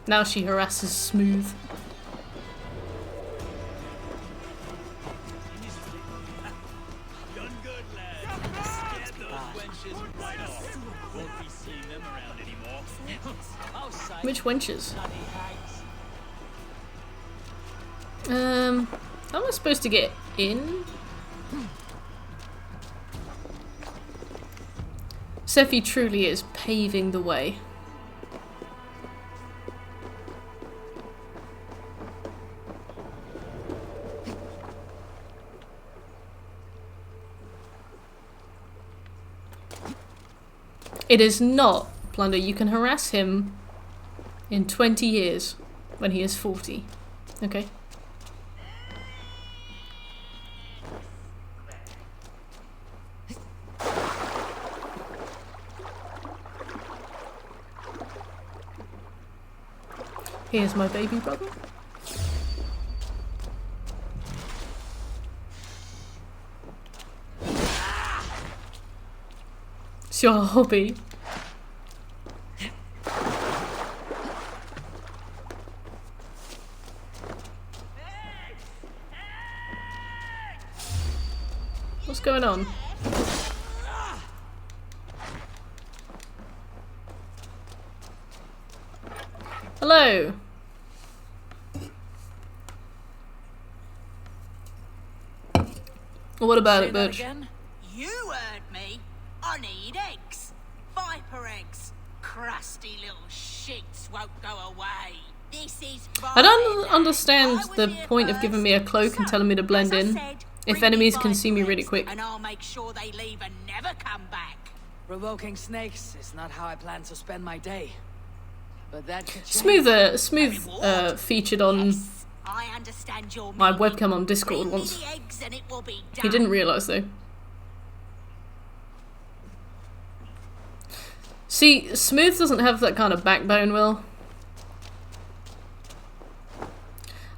Now she harasses Smooth. Which wenches? How am I supposed to get in? Sephi truly is paving the way. It is not, Plunder. You can harass him in 20 years when he is 40. Okay? Here's my baby brother. It's your hobby. What's going on? Hello. What about it, Butch? You heard me. I need eggs. Viper eggs. Crusty little shits won't go away. This is I don't understand the point of giving me a cloak and telling me to blend in if enemies can see me really quick. And I'll make sure they leave and never come back. Provoking snakes is not how I plan to spend my day. But that could change. Smooth featured on I understand your my webcam on Discord once. He didn't realise though. See, Smooth doesn't have that kind of backbone, Will.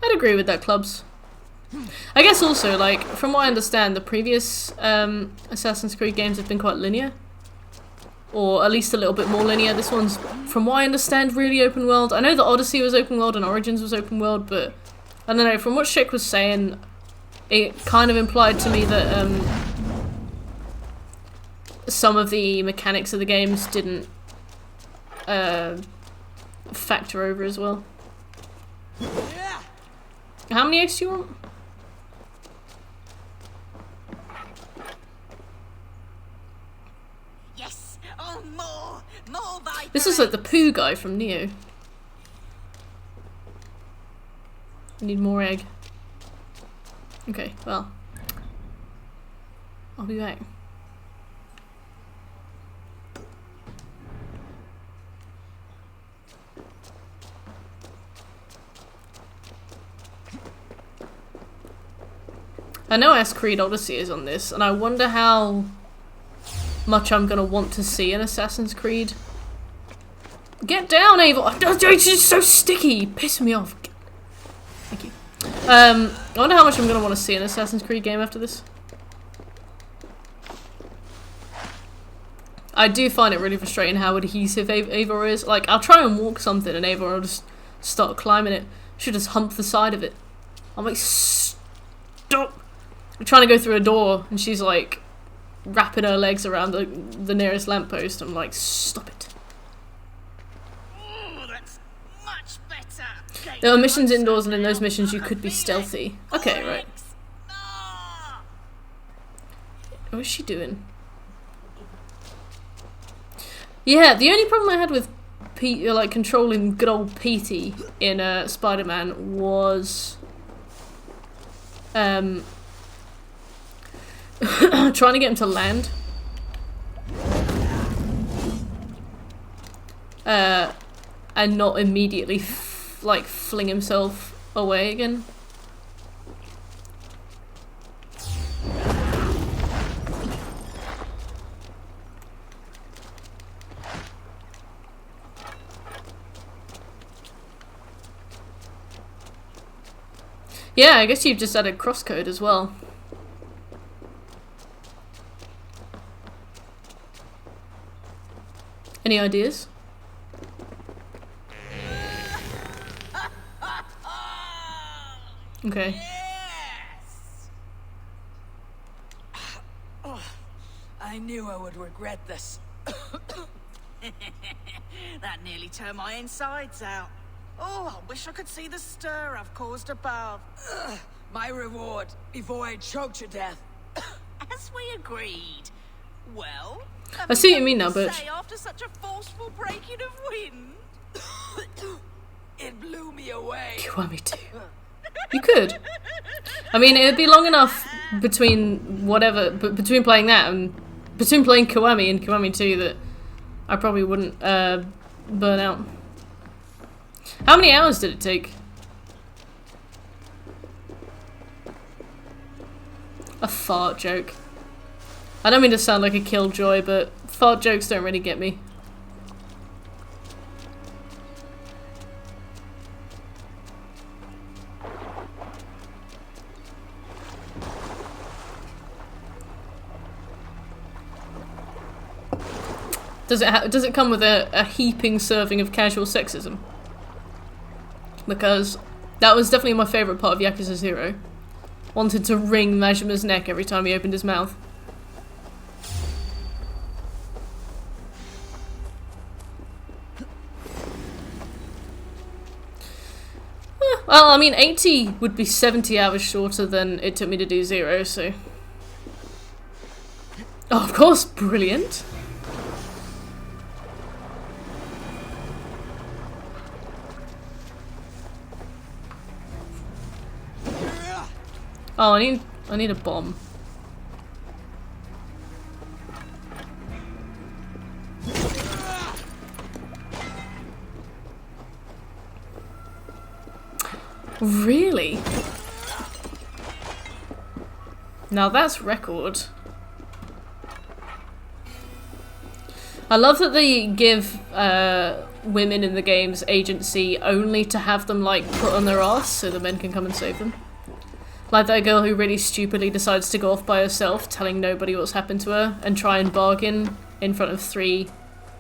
I'd agree with that, Clubs. I guess also, like, from what I understand, the previous Assassin's Creed games have been quite linear. Or at least a little bit more linear. This one's, from what I understand, really open world. I know the Odyssey was open world and Origins was open world, but I don't know, from what Shik was saying, it kind of implied to me that some of the mechanics of the games didn't factor over as well. How many eggs do you want? Yes. Oh, more Viper. This is like the poo guy from Neo. I need more egg. Okay, well. I'll be back. I know Assassin's Creed Odyssey is on this, and I wonder how much I'm gonna want to see in Assassin's Creed. Get down, Ava! It's just so sticky! Piss me off. Thank you. I wonder how much I'm gonna want to see in an Assassin's Creed game after this. I do find it really frustrating how adhesive Eivor is. Like, I'll try and walk something and Eivor will just start climbing it. She'll just hump the side of it. I'm like, stop! I'm trying to go through a door and she's like wrapping her legs around the nearest lamppost. I'm like, stop it. Oh, that's much better. There are missions indoors, and in those missions you could be stealthy. Okay, right. What is she doing? Yeah, the only problem I had with like controlling good old Petey in Spider-Man was trying to get him to land. And not immediately like fling himself away again. Yeah, I guess you've just added crosscode as well. Any ideas? Okay. Yes! Oh, I knew I would regret this. That nearly turned my insides out. Oh, I wish I could see the stir I've caused above. Ugh, my reward before I choke to death. As we agreed. Well, I see what you mean now, but bitch. After such a forceful breaking of wind, it blew me away. Kiwami 2. You could. I mean, it'd be long enough between whatever, between playing that and between playing Kiwami and Kiwami 2 that I probably wouldn't burn out. How many hours did it take? A fart joke. I don't mean to sound like a killjoy, but fart jokes don't really get me. Does it come with a heaping serving of casual sexism? Because that was definitely my favourite part of Yakuza 0. Wanted to wring Majima's neck every time he opened his mouth. Well, I mean, 80 would be 70 hours shorter than it took me to do 0, so... Oh, of course, brilliant. Oh, I need a bomb. Really? Now that's record. I love that they give women in the games agency only to have them like put on their ass so the men can come and save them. Like that girl who really stupidly decides to go off by herself, telling nobody what's happened to her, and try and bargain in front of 3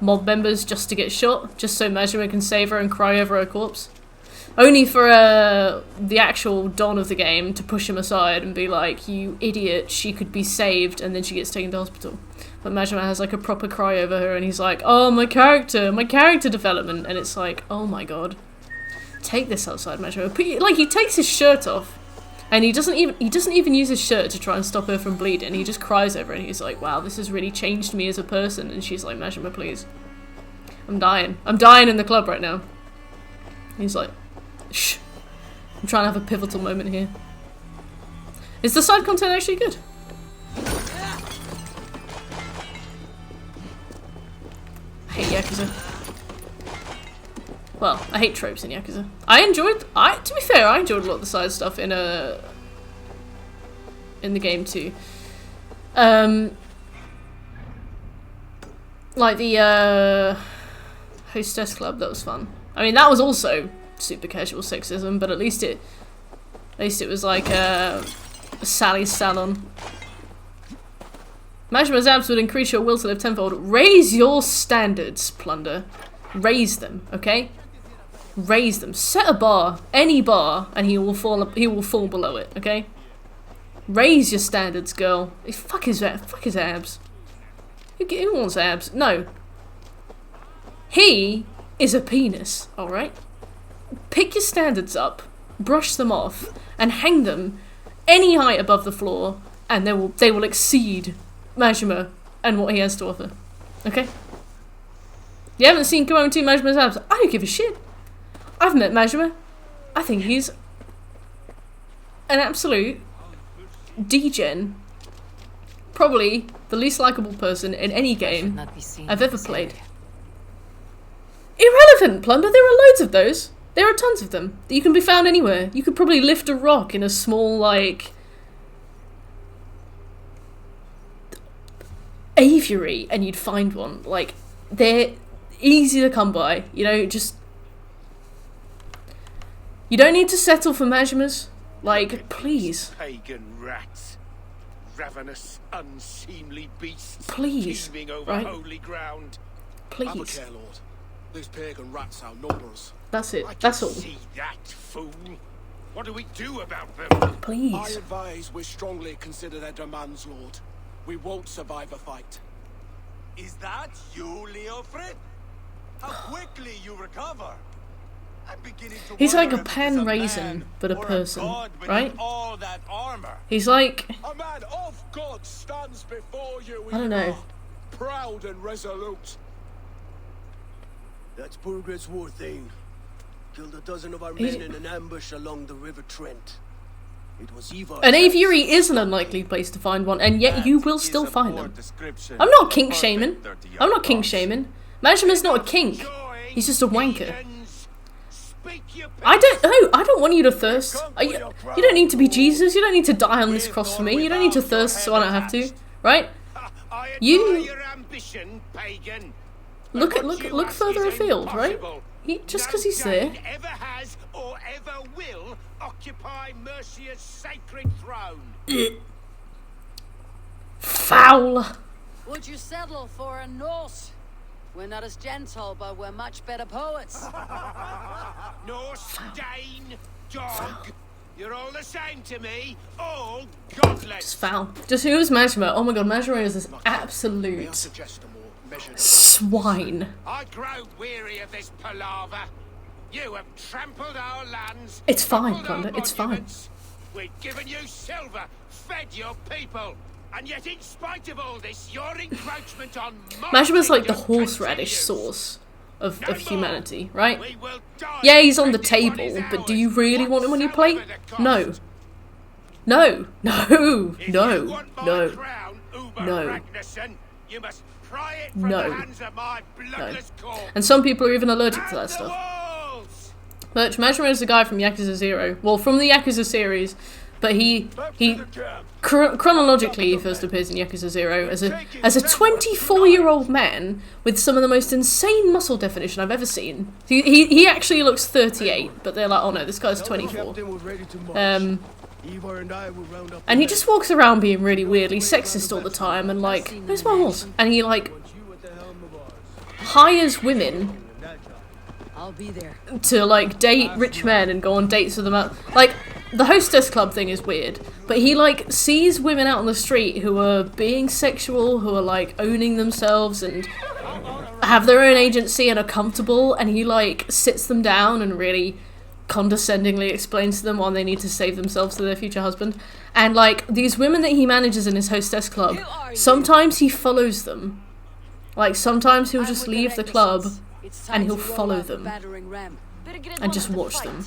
mob members just to get shot, just so Majima can save her and cry over her corpse. Only for the actual Don of the game to push him aside and be like, you idiot, she could be saved, and then she gets taken to hospital. But Majima has like a proper cry over her and he's like, oh, my character development, and it's like, oh my god. Take this outside, Majima. Like, he takes his shirt off. And he doesn't even use his shirt to try and stop her from bleeding. He just cries over it and he's like, wow, this has really changed me as a person. And she's like, Majima, please. I'm dying. I'm dying in the club right now. He's like, shh. I'm trying to have a pivotal moment here. Is the side content actually good? I hate Yakuza. Well, I hate tropes in Yakuza. To be fair, I enjoyed a lot of the side stuff in the game too. Like the hostess club, that was fun. I mean, that was also super casual sexism, but at least it was like Sally's salon. Majima's abs would increase your will to live tenfold. Raise your standards, Plunder. Raise them, okay? Raise them. Set a bar, any bar, and he will fall below it, okay? Raise your standards, girl. Fuck his abs. Who wants abs? No. He is a penis, alright? Pick your standards up, brush them off, and hang them any height above the floor, and they will exceed Majima and what he has to offer. Okay? You haven't seen Kiwami 2 Majima's abs? I don't give a shit. I've met Majima. I think he's an absolute degen. Probably the least likable person in any game I've ever played. Irrelevant, Plunder. There are loads of those. There are tons of them. You can be found anywhere. You could probably lift a rock in a small, like, aviary and you'd find one. Like, they're easy to come by. You know, just... You don't need to settle for Majimas. Like, please. Pagan rats. Ravenous, unseemly beasts. Please. Teeming over right? holy ground. Please. Have a care, Lord. These pagan rats outnumber us. That's it. I That's can all. see that, fool. What do we do about them? Please. I advise we strongly consider their demands, Lord. We won't survive a fight. Is that you, Leofrid? How quickly you recover. I'm beginning to He's like wonder a if it is pan man raisin, but a or person, god beneath right? all that armor. He's like, A man of God stands before you. I don't know. Proud and resolute. That's Burgred's war thing. Killed a dozen of our He's- men in an ambush along the River Trent. It was Ivar. an aviary is an unlikely place to find one, and yet you will still find them. I'm not kink shaming. I'm not kink shaming. Majima's not a kink. He's just a wanker. I don't want you to thirst. You don't need to be Jesus. You don't need to die on this cross for me. You don't need to thirst so I don't have to, right? You look further afield, right? Just because he's there. Ever has or ever will occupy Mercia's sacred throne. Foul. Would you settle for a Norse? We're not as gentle, but we're much better poets. Norse, Dane, dog. You're all the same to me. All godless. Just foul. Just who is Majima? Oh my god, Majima is this absolute swine. I grow weary of this palaver. You have trampled our lands. It's fine, toppled our Conda, it's fine. monuments. We've given you silver, fed your people. And yet, in spite of all this, your encroachment on my Majima's like the kingdom horseradish source of humanity, right? Yeah, he's on the table, but do you really want him on your plate? No. No. No. No. No. No. You must pry it from No. the hands of my bloodless corpse. And some people are even allergic to that stuff. But Majima is the guy from Yakuza 0. Well, from the Yakuza series, but he chronologically he first appears in Yakuza 0 as a 24-year-old man with some of the most insane muscle definition I've ever seen. He actually looks 38, but they're like, oh no, this guy's 24. And he just walks around being really weirdly sexist all the time and like, where's my horse? And he like hires women I'll be there. to like date rich men and go on dates with them out. Like, the hostess club thing is weird, but he like sees women out on the street who are being sexual, who are like owning themselves and have their own agency and are comfortable, and he like sits them down and really condescendingly explains to them why they need to save themselves to their future husband. And like these women that he manages in his hostess club, sometimes he follows them. Like sometimes he'll just leave the club and he'll follow them and just watch them.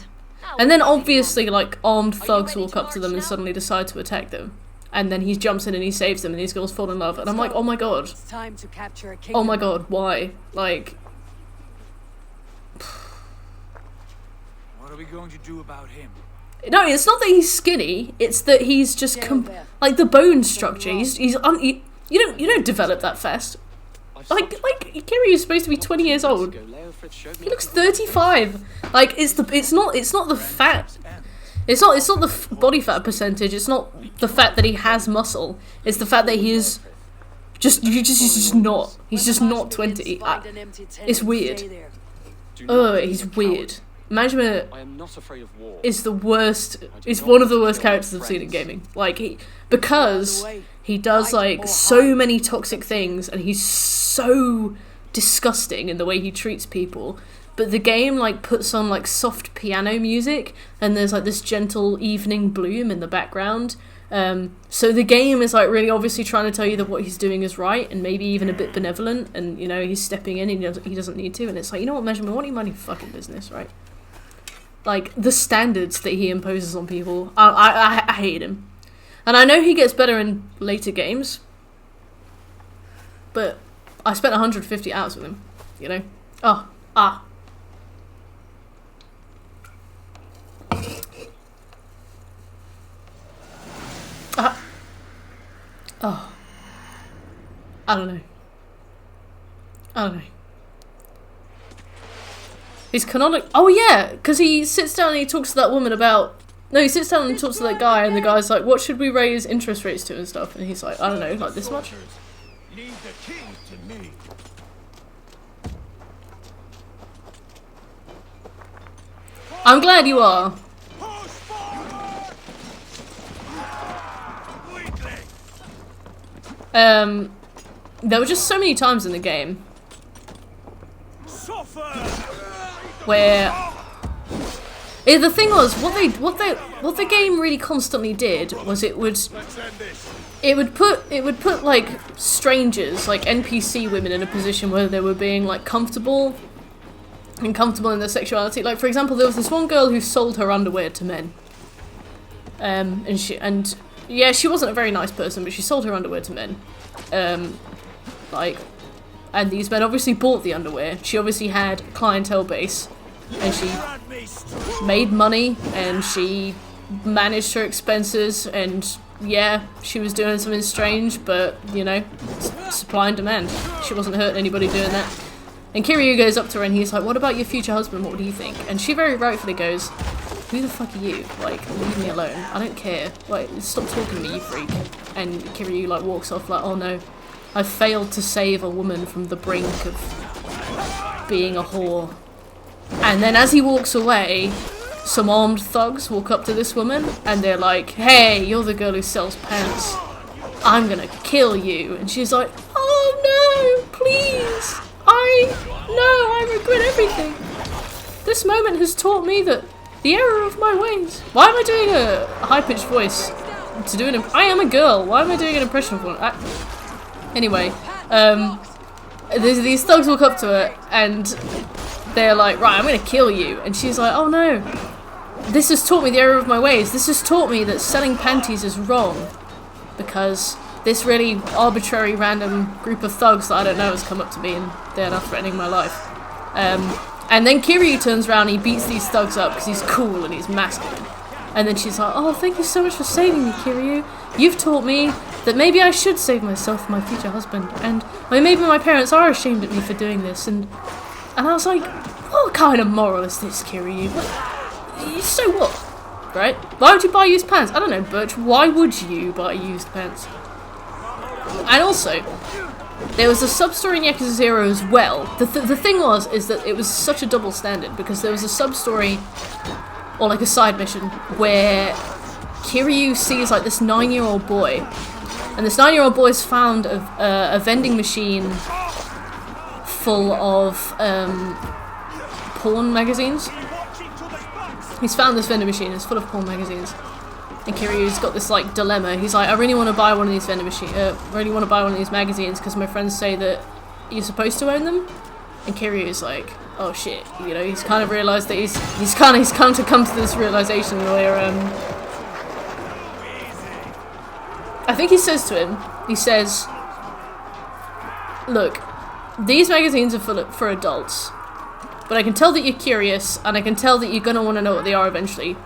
And then obviously like armed thugs walk up to them and suddenly decide to attack them. And then he jumps in and he saves them and these girls fall in love. And I'm like, oh my god. Time to capture a Oh my god, why? Like... What are we going to do about him? No, it's not that he's skinny, it's that he's just like the bone structure. You don't develop that fast. Like Kiryu is supposed to be 20 years old. He looks 35. Like it's not the fat. It's not the body fat percentage. It's not the fact that he has muscle. It's the fact that he is he's just not. He's just not 20. It's weird. He's weird. Majima I am not afraid of war. is the worst. Is one of the worst characters I've seen in gaming. Like because he does like so many toxic things, and he's so disgusting in the way he treats people. But the game like puts on like soft piano music, and there's like this gentle evening bloom in the background. So the game is like really obviously trying to tell you that what he's doing is right, and maybe even a bit benevolent, and you know he's stepping in and he doesn't need to. And it's like, you know what, Measurement, what do you mind your fucking business, right? Like the standards that he imposes on people, I hate him, and I know he gets better in later games. But I spent 150 hours with him, you know. Oh. I don't know. He's canonic. Oh yeah, because he sits down and he talks to that woman about. No, he sits down and talks to that guy, and the guy's like, "What should we raise interest rates to and stuff?" And he's like, "I don't know, like this much." Leave the king to me. I'm glad you are. There were just so many times in the game where the thing was, what the game really constantly did was it would put like strangers, like NPC women, in a position where they were being like comfortable in their sexuality. Like, for example, there was this one girl who sold her underwear to men. Yeah, she wasn't a very nice person, but she sold her underwear to men. And these men obviously bought the underwear. She obviously had a clientele base, and she made money, and she managed her expenses, and yeah, she was doing something strange, but, you know, supply and demand. She wasn't hurting anybody doing that. And Kiryu goes up to her and he's like, what about your future husband, what do you think? And she very rightfully goes, who the fuck are you? Like, leave me alone. I don't care. Like, stop talking to me, you freak. And Kiryu, like, walks off like, oh no, I've failed to save a woman from the brink of being a whore. And then as he walks away, some armed thugs walk up to this woman and they're like, hey, you're the girl who sells pants. I'm gonna kill you. And she's like, oh no, please. I regret everything. This moment has taught me that the error of my ways. Why am I doing a high-pitched voice? I am a girl. Why am I doing an impression of one? Anyway, these thugs walk up to her and they're like, right, I'm gonna kill you. And she's like, oh no. This has taught me the error of my ways. This has taught me that selling panties is wrong. Because this really arbitrary, random group of thugs that I don't know has come up to me and they're now threatening my life. And then Kiryu turns around and he beats these thugs up because he's cool and he's masculine. And then she's like, oh, thank you so much for saving me, Kiryu. You've taught me that maybe I should save myself for my future husband. And maybe my parents are ashamed of me for doing this. And I was like, what kind of moral is this, Kiryu? So what? Right? Why would you buy used pants? I don't know, Birch. Why would you buy used pants? And also, there was a sub-story in Yakuza 0 as well. The thing is that it was such a double standard, because there was a sub-story, or like a side mission, where Kiryu sees like this 9-year-old boy, and this 9-year-old boy's found a vending machine full of porn magazines. He's found this vending machine, it's full of porn magazines. And Kiryu's got this like dilemma. He's like, I really want to buy one of these vending machines. Really want to buy one of these magazines because my friends say that you're supposed to own them. And Kiryu's like, oh shit, you know. He's kind of realised that he's come to this realisation where I think he says to him, he says, look, these magazines are for adults, but I can tell that you're curious, and I can tell that you're gonna want to know what they are eventually.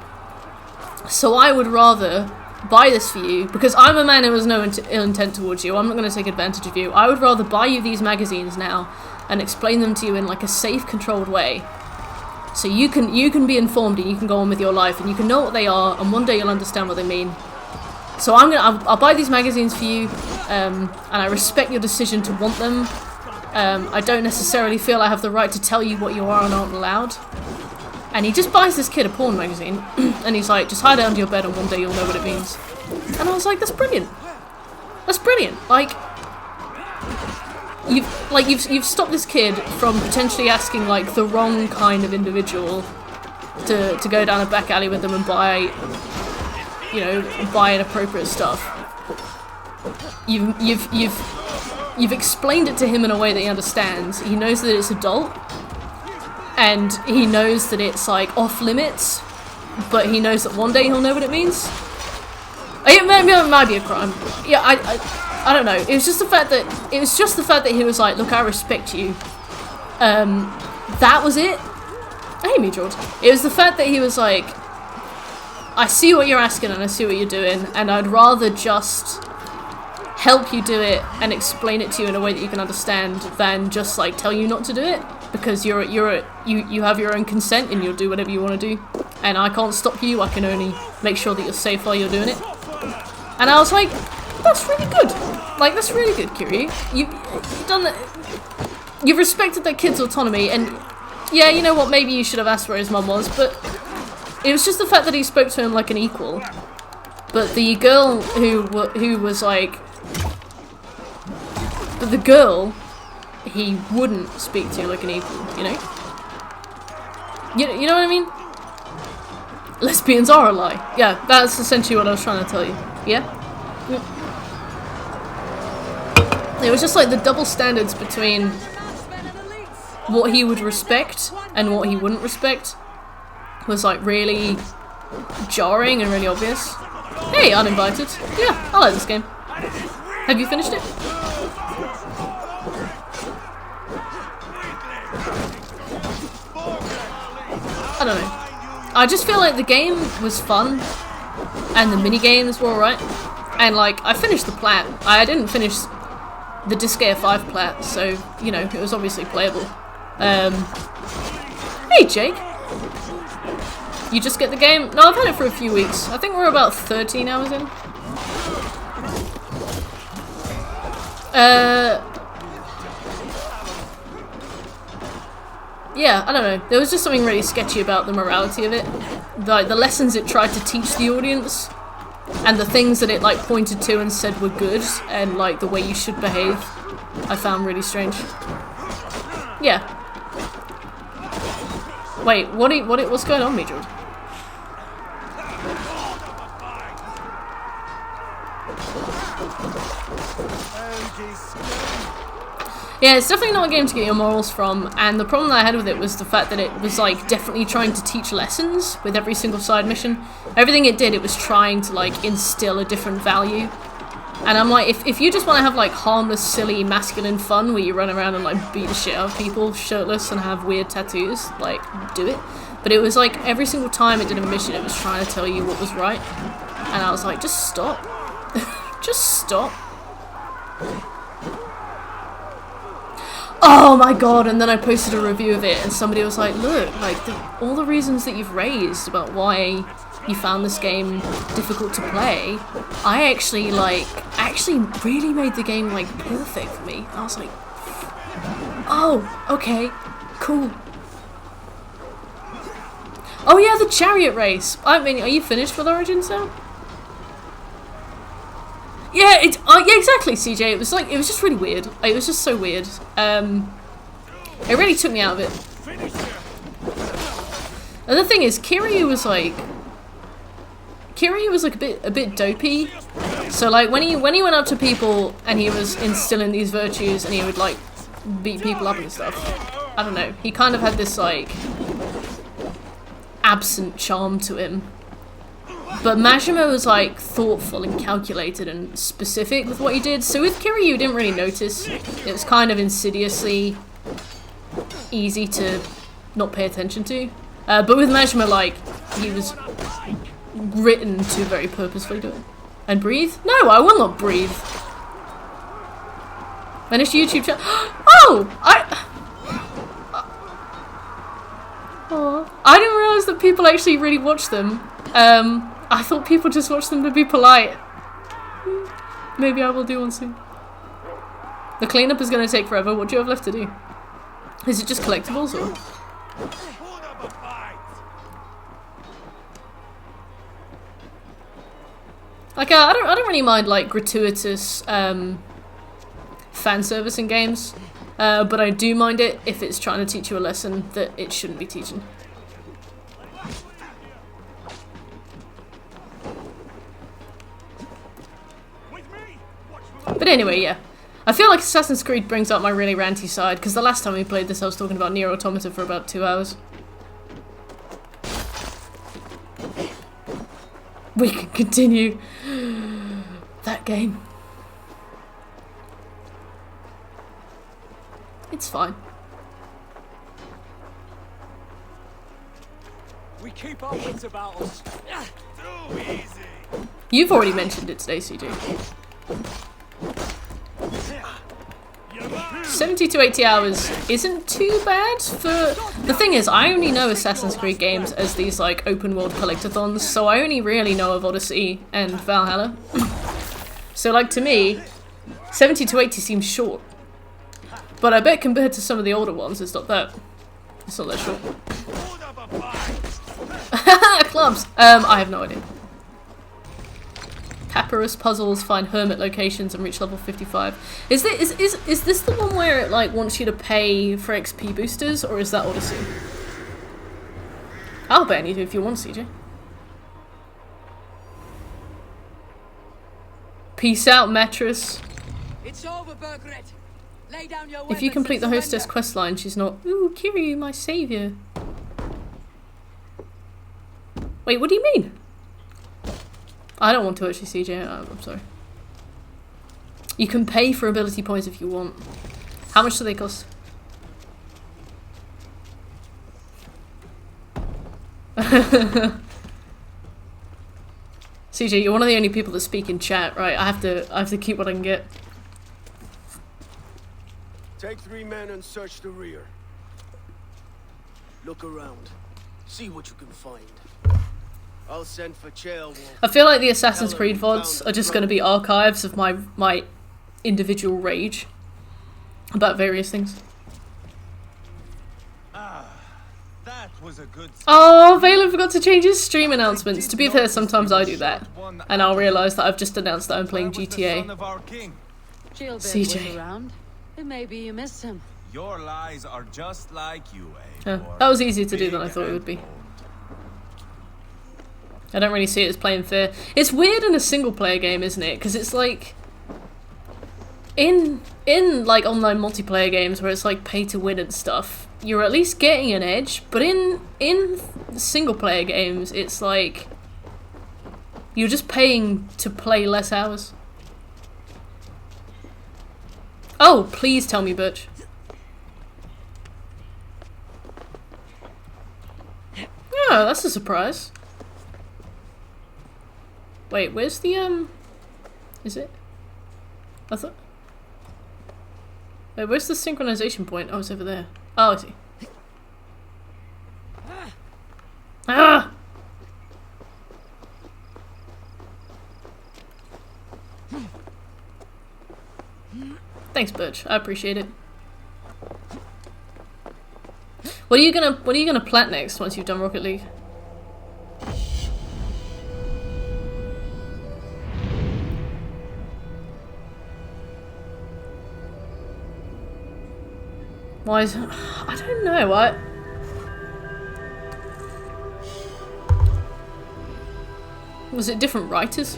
So I would rather buy this for you, because I'm a man who has no ill intent towards you. I'm not going to take advantage of you. I would rather buy you these magazines now and explain them to you in like a safe, controlled way. So you can be informed and you can go on with your life and you can know what they are, and one day you'll understand what they mean. So I'll buy these magazines for you, and I respect your decision to want them. I don't necessarily feel I have the right to tell you what you are and aren't allowed. And he just buys this kid a porn magazine, and he's like, just hide it under your bed and one day you'll know what it means. And I was like, that's brilliant. That's brilliant. Like, you've stopped this kid from potentially asking like the wrong kind of individual to go down a back alley with them and buy inappropriate stuff. You've explained it to him in a way that he understands. He knows that it's adult. And he knows that it's like off limits, but he knows that one day he'll know what it means. It might be a crime. Yeah, I don't know. It was just the fact that he was like, look, I respect you. That was it. Hey, me, George. It was the fact that he was like, I see what you're asking and I see what you're doing, and I'd rather just help you do it and explain it to you in a way that you can understand than just like tell you not to do it. Because you have your own consent and you'll do whatever you want to do, and I can't stop you. I can only make sure that you're safe while you're doing it. And I was like, that's really good. Like, that's really good, Kiryu. You've done that. You've respected that kid's autonomy, and yeah, you know what? Maybe you should have asked where his mum was, but it was just the fact that he spoke to him like an equal. But the girl who was like, but the girl. He wouldn't speak to you like an equal, you know? You know what I mean? Lesbians are a lie. Yeah, that's essentially what I was trying to tell you. Yeah? It was just like the double standards between what he would respect and what he wouldn't respect was like really jarring and really obvious. Hey, uninvited. Yeah, I like this game. Have you finished it? I don't know. I just feel like the game was fun and the mini games were alright. And like, I finished the plat. I didn't finish the Disgaea 5 plat, so, you know, it was obviously playable. Hey, Jake. You just get the game? No, I've had it for a few weeks. I think we're about 13 hours in. Yeah, I don't know. There was just something really sketchy about the morality of it. Like, the lessons it tried to teach the audience, and the things that it, like, pointed to and said were good, and, like, the way you should behave, I found really strange. Yeah. Wait, what's going on, Mijord? Yeah, it's definitely not a game to get your morals from, and the problem that I had with it was the fact that it was like definitely trying to teach lessons with every single side mission. Everything it did, it was trying to like instill a different value. And I'm like, if you just want to have like harmless, silly, masculine fun where you run around and like beat the shit out of people shirtless and have weird tattoos, like, do it. But it was like every single time it did a mission, it was trying to tell you what was right. And I was like, just stop. Just stop. Oh my god, and then I posted a review of it and somebody was like, look, like, all the reasons that you've raised about why you found this game difficult to play, I actually really made the game, like, perfect for me. I was like, oh, okay, cool. Oh yeah, the chariot race! I mean, are you finished with Origins now? Yeah, yeah, exactly, CJ. It was just really weird. It was just so weird. It really took me out of it. And the thing is, Kiryu was like a bit dopey. So like when he went up to people and he was instilling these virtues and he would like beat people up and stuff. I don't know. He kind of had this like absent charm to him. But Majima was like thoughtful and calculated and specific with what he did. So with Kiryu, you didn't really notice. It was kind of insidiously easy to not pay attention to. But with Majima, like, he was written to very purposefully do it. And breathe? No, I will not breathe. Finish YouTube channel. Oh! I didn't realise that people actually really watch them. I thought people just watch them to be polite. Maybe I will do one soon. The cleanup is going to take forever. What do you have left to do? Is it just collectibles or? Like, I don't really mind like gratuitous fan service in games, but I do mind it if it's trying to teach you a lesson that it shouldn't be teaching. But anyway, yeah. I feel like Assassin's Creed brings out my really ranty side, because the last time we played this I was talking about Nier Automata for about 2 hours. We can continue that game. It's fine. We keep our wits about us. Too easy. You've already mentioned it today, CJ. 70 to 80 hours isn't too bad for... The thing is, I only know Assassin's Creed games as these, like, open-world collectathons, so I only really know of Odyssey and Valhalla. So, like, to me, 70 to 80 seems short. But I bet compared to some of the older ones, it's not that short. Clubs! I have no idea. Papyrus puzzles, find hermit locations, and reach level 55. Is this the one where it like wants you to pay for XP boosters, or is that Odyssey? I'll ban you if you want, CJ. Peace out, mattress. It's over, Burgred. Lay down your If you weapons complete the and hostess surrender. questline, she's not. Ooh, Kiryu, my savior. Wait, what do you mean? I don't want to actually, CJ. I'm sorry. You can pay for ability points if you want. How much do they cost? CJ, you're one of the only people that speak in chat, right? I have to keep what I can get. Take 3 men and search the rear. Look around. See what you can find. I'll send for Chael. I feel like the Assassin's Creed VODs are just going to be archives of my individual rage about various things. That was a good. Oh, Valen forgot to change his stream announcements. To be fair, sometimes I do that, and I'll realise that I've just announced that I'm playing GTA. CJ. Around. It may be you missed him. Your lies are just like you, That was easier to do than I thought it would be. I don't really see it as playing fair. It's weird in a single player game, isn't it? Because it's like in like online multiplayer games where it's like pay to win and stuff, you're at least getting an edge, but in single player games it's like you're just paying to play less hours. Oh, please tell me, Butch. Oh, that's a surprise. Wait, where's the, is it? I thought... Wait, where's the synchronization point? Oh, it's over there. Oh, I see. Ah! Thanks, Birch. I appreciate it. What are you gonna plat next once you've done Rocket League? Why is... I don't know, what? Was it different writers?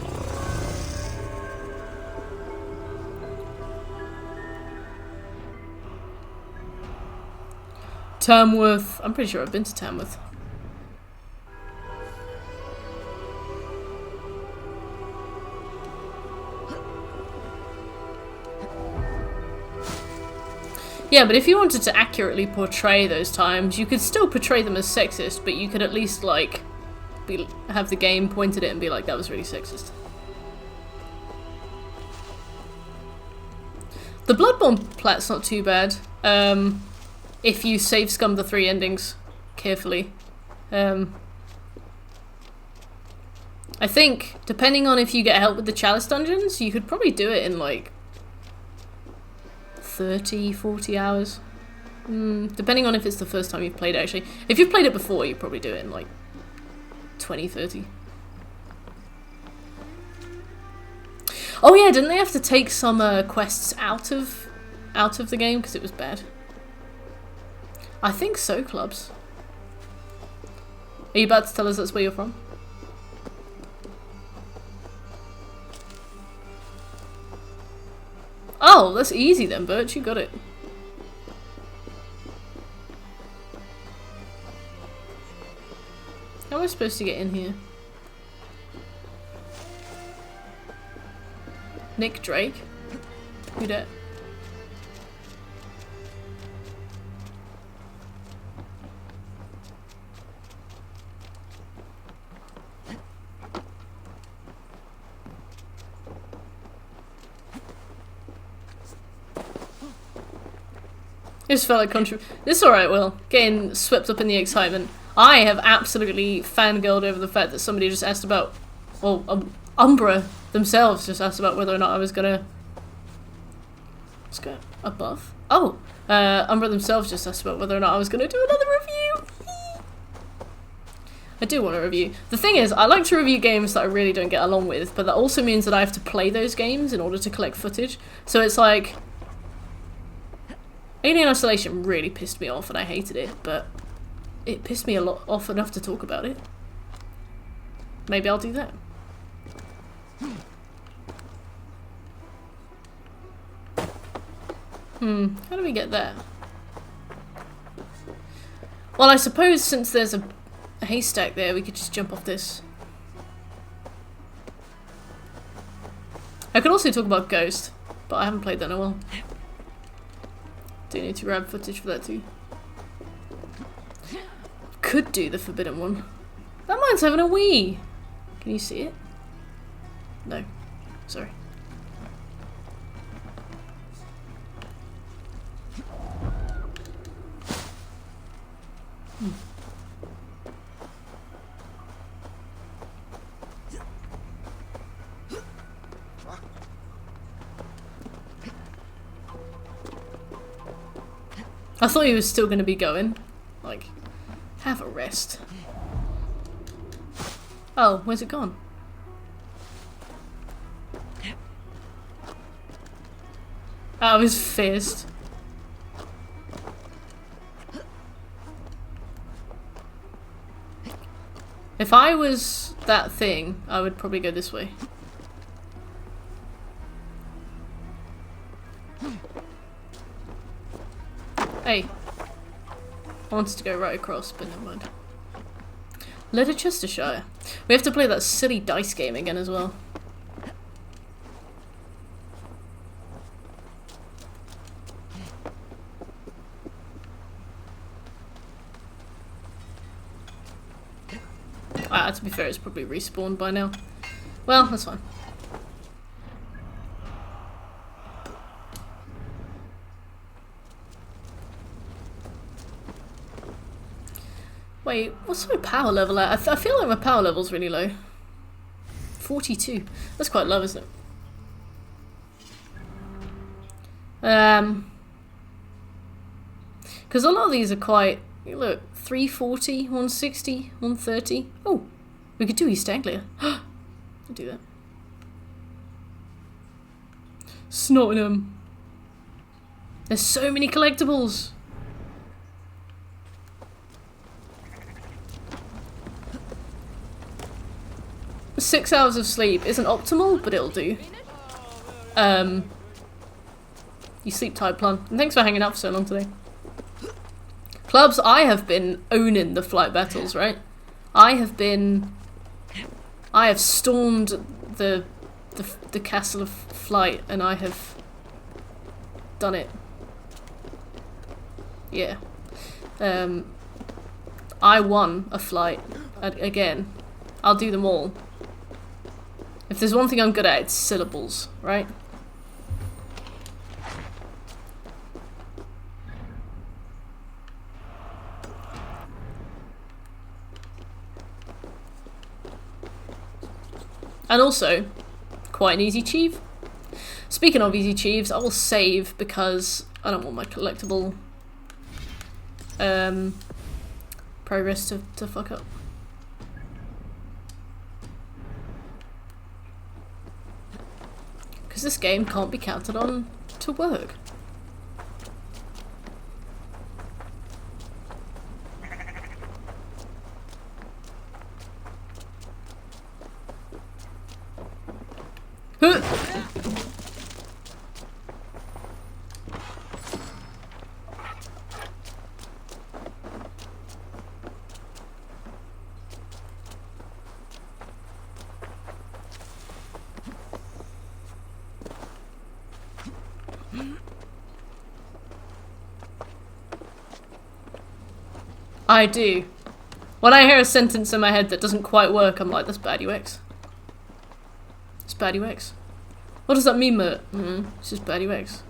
Tamworth. I'm pretty sure I've been to Tamworth. Yeah, but if you wanted to accurately portray those times, you could still portray them as sexist, but you could at least, like, have the game point at it and be like, that was really sexist. The Bloodborne plat's not too bad, if you save scum the 3 endings carefully. I think, depending on if you get help with the Chalice dungeons, you could probably do it in, like, 30, 40 hours. Depending on if it's the first time you've played it, actually. If you've played it before, you probably do it in, like, 20, 30. Oh yeah, didn't they have to take some quests out of the game because it was bad? I think so, Clubs. Are you about to tell us that's where you're from? Oh, that's easy then, Bert. You got it. How am I supposed to get in here? Nick Drake? Who dat? It just felt like this is alright, Will. Getting swept up in the excitement. I have absolutely fangirled over the fact that somebody just asked about, well, Umbra themselves just asked about whether or not I was gonna... Let's go above. Oh! Umbra themselves just asked about whether or not I was gonna do another review! I do want to review. The thing is, I like to review games that I really don't get along with, but that also means that I have to play those games in order to collect footage. So it's like... Alien Isolation really pissed me off and I hated it, but it pissed me off enough to talk about it. Maybe I'll do that. How do we get there? Well, I suppose since there's a haystack there, we could just jump off this. I could also talk about Ghost, but I haven't played that in a while. Do need to grab footage for that too. Could do the forbidden one. That mine's having a wee. Can you see it? No. Sorry. I thought he was still going to be going. Like, have a rest. Oh, where's it gone? Out of his fist. If I was that thing, I would probably go this way. Hey. I wanted to go right across, but never mind. Leicestershire. We have to play that silly dice game again as well. Ah, to be fair, it's probably respawned by now. Well, that's fine. Wait, what's my power level at? I feel like my power level's really low. 42. That's quite low, isn't it? Because a lot of these are quite... Look, 340, 160, 130. Oh, we could do East Anglia. I'll do that. Snottingham. There's so many collectibles. Six hours of sleep isn't optimal, but it'll do. You sleep tight, Plum. And thanks for hanging out for so long today. Clubs, I have been owning the flight battles, right? I have stormed the castle of flight, and I have done it. Yeah. I won a flight again. I'll do them all. If there's one thing I'm good at, it's syllables, right? And also, quite an easy achieve. Speaking of easy achieves, I will save because I don't want my collectible progress to fuck up. Because this game can't be counted on to work. I do. When I hear a sentence in my head that doesn't quite work, I'm like, that's bad UX. It's bad UX. What does that mean, Mert? It's just bad UX.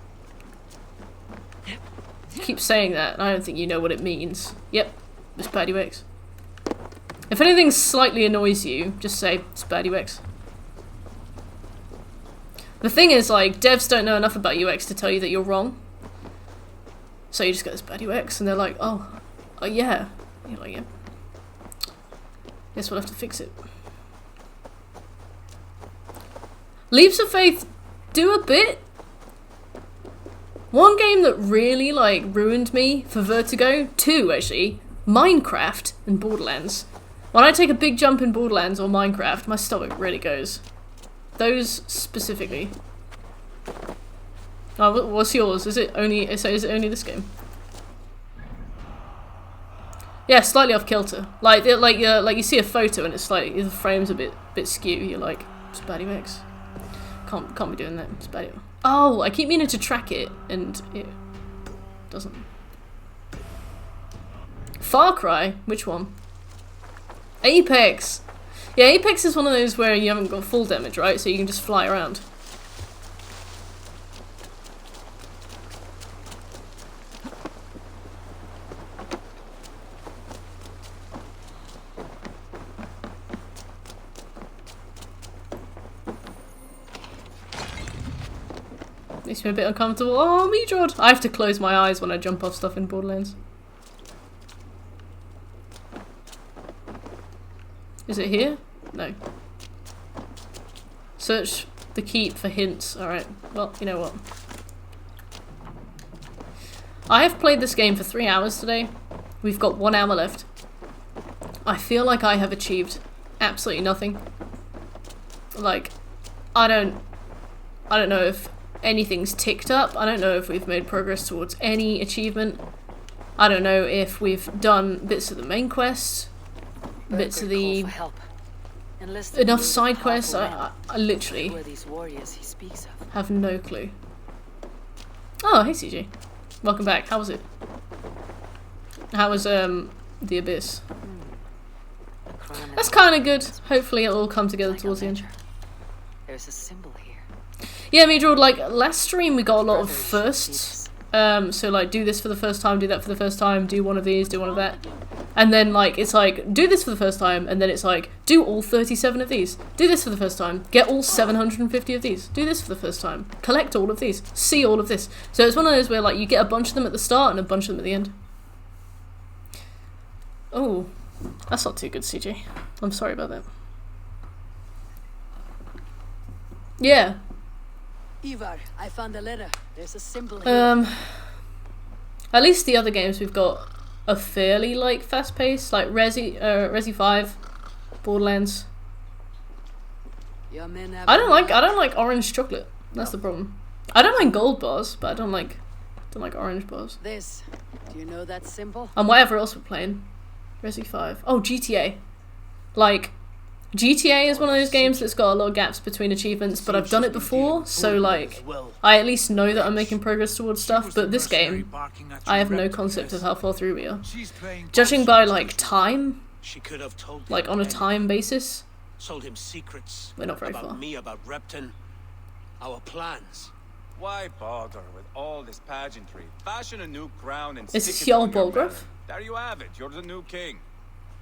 Keep saying that, and I don't think you know what it means. Yep, it's bad UX. If anything slightly annoys you, just say, it's bad UX. The thing is, like, devs don't know enough about UX to tell you that you're wrong. So you just go, it's bad UX, and they're like, oh yeah. You're like, yeah. Guess we'll have to fix it. Leaps of Faith do a bit. One game that really, like, ruined me for Vertigo, two actually, Minecraft and Borderlands. When I take a big jump in Borderlands or Minecraft, my stomach really goes. Those specifically. Oh, what's yours? Is it only this game? Yeah, slightly off kilter. Like you see a photo and it's like the frame's a bit skew. You're like, it's Batty Max. Can't be doing that. It's Batty. Oh, I keep meaning to track it and it doesn't. Far Cry? Which one? Apex! Yeah, Apex is one of those where you haven't got full damage, right? So you can just fly around. Makes me a bit uncomfortable. Oh, Meadrod! I have to close my eyes when I jump off stuff in Borderlands. Is it here? No. Search the keep for hints. Alright, well, you know what. I have played this game for 3 hours today. We've got 1 hour left. I feel like I have achieved absolutely nothing. Like, I don't know if anything's ticked up. I don't know if we've made progress towards any achievement. I don't know if we've done bits of the main quest. Bits of the enough side quests. I literally have no clue. Oh, hey CJ, welcome back. How was it? How was the Abyss? That's kind of good. Hopefully it'll all come together towards the end. There's a symbol here. Yeah, Meadrod, like last stream we got a lot of firsts. So like do this for the first time, do that for the first time, do one of these, do one of that. And then like it's like do this for the first time, and then it's like do all 37 of these. Do this for the first time. Get all 750 of these. Do this for the first time. Collect all of these. See all of this. So it's one of those where like you get a bunch of them at the start and a bunch of them at the end. Oh, that's not too good, CJ. I'm sorry about that. Yeah. Ivar, I found a letter. There's a symbol here. At least the other games we've got are fairly like fast paced, like Resi 5, Borderlands. I don't like orange chocolate. That's the problem. I don't mind gold bars, but I don't like orange bars. This. Do you know that symbol? And whatever else we're playing. Resi 5. Oh, GTA. Like GTA is one of those games that's got a lot of gaps between achievements, but I've done it before, so like I at least know that I'm making progress towards stuff. But this game, I have no concept of how far through we are. Judging by like time, like on a time basis, sold him secrets. We're not very about far. Me, about Repton, our plans. Why bother with all this pageantry? Fashion a new crown and Is stick this it Jarl on your Bolgraf? banner. There you have it. You're the new king.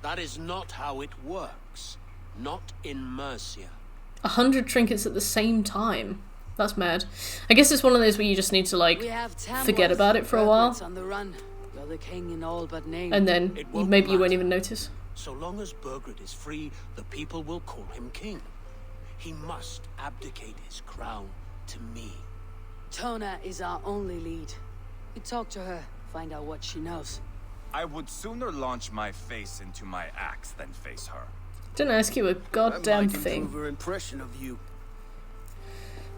That is not how it works. Not in Mercia. 100 trinkets at the same time. That's mad. I guess it's one of those where you just need to like forget about it for a while, On the run. You're the king in all but name. and then maybe you won't even notice. So long as Burgred is free, the people will call him king. He must abdicate his crown to me. Tona is our only lead. You talk to her, find out what she knows. I would sooner launch my face into my axe than face her. Didn't ask you a goddamn thing. Improve her impression of you.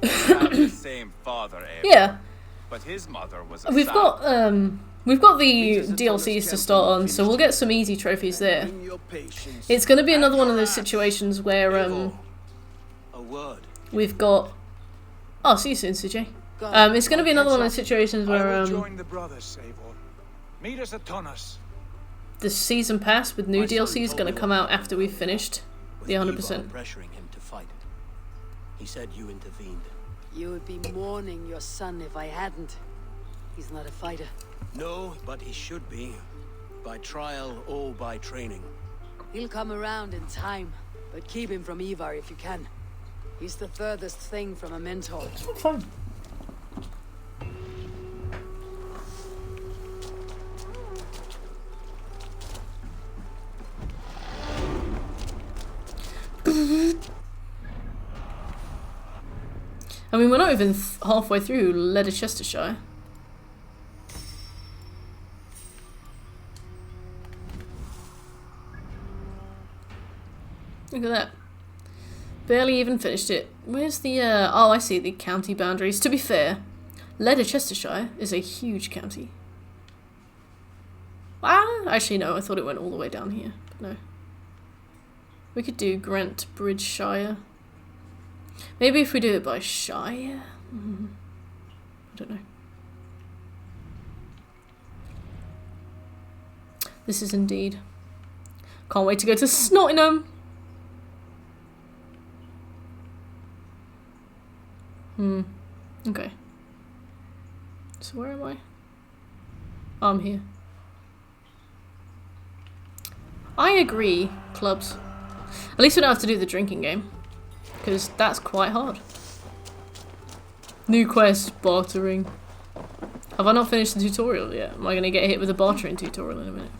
We have the same father, Eivor. Yeah. But his mother was a We've sap. got the DLCs to start on, so we'll get some easy trophies there. It's gonna be another one of those situations where A word. we've got. Oh, see you soon, CJ. It's gonna be another one of those situations I will where join the brothers, Eivor. Meet us at Tonnas. the season pass with new DLC is gonna come out after we've finished the 100%. Pressuring him to fight. He said you intervened. You would be mourning your son if I hadn't. He's not a fighter. No, but he should be. By trial or by training. He'll come around in time, but keep him from Ivar if you can. He's the furthest thing from a mentor. Fine. I mean, we're not even halfway through Leicestershire. Look at that. Barely even finished it. Where's the, oh, I see the county boundaries. To be fair, Leicestershire is a huge county. Ah, actually no, I thought it went all the way down here, but no. We could do Grant Bridgeshire. Maybe if we do it by Shire? I don't know. This is indeed. Can't wait to go to Snottingham! Okay. So where am I? Oh, I'm here. I agree, clubs. At least we don't have to do the drinking game. Because that's quite hard. New quest, bartering. Have I not finished the tutorial yet? Am I going to get hit with a bartering tutorial in a minute?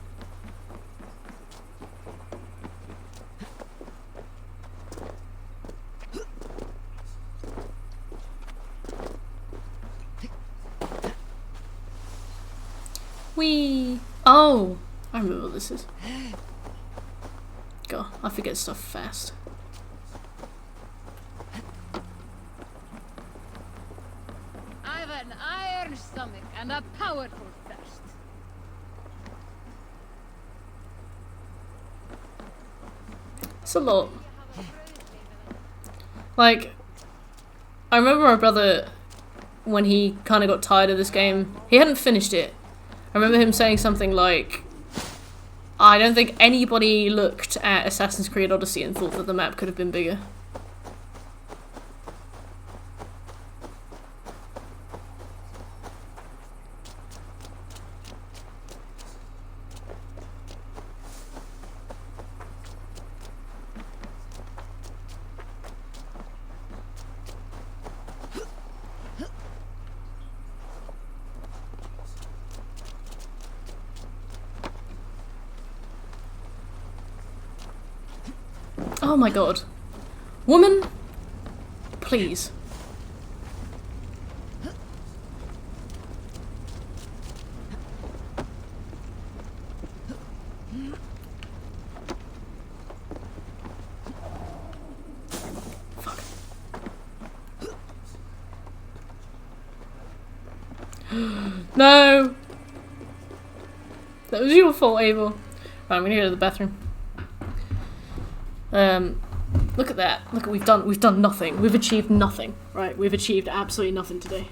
Whee! Oh! I remember what this is. God, I forget stuff fast. I've an iron stomach and a powerful thirst. It's a lot. Like, I remember my brother, when he kind of got tired of this game, he hadn't finished it. I remember him saying something like, I don't think anybody looked at Assassin's Creed Odyssey and thought that the map could have been bigger. Oh my god. Woman, please. Fuck. No! That was your fault, Abel. Right, I'm gonna go to the bathroom. Look at that. Look at we've done nothing. We've achieved nothing. Right, we've achieved absolutely nothing today.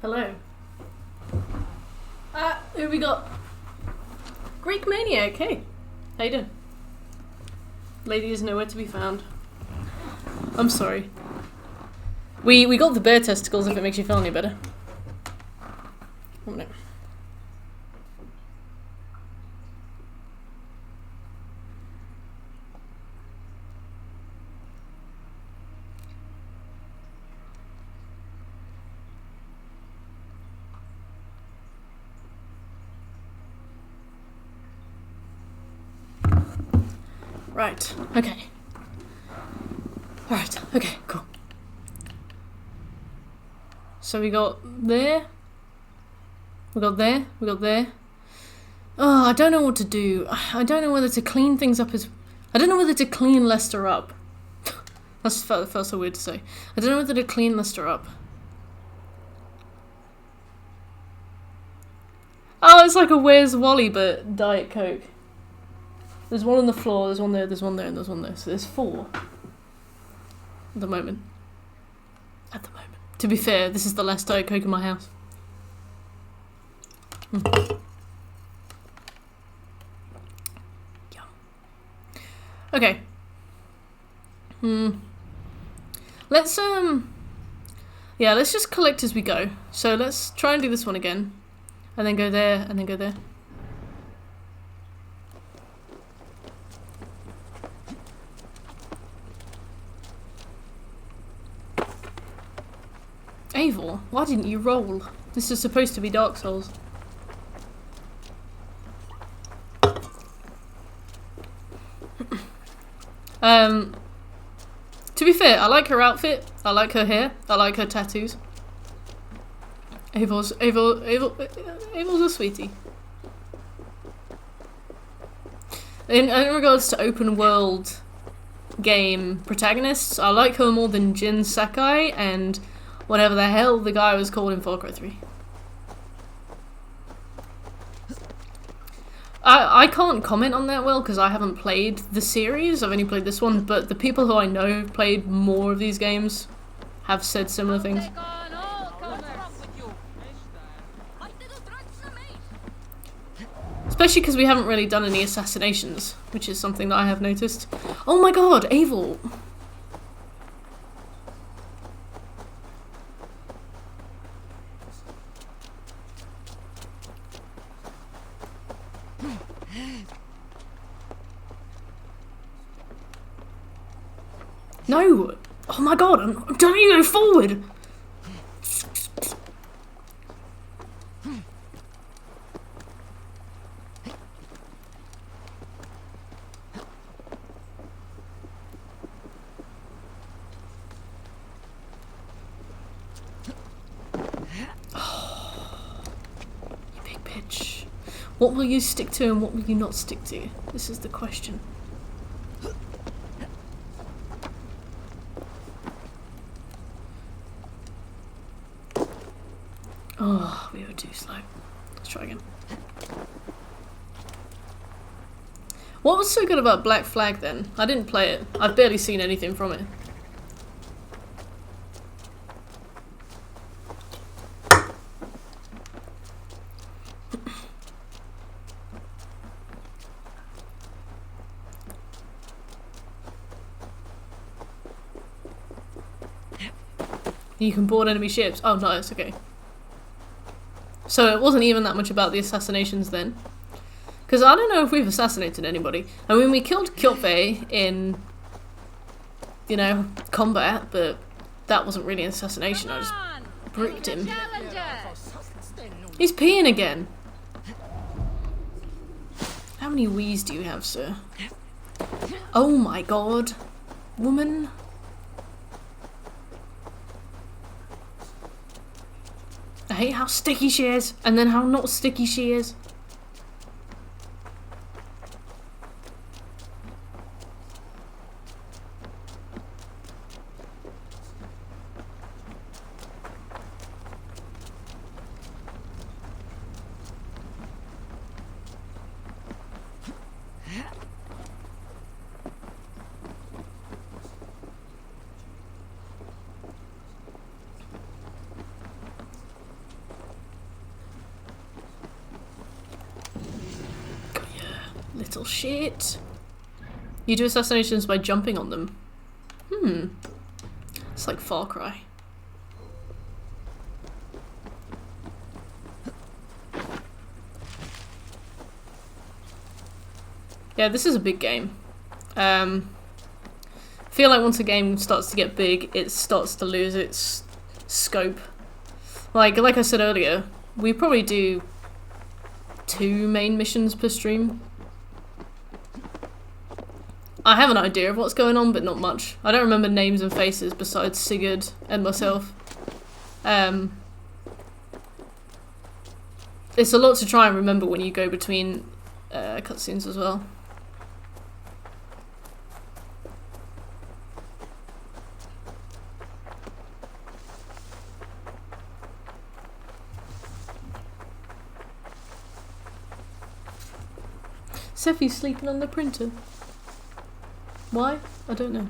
Hello. Who we got? Greek Maniac, hey. How you doing? Lady is nowhere to be found. I'm sorry. We got the bear testicles if it makes you feel any better. 1 minute. Right, okay. Alright, okay, cool. So we got there. We got there. We got there. Oh, I don't know what to do. I don't know whether to clean things up as... I don't know whether to clean Leicester up. That's felt so weird to say. I don't know whether to clean Leicester up. Oh, it's like a Where's Wally but Diet Coke. There's one on the floor, there's one there, there's one there, and there's one there. So there's 4. At the moment. At the moment. To be fair, this is the last Diet Coke in my house. Yum. Okay. Let's yeah, let's just collect as we go. So let's try and do this one again. And then go there, and then go there. Eivor, why didn't you roll? This is supposed to be Dark Souls. To be fair, I like her outfit, I like her hair, I like her tattoos. Eivor's a sweetie. In regards to open world game protagonists, I like her more than Jin Sakai and whatever the hell the guy was called in Far Cry 3. I can't comment on that well because I haven't played the series, I've only played this one, but the people who I know have played more of these games have said similar things. Especially because we haven't really done any assassinations, which is something that I have noticed. Oh my god, Eivor! No! Oh my god, I'm telling you to go forward! You big bitch. What will you stick to and what will you not stick to? This is the question. Oh, we were too slow. Let's try again. What was so good about Black Flag then? I didn't play it. I've barely seen anything from it. You can board enemy ships. Oh, nice, okay. So it wasn't even that much about the assassinations then. Because I don't know if we've assassinated anybody. I mean, we killed Kjotve in, you know, combat, but that wasn't really an assassination. I just bricked him. He's peeing again. How many wheeze do you have, sir? Oh my god. Woman. I hate how sticky she is, and then how not sticky she is. Little shit. You do assassinations by jumping on them. It's like Far Cry. Yeah, this is a big game. I feel like once a game starts to get big, it starts to lose its scope. Like I said earlier, we probably do 2 main missions per stream. I have an idea of what's going on, but not much. I don't remember names and faces besides Sigurd and myself. It's a lot to try and remember when you go between cutscenes as well. Seffi's sleeping on the printer. Why? I don't know.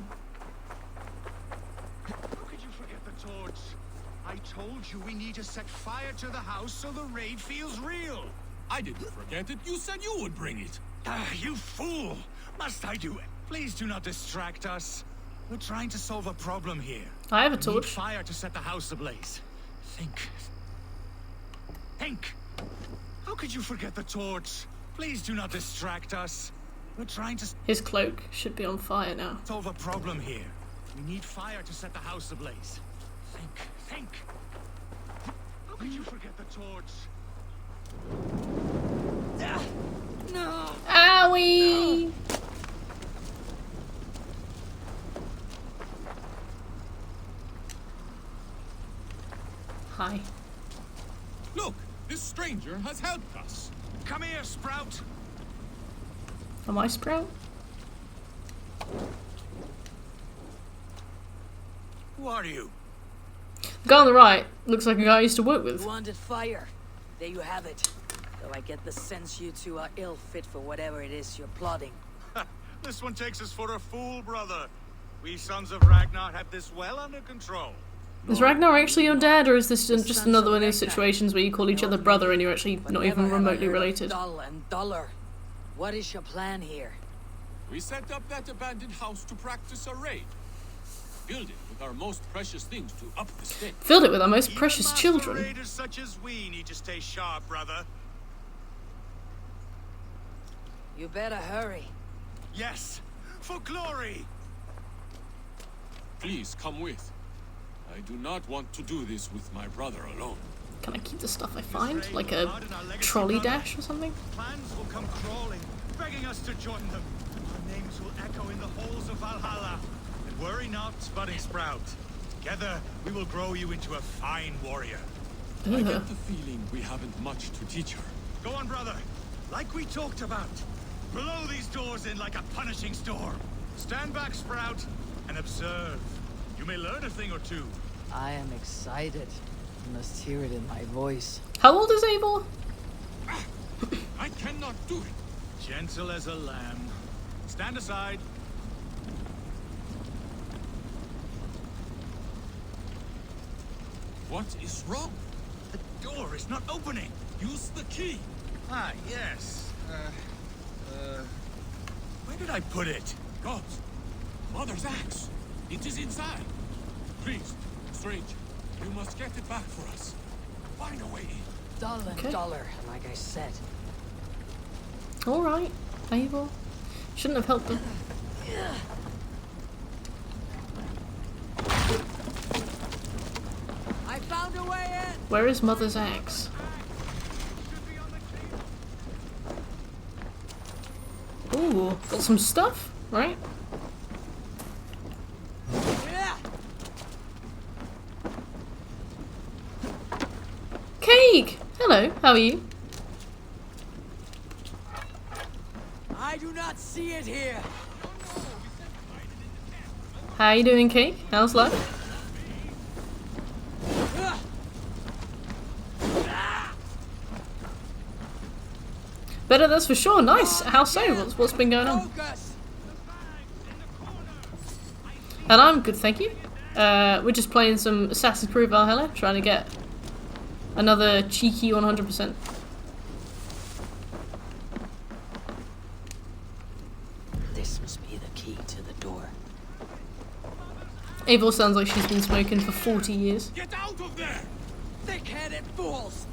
How could you forget the torch? I told you we need to set fire to the house so the raid feels real. I didn't forget it. You said you would bring it. You fool! Must I do it? Please do not distract us. We're trying to solve a problem here. I have a We torch. need fire to set the house ablaze. Think. How could you forget the torch? Please do not distract us. We're trying to His cloak should be on fire now. solve a problem here. We need fire to set the house ablaze. Think. How could you forget the torch? No! Owie! Hi. Look, this stranger has helped us. Come here, Sprout. Am I Sprout? Who are you? The guy on the right looks like a guy I used to work with. You wanted fire. There you have it. Though I get the sense you two are ill fit for whatever it is you're plotting. This one takes us for a fool, brother. We sons of Ragnar have this well under control. Is Ragnar actually your dad, or is this just another one of those situations where you call each other brother and you're actually not even remotely related? Dull and duller. What is your plan here? We set up that abandoned house to practice a raid. Build it with our most precious things to up the stake. Filled it with our most precious children. Raiders such as we need to stay sharp, brother. You better hurry. Yes, for glory. Please come with. I do not want to do this with my brother alone. Can I keep the stuff I find? Like a trolley dash or something? Plans will come crawling, begging us to join them. Our names will echo in the halls of Valhalla. And worry not, budding Sprout. Together, we will grow you into a fine warrior. I get the feeling we haven't much to teach her. Go on, brother. Like we talked about. Blow these doors in like a punishing storm. Stand back, Sprout, and observe. You may learn a thing or two. I am excited. You must hear it in my voice. How old is Abel? I cannot do it. Gentle as a lamb. Stand aside. What is wrong? The door is not opening. Use the key. Ah, yes. Where did I put it? Gods. Mother's axe. It is inside. Please, stranger, you must get it back for us. Find a way in. Dull and duller, like I said. Alright, Abel. Shouldn't have helped them. I found a way in! Where is Mother's axe? Ooh, got some stuff, right? Cake! Hello, how are you? I do not see it here. How you doing, Cake? How's life? Better, that's for sure. Nice. How so? What's been going on? And I'm good, thank you. We're just playing some Assassin's Creed Valhalla, trying to get another cheeky 100%. Abel sounds like she's been smoking for 40 years. Get out of there! Thick-headed fools!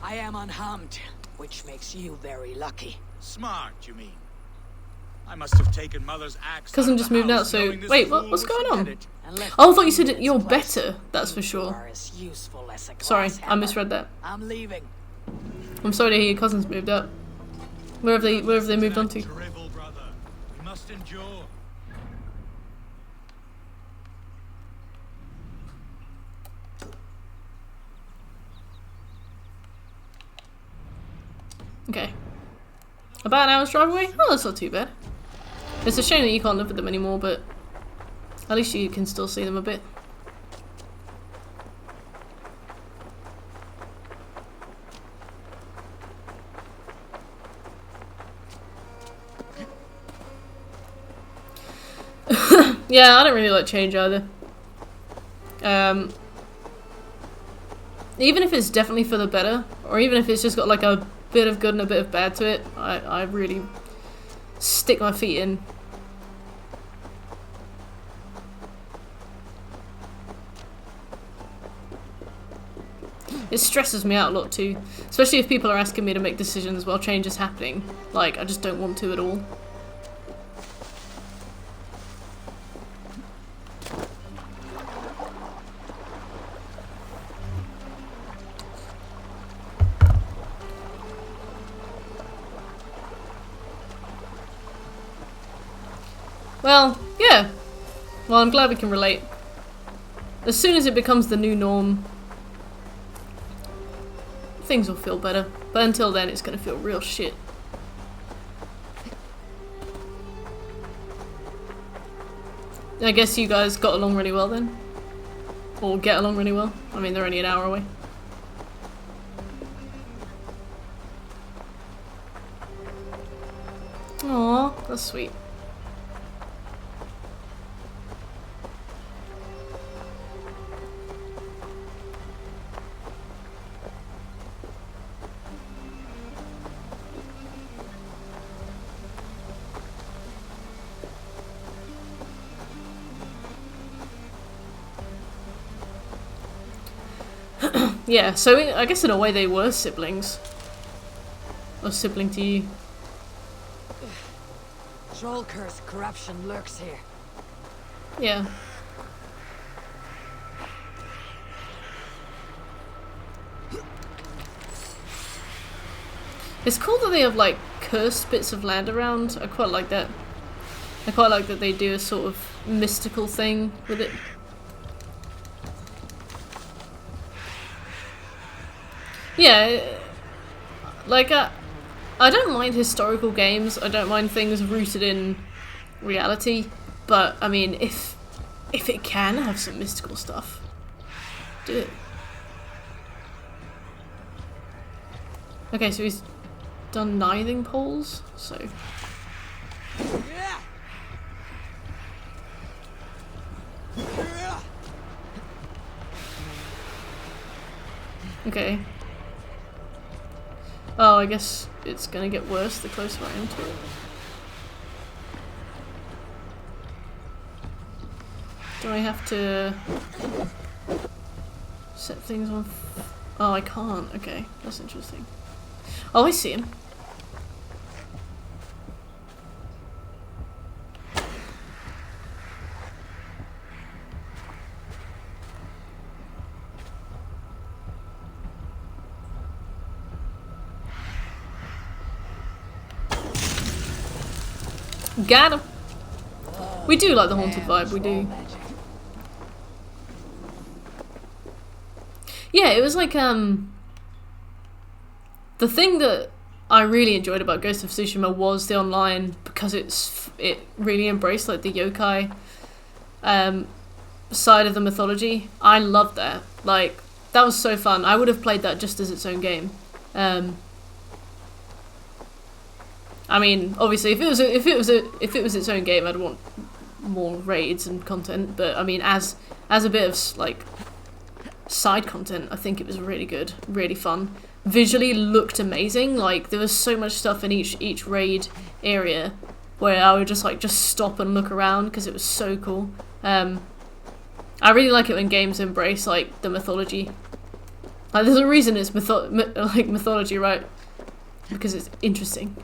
I am unharmed, which makes you very lucky. Smart, you mean? I must have taken Mother's axe. Cousin just moved out, so wait, what's going on? Oh, I thought you said you're better. That's for sure. Sorry, I misread that. I'm leaving. I'm sorry to hear your cousins moved out. Where have they moved on to? Drivel, brother. We must endure. Okay. About an hour's drive away? Oh, that's not too bad. It's a shame that you can't live with them anymore, but at least you can still see them a bit. Yeah, I don't really like change either. Even if it's definitely for the better, or even if it's just got like a bit of good and a bit of bad to it, I really stick my feet in. It stresses me out a lot too, especially if people are asking me to make decisions while change is happening. Like, I just don't want to at all. Well, yeah. Well, I'm glad we can relate. As soon as it becomes the new norm, things will feel better. But until then, it's gonna feel real shit. I guess you guys got along really well then? Or get along really well? I mean, they're only an hour away. Aww, that's sweet. Yeah, so I guess in a way they were siblings. Or sibling to you. Troll curse corruption lurks here. Yeah. It's cool that they have like cursed bits of land around. I quite like that. I quite like that they do a sort of mystical thing with it. Yeah, like, I don't mind historical games, I don't mind things rooted in reality, but, I mean, if it can have some mystical stuff, do it. Okay, so he's done nithing poles, so... Okay. Oh, I guess it's gonna get worse the closer I am to it. Do I have to set things on? Oh, I can't. Okay, that's interesting. Oh, I see him. Got him. We do like the haunted vibe, we do. Yeah, it was like, the thing that I really enjoyed about Ghost of Tsushima was the online, because it really embraced like the yokai side of the mythology. I loved that. Like, that was so fun. I would have played that just as its own game. I mean, obviously, if it was its own game, I'd want more raids and content. But I mean, as a bit of like side content, I think it was really good, really fun. Visually looked amazing. Like, there was so much stuff in each raid area where I would just stop and look around because it was so cool. I really like it when games embrace like the mythology. Like, there's a reason it's mythology, right? Because it's interesting.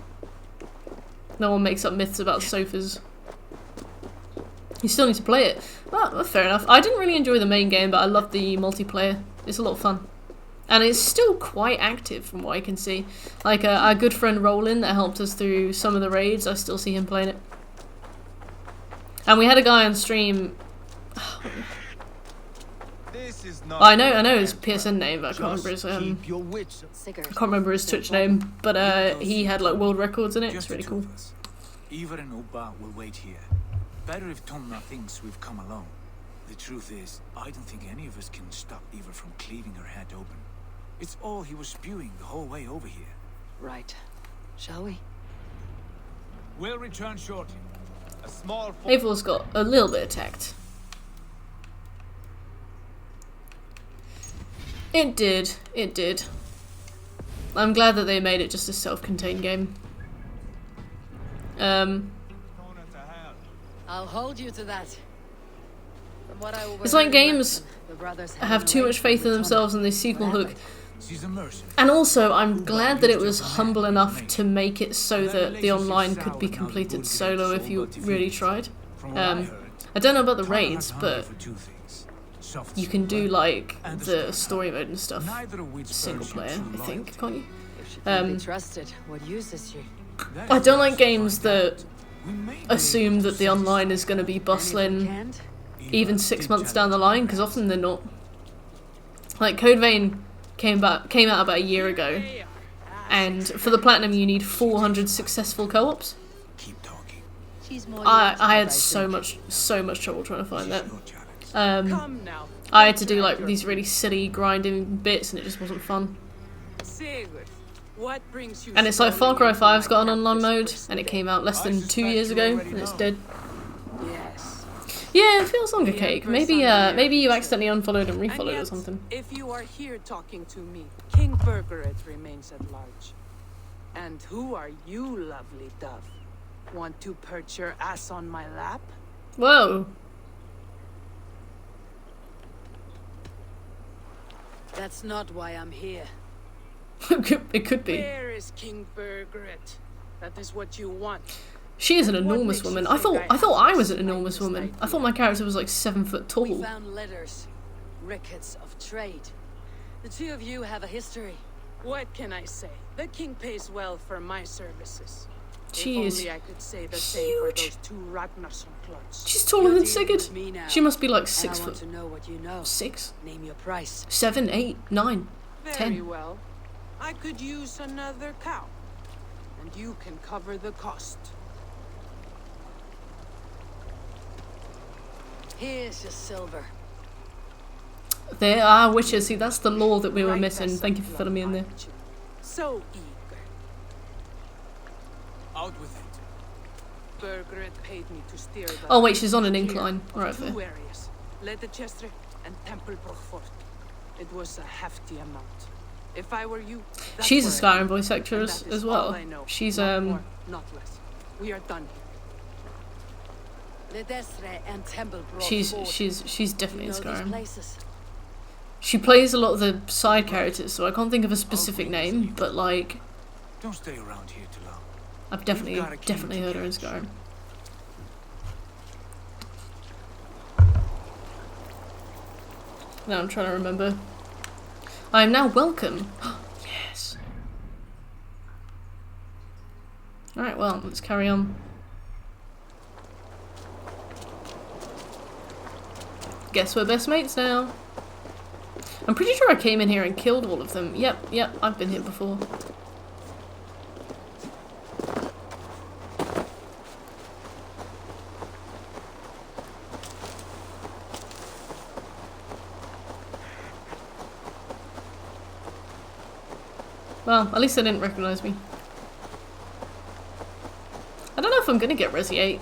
No one makes up myths about sofas. You still need to play it. Well, fair enough. I didn't really enjoy the main game, but I loved the multiplayer. It's a lot of fun. And it's still quite active from what I can see. Like, our good friend Roland that helped us through some of the raids, I still see him playing it. And we had a guy on stream... I know his PSN name, but I can't remember his Twitch name. But he had like world records in it. It's really cool. Eva and Oba will wait here. Better if Tomna thinks we've come alone. The truth is, I don't think any of us can stop Eva from cleaving her head open. It's all he was spewing the whole way over here. Right. Shall we? We'll return shortly. A small... Avel's got a little bit of tact. It did. It did. I'm glad that they made it just a self-contained game. I'll hold you to that. From what I It's like games have too much faith in themselves and they sequel hook. And also, I'm glad that it was humble enough to make it so that the online could be completed solo if you really tried. I don't know about the raids, but you can do like the story mode and stuff single player, I think, can't you? I don't like games that assume that the online is going to be bustling even 6 months down the line, because often they're not. Like Code Vein came out about a year ago, and for the platinum you need 400 successful co-ops. I had so much trouble trying to find that. I had to do like these really silly grinding bits and it just wasn't fun. And it's like Far Cry 5's got an online mode and it came out less than 2 years ago and it's dead. Yeah, it feels like a cake. Maybe you accidentally unfollowed and refollowed or something. If you are here talking to me, King Burgeret remains at large. And who are you, lovely dove? Want to perch your ass on my lap? Whoa. That's not why I'm here. It could be. Where is King Burgeret? That is what you want. She is an enormous woman. I thought I was an enormous woman. I thought my character was like 7 foot tall. We found letters, records of trade. The two of you have a history. What can I say? The king pays well for my services. She is only I could say the same for those two Ragnarsson clots. She's taller than Sigurd. She must be like 6 foot. To know what you know. 6? Name your price. 7, 8, 9, 10. Very well. I could use another cow. And you can cover the cost. Here's your silver. There are witches. See, that's the law that we were missing. Thank you for filling me in there. So eager. Out with it. Burgeret paid me to steer the... Oh wait, she's on an incline. Right there. Two areas. Leicester and Temple Brookford. It was a hefty amount. If I were you... She's a Skyrim voice actress as well. She's Not more, not less. We are done here. And Temple she's definitely in Skyrim. She plays a lot of the side characters, so I can't think of a specific name, but like don't stay around here too long. I've definitely heard her in Skyrim. Now I'm trying to remember. I am now welcome. Yes. Alright, well, let's carry on. Guess we're best mates now. I'm pretty sure I came in here and killed all of them. Yep, I've been here before. Well, at least they didn't recognize me. I don't know if I'm gonna get Resi 8.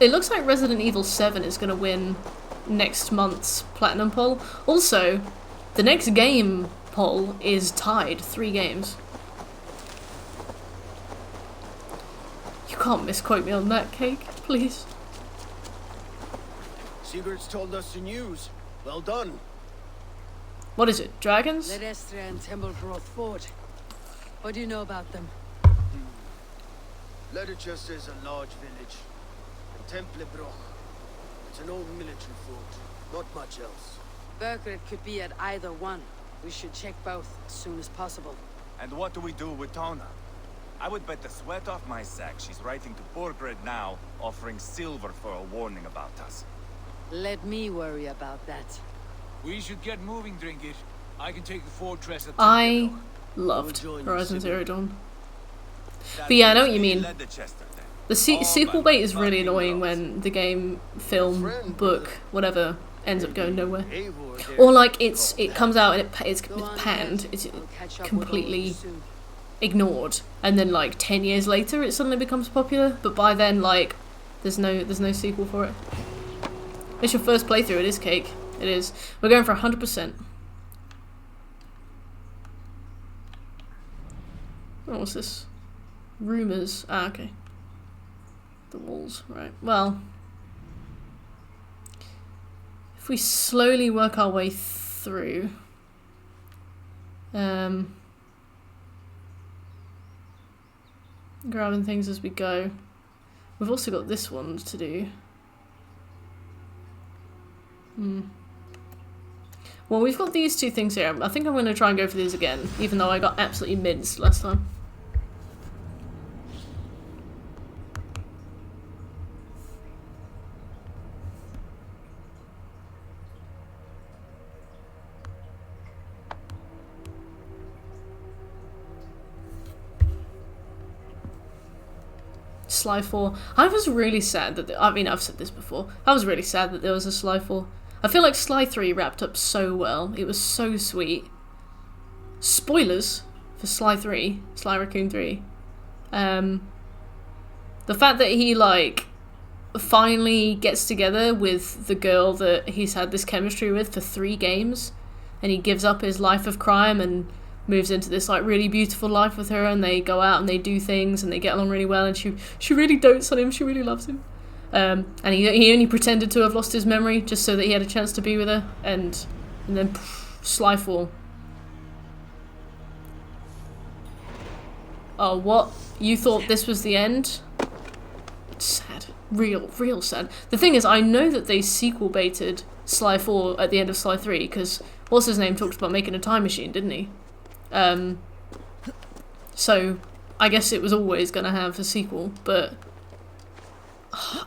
It looks like Resident Evil 7 is gonna win next month's Platinum poll. Also, the next game poll is tied 3 games. You can't misquote me on that, Cake, please. Sigurd's told us the news. Well done. What is it? Dragons? Ledestra and Temblebroth fought. What do you know about them? Ledechester is a large village. And Templebroch. It's an old military fort. Not much else. Burgred could be at either one. We should check both as soon as possible. And what do we do with Tona? I would bet the sweat off my sack she's writing to Borgred now, offering silver for a warning about us. Let me worry about that. We should get moving, Drinkit. I can take the fortress at I loved Horizon Zero Dawn. But yeah, I know what you mean. The sequel bait is really annoying when the game, film, book, whatever, ends up going nowhere. Or like it comes out and it's panned, it's completely ignored, and then like 10 years later it suddenly becomes popular, but by then like there's no sequel for it. It's your first playthrough, it is cake. It is. We're going for 100%. Oh, what's this? Rumors. Ah, okay. The walls, right. Well, if we slowly work our way through, grabbing things as we go. We've also got this one to do. Well, we've got these two things here. I think I'm going to try and go for these again, even though I got absolutely minced last time. Sly 4. I was really sad that... I mean, I've said this before. I was really sad that there was a Sly 4. I feel like Sly 3 wrapped up so well. It was so sweet. Spoilers for Sly 3. Sly Raccoon 3. The fact that he, like, finally gets together with the girl that he's had this chemistry with for 3 games, and he gives up his life of crime and moves into this like really beautiful life with her, and they go out and they do things and they get along really well, and she really dotes on him, she really loves him. And he only pretended to have lost his memory just so that he had a chance to be with her, and then Sly 4. Oh, what? You thought this was the end? Sad. Real sad. The thing is, I know that they sequel baited Sly 4 at the end of Sly 3, because what's his name talked about making a time machine, didn't he? So I guess it was always gonna have a sequel, but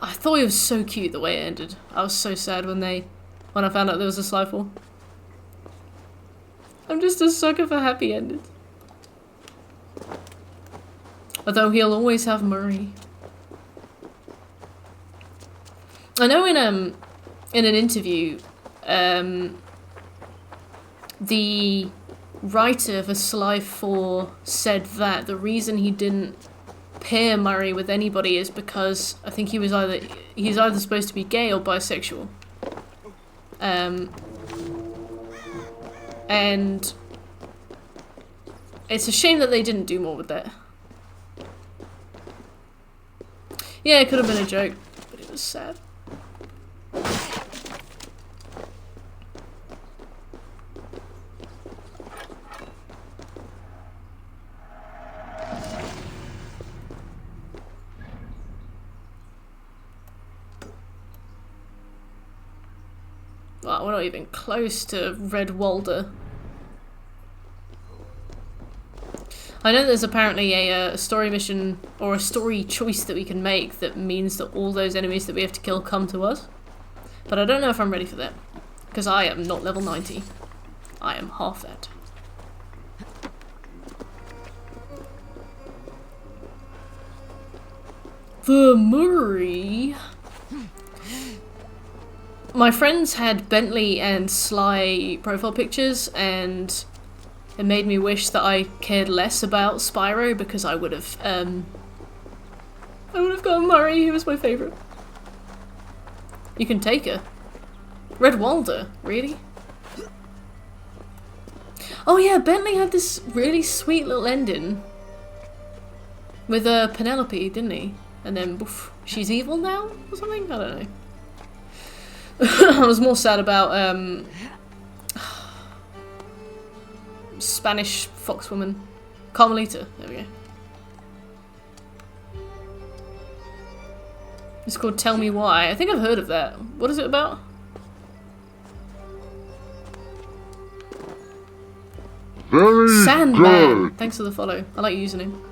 I thought it was so cute the way it ended. I was so sad when I found out there was a Sly 4. I'm just a sucker for happy endings. Although he'll always have Murray. I know in an interview, the writer for Sly 4 said that the reason he didn't pair Murray with anybody is because I think he's either supposed to be gay or bisexual. And it's a shame that they didn't do more with that. Yeah, it could have been a joke, but it was sad. Well, we're not even close to Red Walder. I know there's apparently a story mission or a story choice that we can make that means that all those enemies that we have to kill come to us. But I don't know if I'm ready for that. Because I am not level 90. I am half that. The Murray. My friends had Bentley and Sly profile pictures, and it made me wish that I cared less about Spyro, because I would have gotten Murray. He was my favourite. You can take her. Red Walder, really? Oh yeah, Bentley had this really sweet little ending with Penelope, didn't he? And then, poof, she's evil now or something? I don't know. I was more sad about Spanish foxwoman. Carmelita. There we go. It's called Tell Me Why. I think I've heard of that. What is it about? Very Sandman. good. Thanks for the follow. I like using him.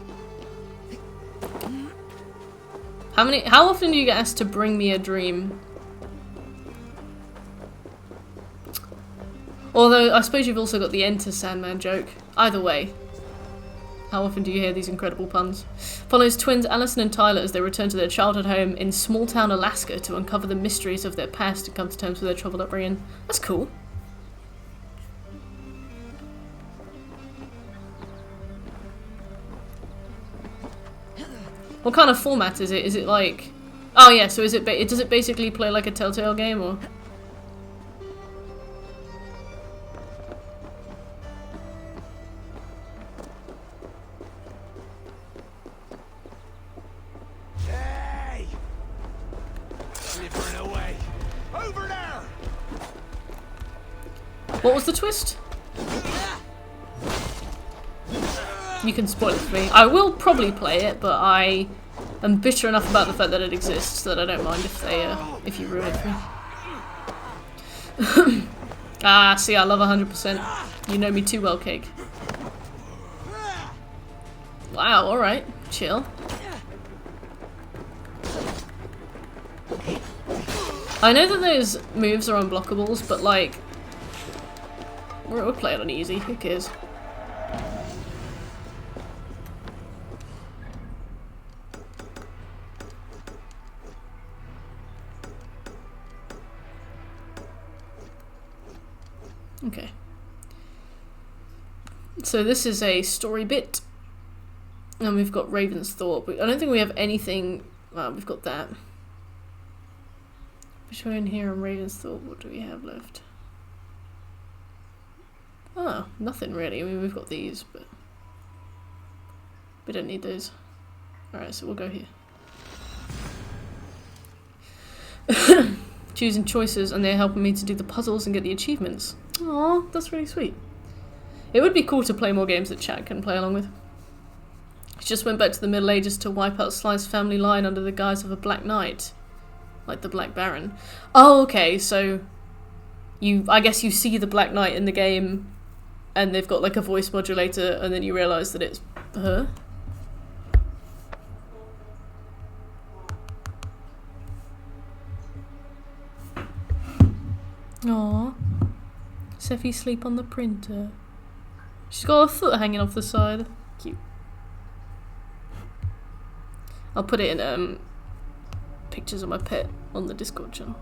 How often do you get asked to bring me a dream? Although, I suppose you've also got the Enter Sandman joke. Either way. How often do you hear these incredible puns? Follows twins Allison and Tyler as they return to their childhood home in small-town Alaska to uncover the mysteries of their past and come to terms with their troubled upbringing. That's cool. What kind of format is it? Is it like... Oh yeah, so is it does it basically play like a Telltale game, or...? Hey! Slithering away. Over there! What was the twist? You can spoil it for me. I will probably play it, but I am bitter enough about the fact that it exists that I don't mind if you ruin it for me. Ah, see, I love 100%. You know me too well, Cake. Wow, alright. Chill. I know that those moves are unblockables, but like... We'll play it on easy, who cares? Okay. So this is a story bit. And we've got Raven's Thought. I don't think we have anything... Well, we've got that. Between here and Raven's Thought, what do we have left? Oh, nothing really. I mean, we've got these, but... we don't need those. Alright, so we'll go here. Choosing choices, and they're helping me to do the puzzles and get the achievements. Aw, that's really sweet. It would be cool to play more games that chat can play along with. She just went back to the Middle Ages to wipe out Sly's family line under the guise of a Black Knight. Like the Black Baron. Oh, okay, so... I guess you see the Black Knight in the game, and they've got like a voice modulator, and then you realise that it's her? Aww. Seffi sleep on the printer. She's got her foot hanging off the side. Cute. I'll put it in pictures of my pet on the Discord channel.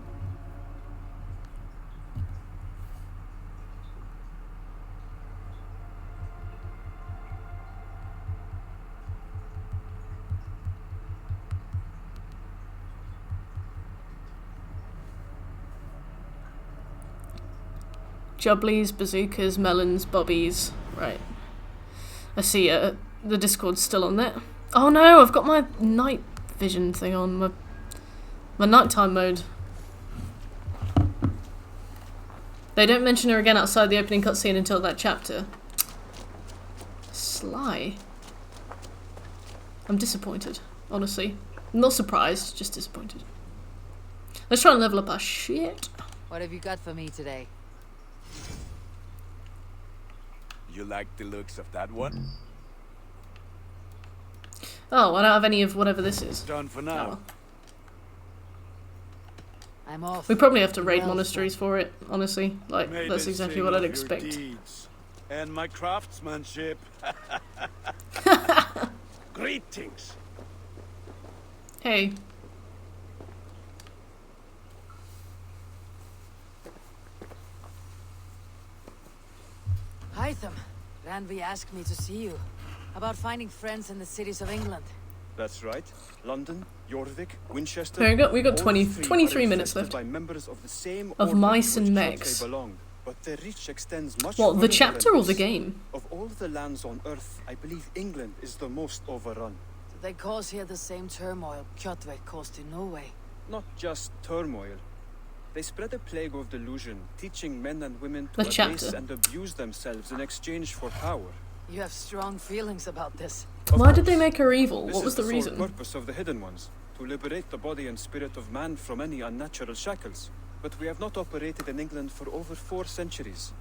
Jubblies, bazookas, melons, bobbies. Right. I see the Discord's still on there. Oh no, I've got my night vision thing on, my nighttime mode. They don't mention her again outside the opening cutscene until that chapter. Sly. I'm disappointed, honestly. I'm not surprised, just disappointed. Let's try and level up our shit. What have you got for me today? You like the looks of that one? Oh, I don't have any of whatever this is. Done for now. Oh. I'm off. We probably have to raid monasteries for it, honestly. Like, May that's they exactly sing what I'd of your expect. deeds and my craftsmanship. Greetings. Hey. Hytham, Ranvi asked me to see you about finding friends in the cities of England. That's right. London, Jorvik, Winchester. There we got 23 23 minutes left. By members of the same of mice and mechs. But their reach extends much what, the further chapter than or the this. game? Of all the lands on Earth, I believe England is the most overrun. Do they cause here the same turmoil Kjotve caused in Norway? Not just turmoil. They spread a plague of delusion, teaching men and women to The abase chapter. and abuse themselves in exchange for power. You have strong feelings about this. Why did they make her evil? This What was is the sole reason? purpose of the Hidden Ones, to liberate the body and spirit of man from any unnatural shackles. But we have not operated in England for over 4 centuries.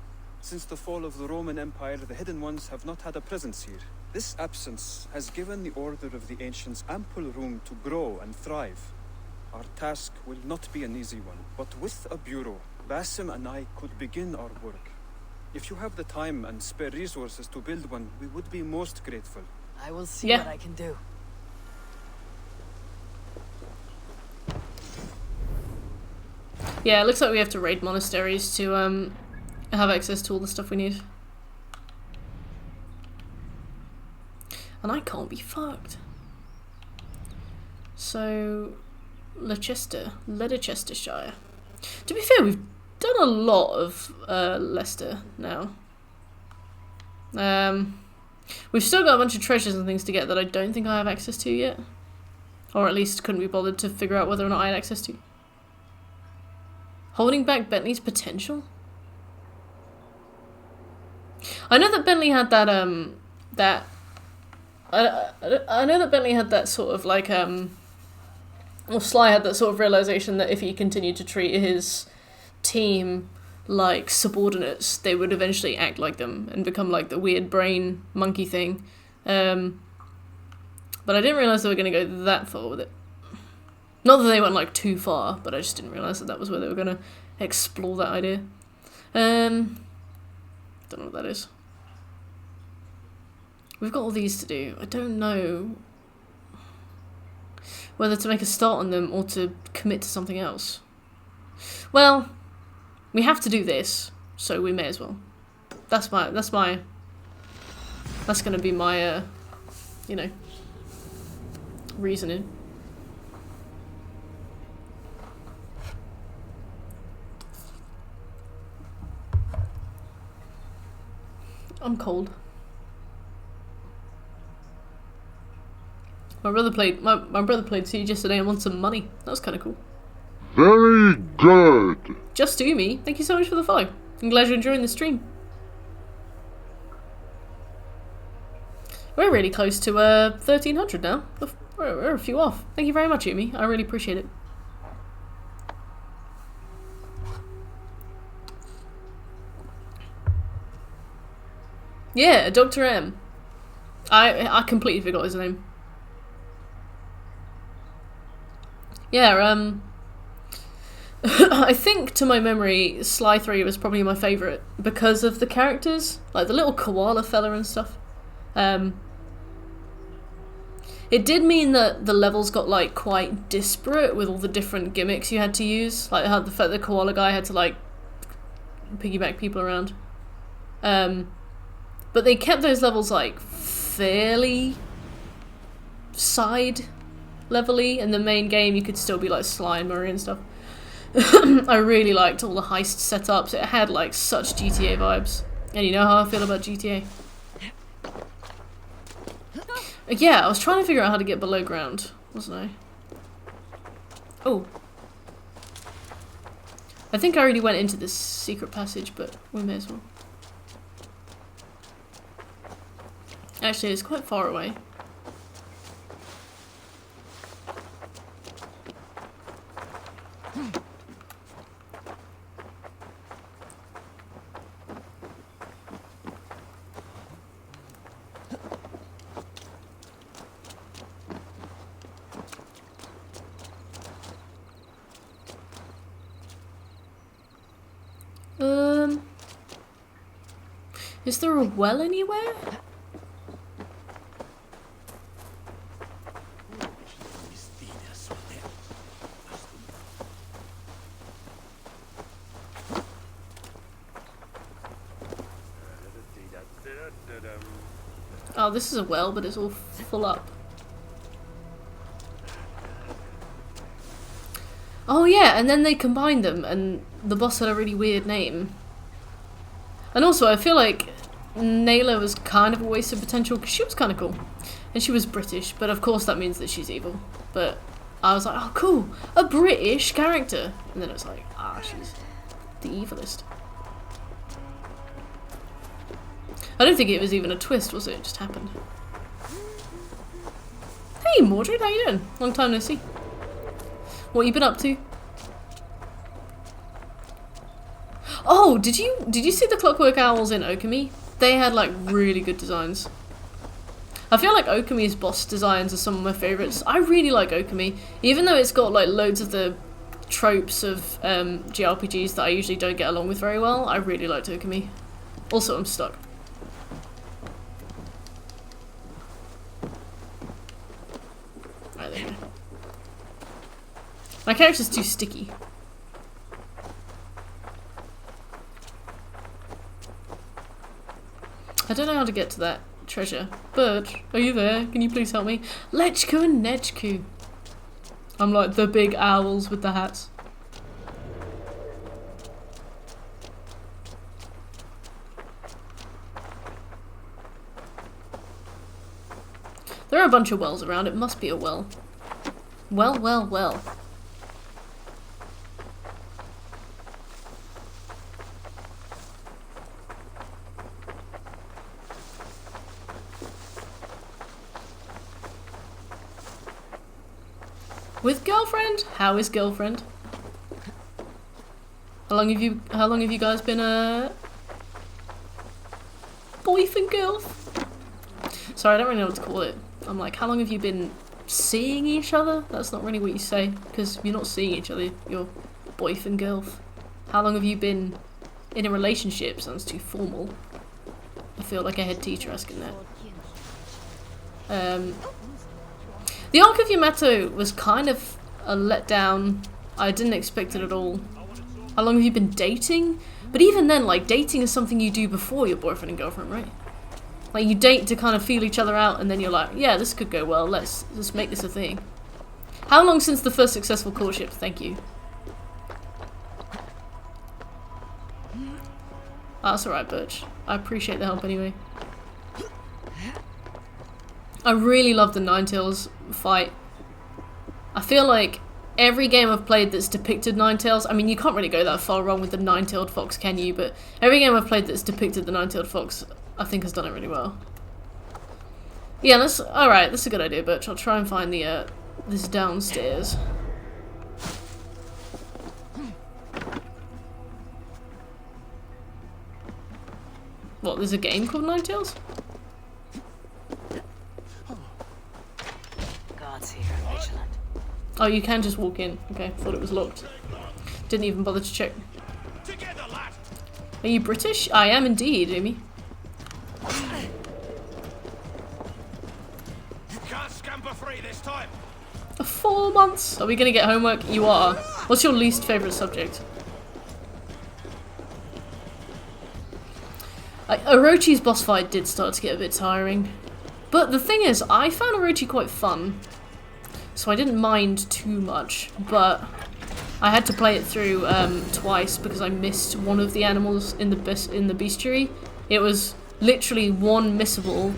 Since the fall of the Roman Empire, the Hidden Ones have not had a presence here. This absence has given the Order of the Ancients ample room to grow and thrive. Our task will not be an easy one, but with a bureau, Basim and I could begin our work. If you have the time and spare resources to build one, we would be most grateful. I will see Yeah. what I can do. Yeah, it looks like we have to raid monasteries to have access to all the stuff we need. And I can't be fucked. So, Leicestershire. To be fair, we've done a lot of Leicester now. We've still got a bunch of treasures and things to get that I don't think I have access to yet. Or at least couldn't be bothered to figure out whether or not I had access to. Holding back Bentley's potential? I know that Bentley had that, I know that Bentley had that sort of like, or Sly had that sort of realization that if he continued to treat his team like subordinates, they would eventually act like them and become like the weird brain monkey thing. But I didn't realize they were going to go that far with it. Not that they went like too far, but I just didn't realize that that was where they were going to explore that idea. Don't know what that is. We've got all these to do. I don't know whether to make a start on them or to commit to something else. Well, we have to do this, so we may as well. That's gonna be my, you know, reasoning. I'm cold. My brother played Siege yesterday and won some money. That was kind of cool. Very good. Just do me. Thank you so much for the follow. I'm glad you're enjoying the stream. We're really close to 1300 now. We're a few off. Thank you very much, Yumi. I really appreciate it. Yeah, Dr. M. I completely forgot his name. Yeah, I think, to my memory, Sly 3 was probably my favourite because of the characters, like the little koala fella and stuff. It did mean that the levels got like quite disparate with all the different gimmicks you had to use, like how the koala guy had to like piggyback people around. But they kept those levels like fairly side level-y. In the main game you could still be like Sly and Murray and stuff. I really liked all the heist setups. It had like such GTA vibes. And you know how I feel about GTA. Yeah, I was trying to figure out how to get below ground, wasn't I? Oh. I think I already went into this secret passage, but we may as well. Actually, it's quite far away. Is there a well anywhere? Oh, this is a well, but it's all full up. Oh yeah, and then they combined them, and the boss had a really weird name. And also, I feel like Nayla was kind of a waste of potential, because she was kind of cool. And she was British, but of course that means that she's evil. But I was like, oh cool, a British character. And then it was like, ah, she's the evilest. I don't think it was even a twist, was it? It just happened. Hey Mordred, how you doing? Long time no see. What you been up to? Oh, did you see the Clockwork Owls in Okami? They had like really good designs. I feel like Okami's boss designs are some of my favourites. I really like Okami, even though it's got like loads of the tropes of JRPGs that I usually don't get along with very well. I really liked Okami. Also, I'm stuck. Right, there you go. My character's too sticky. I don't know how to get to that treasure. Birch, are you there? Can you please help me? Lechku and Nechku. I'm like the big owls with the hats. There are a bunch of wells around. It must be a well. Well, well, well. With girlfriend? How is girlfriend? How long have you guys been boyfriend girl? Sorry, I don't really know what to call it. I'm like, how long have you been seeing each other? That's not really what you say, because you're not seeing each other, you're boyfriend girl. How long have you been in a relationship? Sounds too formal. I feel like a head teacher asking that. The Arc of Yamato was kind of a letdown. I didn't expect it at all. How long have you been dating? But even then, like, dating is something you do before your boyfriend and girlfriend, right? Like, you date to kind of feel each other out, and then you're like, yeah, this could go well, let's make this a thing. How long since the first successful courtship? Thank you. Oh, that's alright, Birch. I appreciate the help anyway. I really love the Ninetales fight. I feel like every game I've played that's depicted Ninetales, I mean, you can't really go that far wrong with the Nine-Tailed Fox, can you? But every game I've played that's depicted the Nine-Tailed Fox, I think has done it really well. Yeah, alright, that's a good idea, Birch. I'll try and find the, this downstairs. What, there's a game called Ninetales? Oh, you can just walk in. Okay, thought it was locked. Didn't even bother to check. Are you British? I am indeed, Amy. You can't scamper free this time. 4 months? Are we gonna get homework? You are. What's your least favourite subject? Orochi's boss fight did start to get a bit tiring. But the thing is, I found Orochi quite fun. So I didn't mind too much, but I had to play it through twice because I missed one of the animals in the bestiary. It was literally one missable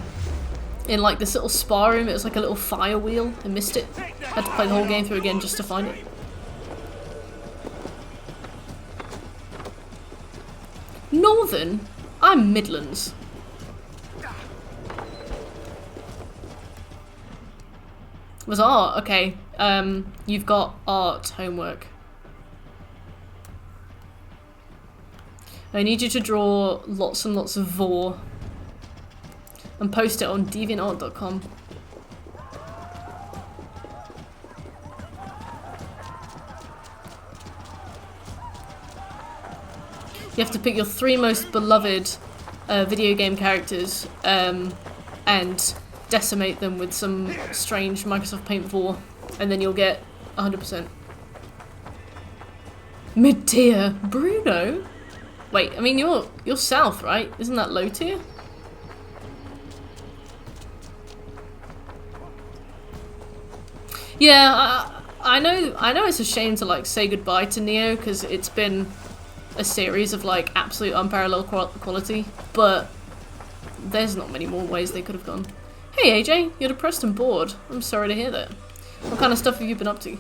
in like this little spa room. It was like a little fire wheel. I missed it. Had to play the whole game through again just to find it. Northern? I'm Midlands. Was art? Okay. You've got art homework. I need you to draw lots and lots of vor and post it on deviantart.com. You have to pick your 3 most beloved video game characters and decimate them with some strange Microsoft Paint vor, and then you'll get 100%. Mid-tier? Bruno? Wait, I mean you're south, right? Isn't that low tier? Yeah, I know it's a shame to like say goodbye to Neo because it's been a series of like absolute unparalleled quality, but there's not many more ways they could have gone. Hey AJ, you're depressed and bored. I'm sorry to hear that. What kind of stuff have you been up to?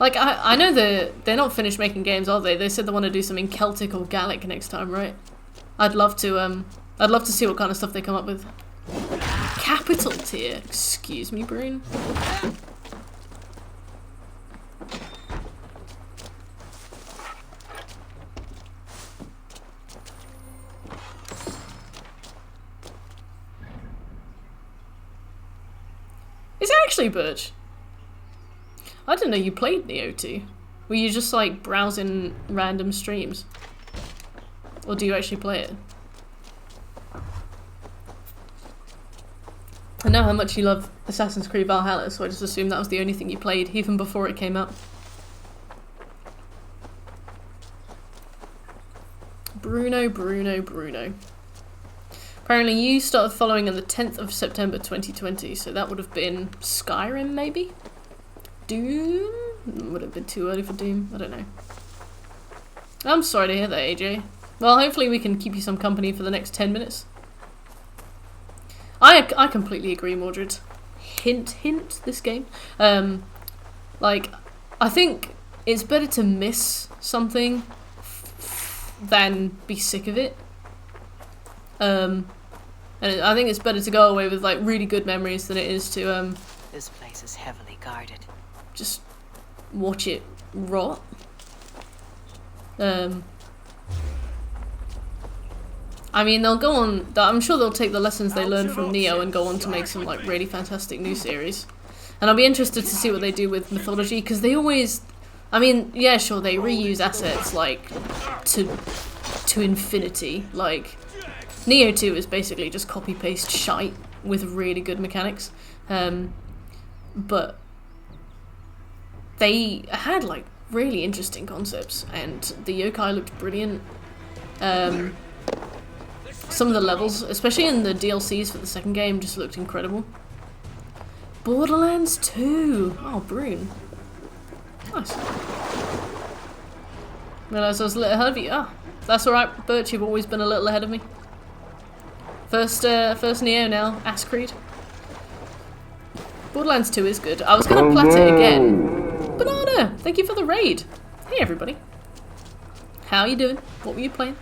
Like, I know they're not finished making games, are they? They said they want to do something Celtic or Gallic next time, right? I'd love to see what kind of stuff they come up with. Capital tier. Excuse me, Brune. Is it actually Birch? I didn't know you played Neo 2. Were you just like browsing random streams? Or do you actually play it? I know how much you love Assassin's Creed Valhalla, so I just assumed that was the only thing you played, even before it came out. Bruno. Apparently you started following on the 10th of September 2020, so that would have been Skyrim, maybe? Doom? Would have been too early for Doom? I don't know. I'm sorry to hear that, AJ. Well, hopefully we can keep you some company for the next 10 minutes. I completely agree, Mordred. Hint, this game. Like, I think it's better to miss something than be sick of it. And I think it's better to go away with like really good memories than it is to This place is heavily guarded. Just watch it rot. I mean, they'll go on. I'm sure they'll take the lessons they learned from Neo and go on to make some like really fantastic new series. And I'll be interested to see what they do with mythology, because they always. I mean, yeah, sure, they reuse assets like to infinity. Like Neo 2 is basically just copy paste shite with really good mechanics, but they had like really interesting concepts, and the yokai looked brilliant. Some of the levels, especially in the DLCs for the second game, just looked incredible. Borderlands 2! Oh, Brune. Nice. Realised I was a little ahead of you. Ah, that's alright, Birch, you've always been a little ahead of me. First Neo now, Ass Creed. Borderlands 2 is good. I was gonna plat it again. Banana! Thank you for the raid! Hey everybody. How you doing? What were you playing?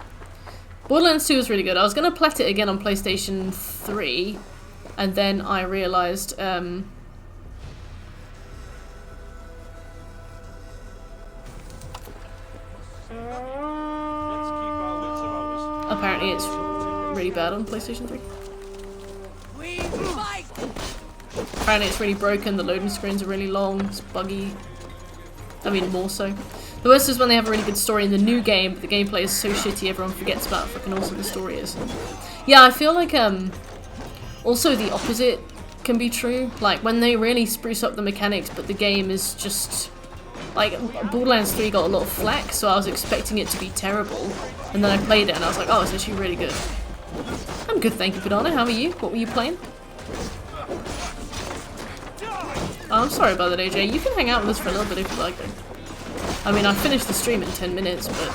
Borderlands 2 was really good. I was gonna plat it again on PlayStation 3, and then I realised, apparently it's really bad on PlayStation 3. Apparently it's really broken, the loading screens are really long, it's buggy. I mean, more so. The worst is when they have a really good story in the new game, but the gameplay is so shitty everyone forgets about how fucking awesome the story is. Yeah, I feel like, also the opposite can be true. Like, when they really spruce up the mechanics, but the game is just... Like, Borderlands 3 got a lot of flack, so I was expecting it to be terrible. And then I played it and I was like, oh, it's actually really good. I'm good, thank you, Banana. How are you? What were you playing? Oh, I'm sorry about that, AJ. You can hang out with us for a little bit if you like, though. I mean, I finished the stream in 10 minutes, but,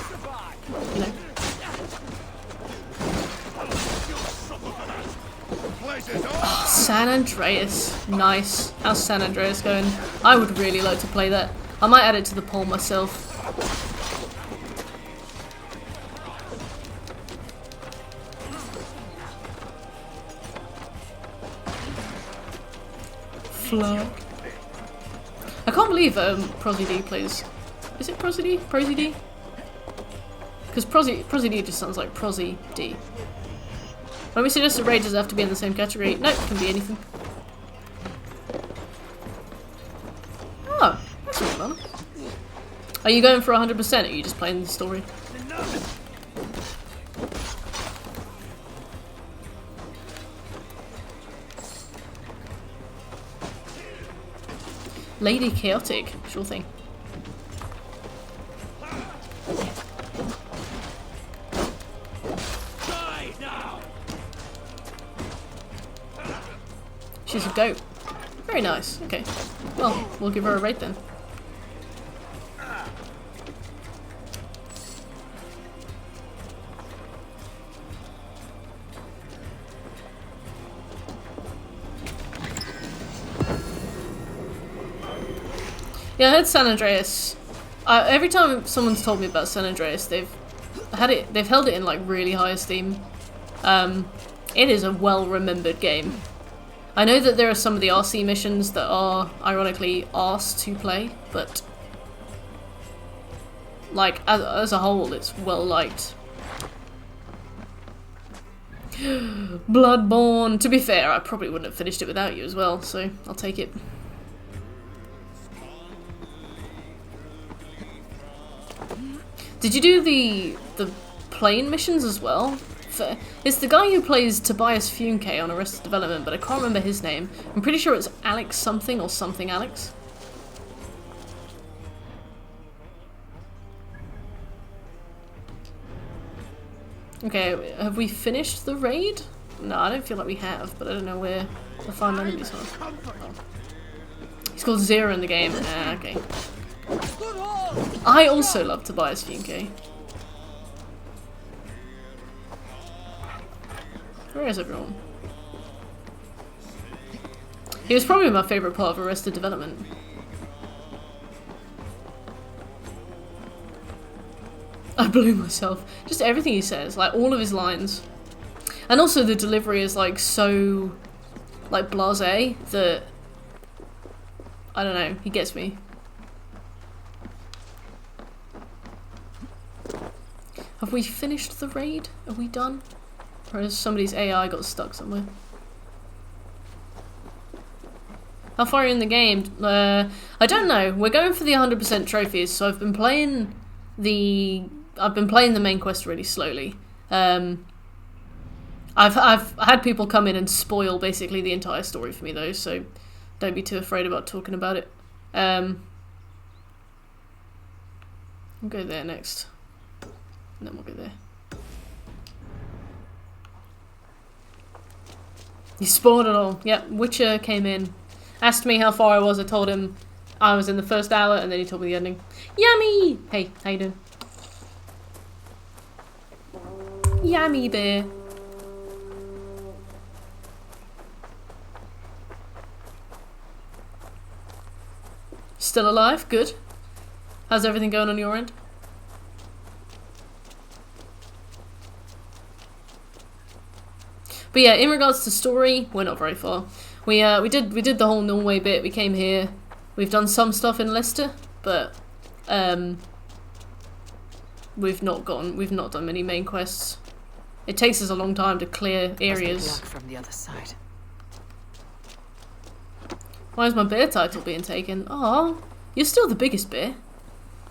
you know. Oh, San Andreas. Nice. How's San Andreas going? I would really like to play that. I might add it to the poll myself. Flag. I can't believe ProZD plays. Is it ProZD? ProZD? Because ProZD just sounds like ProZD. When we suggest a raid, does it have to be in the same category? No, it can be anything. Oh, that's really fun. Are you going for 100%, or are you just playing the story? Lady Chaotic, sure thing. She's a goat. Very nice, okay. Well, we'll give her a raid then. Yeah, I heard San Andreas. Every time someone's told me about San Andreas, they've held it in like really high esteem. It is a well-remembered game. I know that there are some of the RC missions that are ironically arse to play, but like as a whole, it's well liked. Bloodborne. To be fair, I probably wouldn't have finished it without you as well, so I'll take it. Did you do the plane missions as well? It's the guy who plays Tobias Funke on Arrested Development, but I can't remember his name. I'm pretty sure it's Alex something or something Alex. Okay, have we finished the raid? No, I don't feel like we have, but I don't know where the final enemies are. Oh. He's called Zero in the game. Ah, okay. I also love Tobias Funke. Where is everyone? He was probably my favourite part of Arrested Development. I blew myself. Just everything he says, like all of his lines. And also the delivery is like so like blasé that I don't know, he gets me. Have we finished the raid? Are we done? Or has somebody's AI got stuck somewhere? How far are you in the game? I don't know. We're going for the 100% trophies, so I've been playing the main quest really slowly. I've had people come in and spoil basically the entire story for me though, so don't be too afraid about talking about it. I'll go there next. And then we'll go there. You spoiled it all. Yep, Witcher came in, asked me how far I was. I told him I was in the first hour, and then he told me the ending. Yummy! Hey, how you doing? Yummy bear. Still alive? Good. How's everything going on your end? But yeah, in regards to story, we're not very far. We did the whole Norway bit. We came here. We've done some stuff in Leicester, but we've not done many main quests. It takes us a long time to clear areas. From the other side. Why is my bear title being taken? Oh, you're still the biggest bear.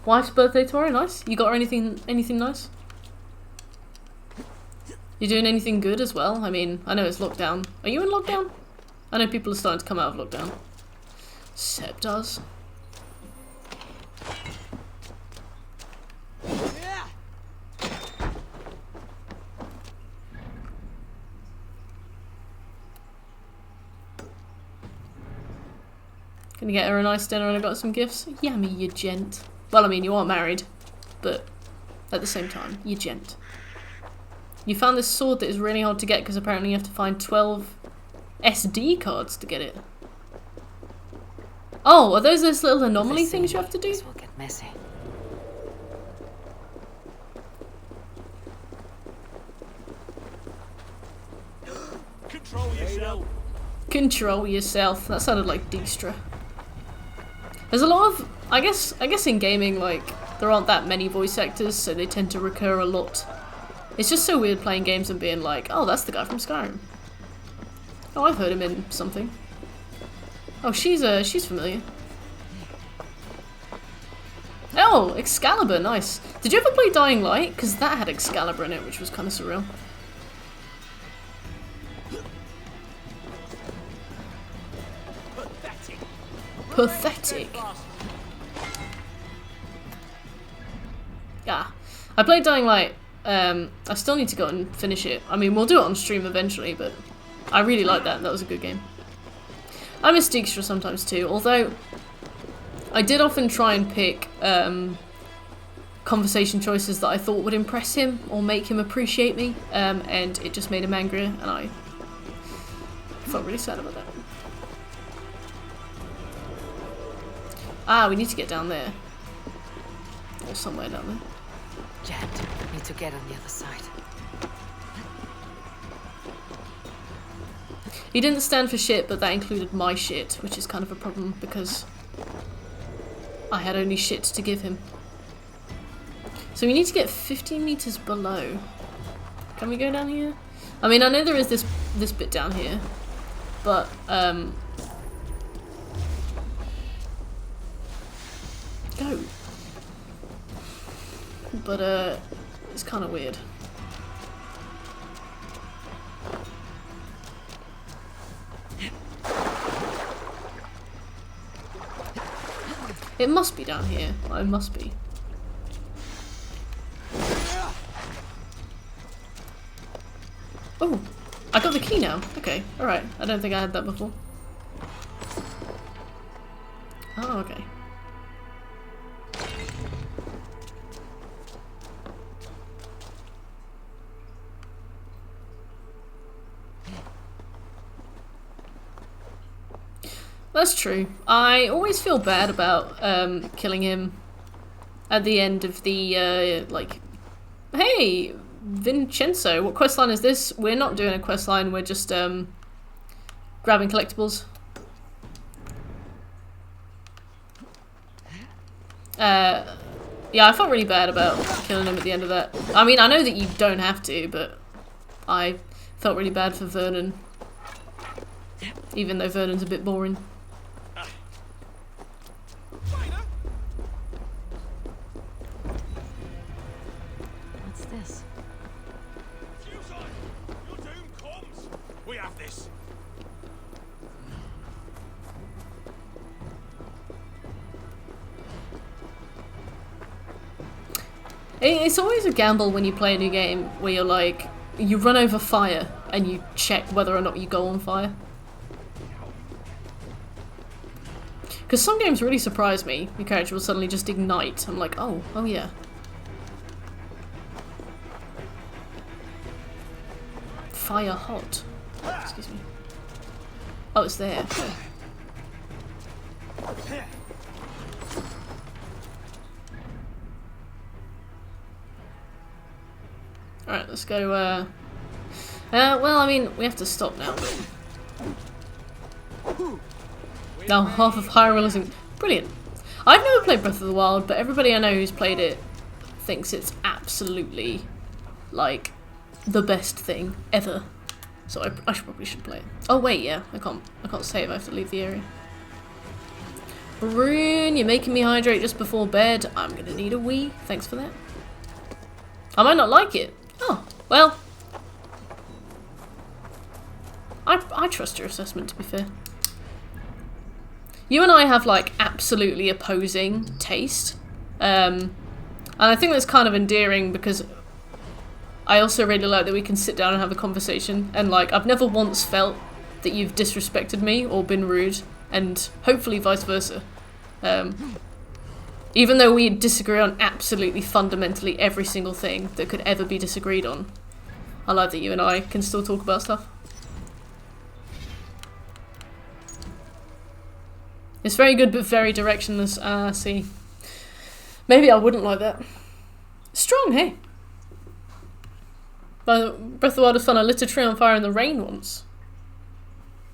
Wife's birthday tomorrow, nice. You got her anything nice? You doing anything good as well? I mean, I know it's lockdown. Are you in lockdown? I know people are starting to come out of lockdown. Seb does. Gonna get her a nice dinner and I got some gifts. Yummy, you gent. Well, I mean, you are married, but at the same time, you gent. You found this sword that is really hard to get because apparently you have to find 12 SD cards to get it. Oh, are those little anomaly things you have to do? This will get messy. Control yourself. Control yourself. That sounded like Dijkstra. There's a lot of, I guess in gaming, like, there aren't that many voice actors, so they tend to recur a lot. It's just so weird playing games and being like, oh, that's the guy from Skyrim. Oh, I've heard him in something. Oh, she's familiar. Oh, Excalibur, nice. Did you ever play Dying Light? Because that had Excalibur in it, which was kind of surreal. Pathetic. Yeah. I played Dying Light. I still need to go and finish it. I mean, we'll do it on stream eventually, but I really like that. That was a good game. I miss Dijkstra sometimes too, although I did often try and pick conversation choices that I thought would impress him or make him appreciate me, and it just made him angrier, and I felt really sad about that. Ah, we need to get down there. Or somewhere down there. Jammed. Need to get on the other side. He didn't stand for shit, but that included my shit, which is kind of a problem because I had only shit to give him. So we need to get 50 meters below. Can we go down here? I mean, I know there is this bit down here, but go. But it's kind of weird. It must be down here. Well, it must be. Oh, I got the key now. Okay, alright. I don't think I had that before. Oh, okay. That's true. I always feel bad about killing him at the end of the, like, hey, Vincenzo, what questline is this? We're not doing a questline, we're just grabbing collectibles. Yeah, I felt really bad about killing him at the end of that. I mean, I know that you don't have to, but I felt really bad for Vernon. Even though Vernon's a bit boring. What's this? Your doom comes. We have this. It's always a gamble when you play a new game where you're like, you run over fire and you check whether or not you go on fire. Because some games really surprise me. Your character will suddenly just ignite. I'm like, oh yeah. Fire hot. Excuse me. Oh, it's there. Alright, let's go, well, I mean, we have to stop now. Now, half of Hyrule isn't... Brilliant. I've never played Breath of the Wild, but everybody I know who's played it thinks it's absolutely, like, the best thing ever. So I probably should play it. Oh wait, yeah, I can't save, I have to leave the area. Brune, you're making me hydrate just before bed. I'm gonna need a wee. Thanks for that. I might not like it. Oh, well. I trust your assessment, to be fair. You and I have, like, absolutely opposing taste. And I think that's kind of endearing because I also really like that we can sit down and have a conversation. And, like, I've never once felt that you've disrespected me or been rude. And hopefully vice versa. Even though we disagree on absolutely fundamentally every single thing that could ever be disagreed on. I like that you and I can still talk about stuff. It's very good but very directionless. See. Maybe I wouldn't like that. Strong, hey? Breath of the Wild is fun. I lit a tree on fire in the rain once.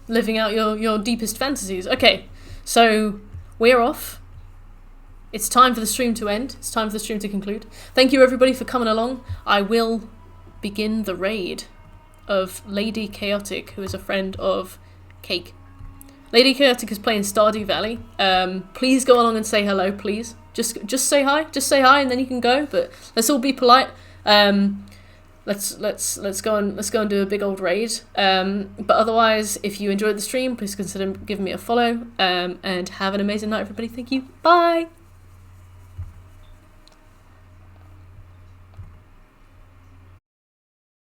Living out your deepest fantasies. Okay, so we're off. It's time for the stream to end. It's time for the stream to conclude. Thank you everybody for coming along. I will begin the raid of Lady Chaotic, who is a friend of Cake. Lady Chaotic is playing Stardew Valley. Please go along and say hello, please. Just say hi. Just say hi and then you can go, but let's all be polite. Let's go and do a big old raid. But otherwise, if you enjoyed the stream, please consider giving me a follow. And have an amazing night, everybody. Thank you. Bye.